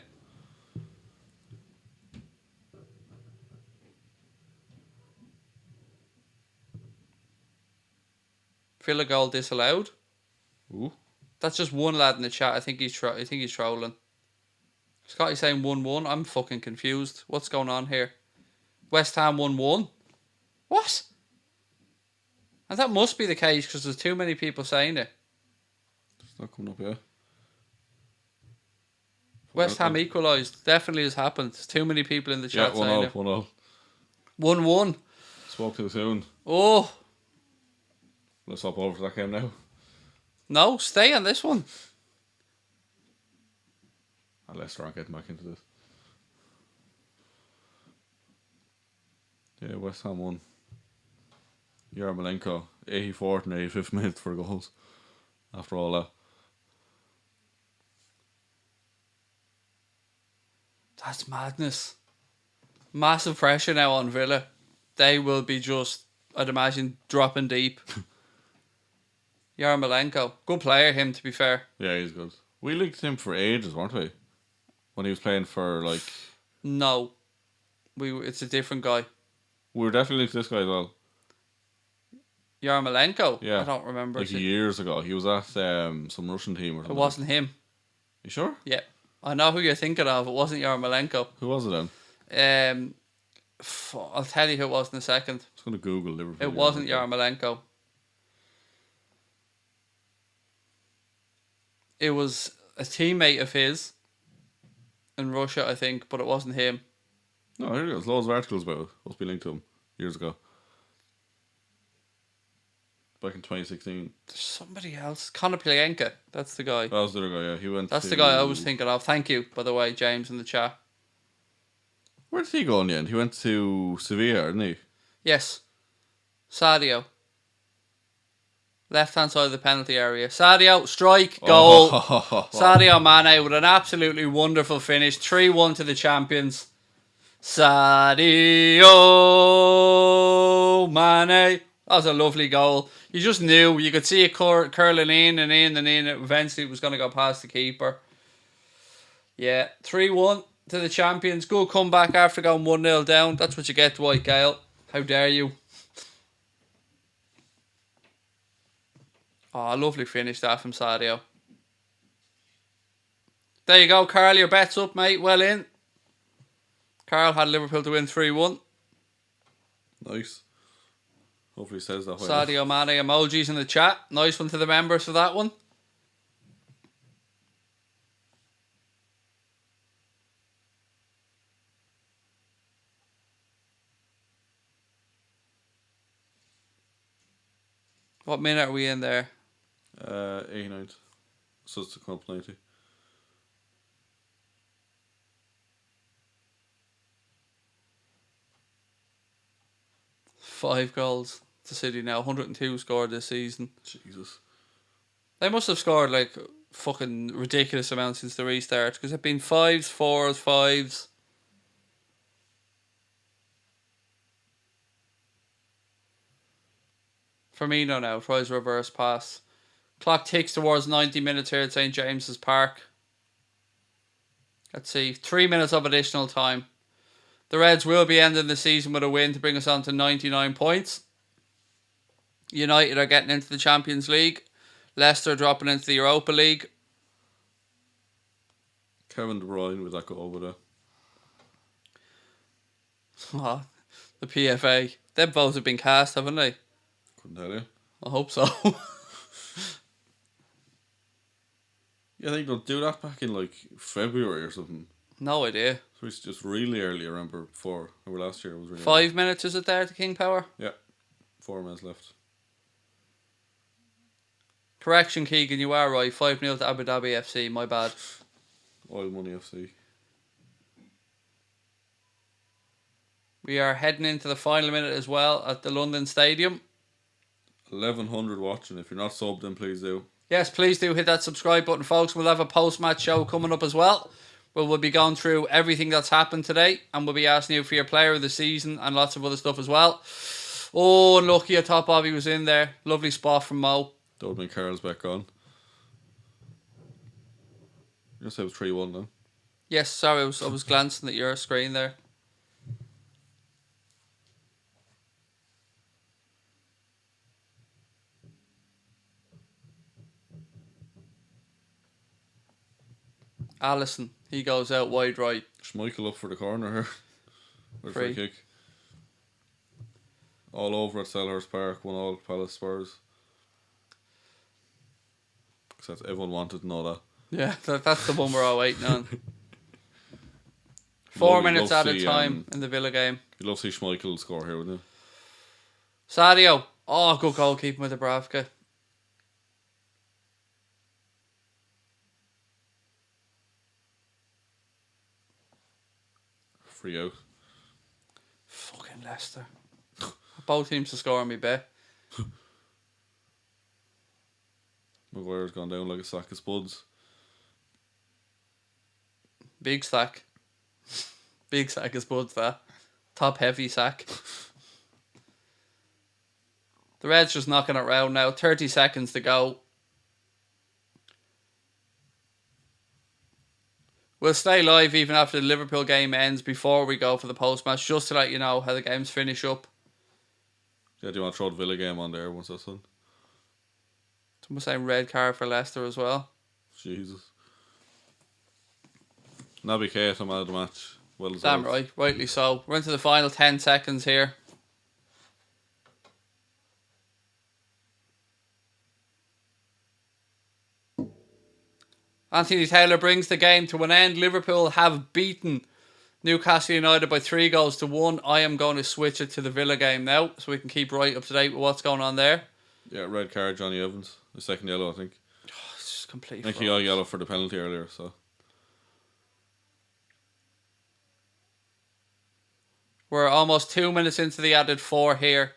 Villa goal disallowed. Ooh. That's just one lad in the chat. I think he's trolling. Scotty's saying 1-1. I'm fucking confused. What's going on here? West Ham 1-1. What? And that must be the case because there's too many people saying it. It's not coming up, yeah. West Ham equalised. Definitely has happened. There's too many people in the chat saying it. 1-0. 1-1. Spoke too soon. Oh. Let's hop over to that game now. No, stay on this one. And Leicester aren't getting back into this. Yeah, West Ham won. Yarmolenko, 84th and 85th minute for goals. After all that. That's madness. Massive pressure now on Villa. They will be just, I'd imagine, dropping deep. Yarmolenko. Good player, him, to be fair. Yeah, he's good. We linked him for ages, weren't we? When he was playing for, like... No. It's a different guy. We were definitely linked to this guy as well. Yarmolenko? Yeah. I don't remember. Like years ago. He was at some Russian team or something. It wasn't him. You sure? Yeah. I know who you're thinking of. It wasn't Yarmolenko. Who was it then? I'll tell you who it was in a second. I was going to Google Liverpool. It wasn't Yarmolenko. It was a teammate of his in Russia, I think, but it wasn't him. No, here there's loads of articles about it. Must be linked to him years ago. Back in 2016. There's somebody else. Konoplyanka. That's the guy. That was the other guy, yeah. He went That's the guy I was thinking of. Thank you, by the way, James, in the chat. Where did he go in the end? He went to Sevilla, didn't he? Yes. Sadio. Left hand side of the penalty area. Sadio, strike, goal. Oh. Sadio Mane with an absolutely wonderful finish. 3-1 to the champions. Sadio Mane. That was a lovely goal. You just knew. You could see it curling in and in and in. Eventually it was going to go past the keeper. Yeah, 3-1 to the champions. Good comeback after going 1-0 down. That's what you get, Dwight Gale. How dare you? Oh, lovely finish that from Sadio. There you go, Carl. Your bet's up, mate. Well in. Carl had Liverpool to win 3-1. Nice. Hopefully he says that way. Sadio Mane emojis in the chat. Nice one to the members for that one. What minute are we in there? 89th. So it's come up 90. Five goals to City now. 102 scored this season. Jesus. They must have scored like fucking ridiculous amounts since the restart, because it's been fives, fours, fives. Firmino now tries reverse pass. Clock ticks towards 90 minutes here at St James's Park. Let's see, 3 minutes of additional time. The Reds will be ending the season with a win to bring us on to 99 points. United are getting into the Champions League. Leicester dropping into the Europa League. Kevin De Bruyne with that goal over there. Oh, the PFA. Them votes have been cast, haven't they? Couldn't tell you. I hope so. Yeah, I think they'll do that back in like February or something. No idea. So it's just really early, I remember, before. Or last year it was really 5 minutes is it there to King Power? Yeah. 4 minutes left. Correction, Keegan, you are right. 5-0 to Abu Dhabi FC, my bad. Oil Money FC. We are heading into the final minute as well at the London Stadium. 1,100 watching. If you're not subbed, then please do. Yes, please do hit that subscribe button, folks. We'll have a post-match show coming up as well, where we'll be going through everything that's happened today, and we'll be asking you for your player of the season and lots of other stuff as well. Oh, unlucky, I thought Bobby was in there. Lovely spot from Mo. Don't mean Carl's back on. You just have 3-1 now. Yes, sorry, I was glancing at your screen there. Allison, he goes out wide right. Schmeichel up for the corner here. With a Free. free kick. All over at Selhurst Park, 1-1 Palace Spurs. Because everyone wanted to know that. Yeah, that's the one we're all waiting on. 4 minutes at a time in the Villa game. You'd love to see Schmeichel score here, wouldn't you? Sadio. Oh, good goalkeeping with Dubravka. Free out. Fucking Leicester. Both teams to score on me, bet. Maguire's gone down like a sack of spuds. Big sack. Big sack of spuds, that. Top heavy sack. The Reds just knocking it round now. 30 seconds to go. We'll stay live even after the Liverpool game ends before we go for the post-match, just to let you know how the games finish up. Yeah, do you want to throw the Villa game on there once that's done? Someone saying red card for Leicester as well. Jesus. Naby Keita, man of the match. Well deserved. Damn right, rightly so. We're into the final 10 seconds here. Anthony Taylor brings the game to an end. Liverpool have beaten Newcastle United by 3-1. I am going to switch it to the Villa game now, so we can keep right up to date with what's going on there. Yeah, red card, Johnny Evans. The second yellow, I think. Oh, it's just complete. I think he got yellow for the penalty earlier, so. We're almost 2 minutes into the added 4 here.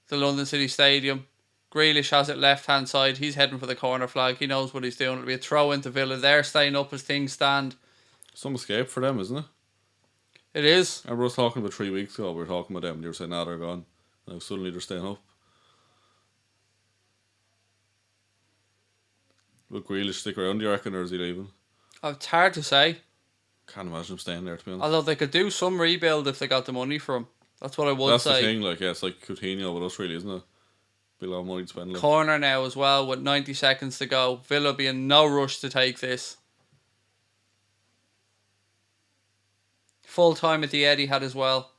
The London City Stadium. Grealish has it left-hand side. He's heading for the corner flag. He knows what he's doing. It'll be a throw into Villa. They're staying up as things stand. Some escape for them, isn't it? It is. I was talking about 3 weeks ago. We were talking about them. And they were saying, nah, they're gone. And now suddenly they're staying up. Will Grealish stick around, do you reckon, or is he leaving? Oh, it's hard to say. Can't imagine him staying there, to be honest. Although they could do some rebuild if they got the money for him. That's what I would That's say. the thing, like, yeah, it's like Coutinho with us, really, isn't it? Be a lot of money to spend. Like. Corner now as well with 90 seconds to go. Villa be in no rush to take this. Full time at the Etihad as well.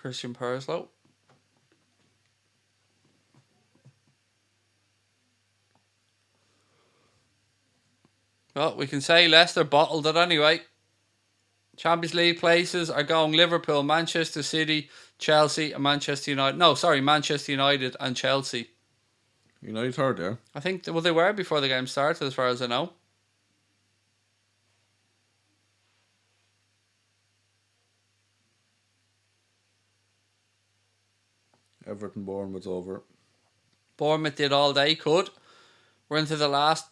Christian Pearce. Well, we can say Leicester bottled it anyway. Champions League places are going Liverpool, Manchester City, Chelsea, and Manchester United. No, sorry, Manchester United and Chelsea. United third, yeah. I think, well, they were before the game started, as far as I know. Everton, Bournemouth's over. Bournemouth did all they could. We're into the last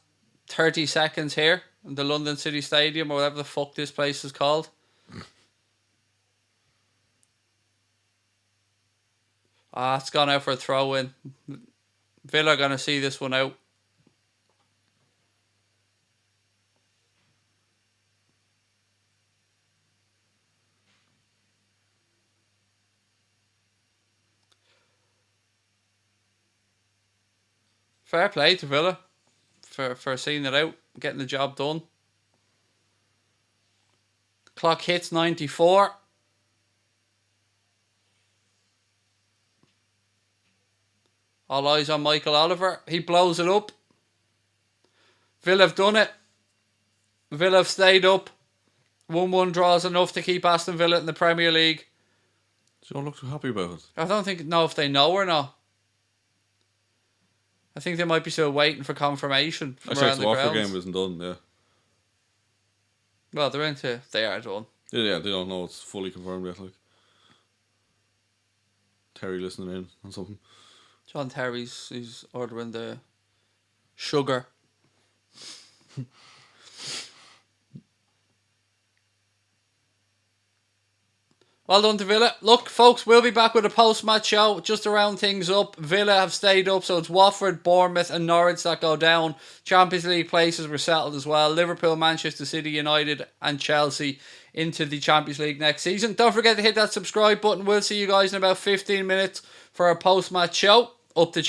30 seconds here in the London City Stadium, or whatever the fuck this place is called. It's gone out for a throw in. Villa are going to see this one out. Fair play to Villa for seeing it out, getting the job done. Clock hits 94. All eyes on Michael Oliver. He blows it up. Villa have done it. Villa have stayed up. 1-1 draws enough to keep Aston Villa in the Premier League. Don't look too happy about it. I don't know if they know or not. I think they might be still waiting for confirmation from around the grounds. The Watford game isn't done, yeah. Well, they are done. Yeah, they don't know it's fully confirmed yet, like. Terry listening in on something. John Terry's he's ordering the sugar. Well done to Villa. Look, folks, we'll be back with a post-match show just to round things up. Villa have stayed up, so it's Watford, Bournemouth and Norwich that go down. Champions League places were settled as well. Liverpool, Manchester City, United and Chelsea into the Champions League next season. Don't forget to hit that subscribe button. We'll see you guys in about 15 minutes for a post-match show. Up the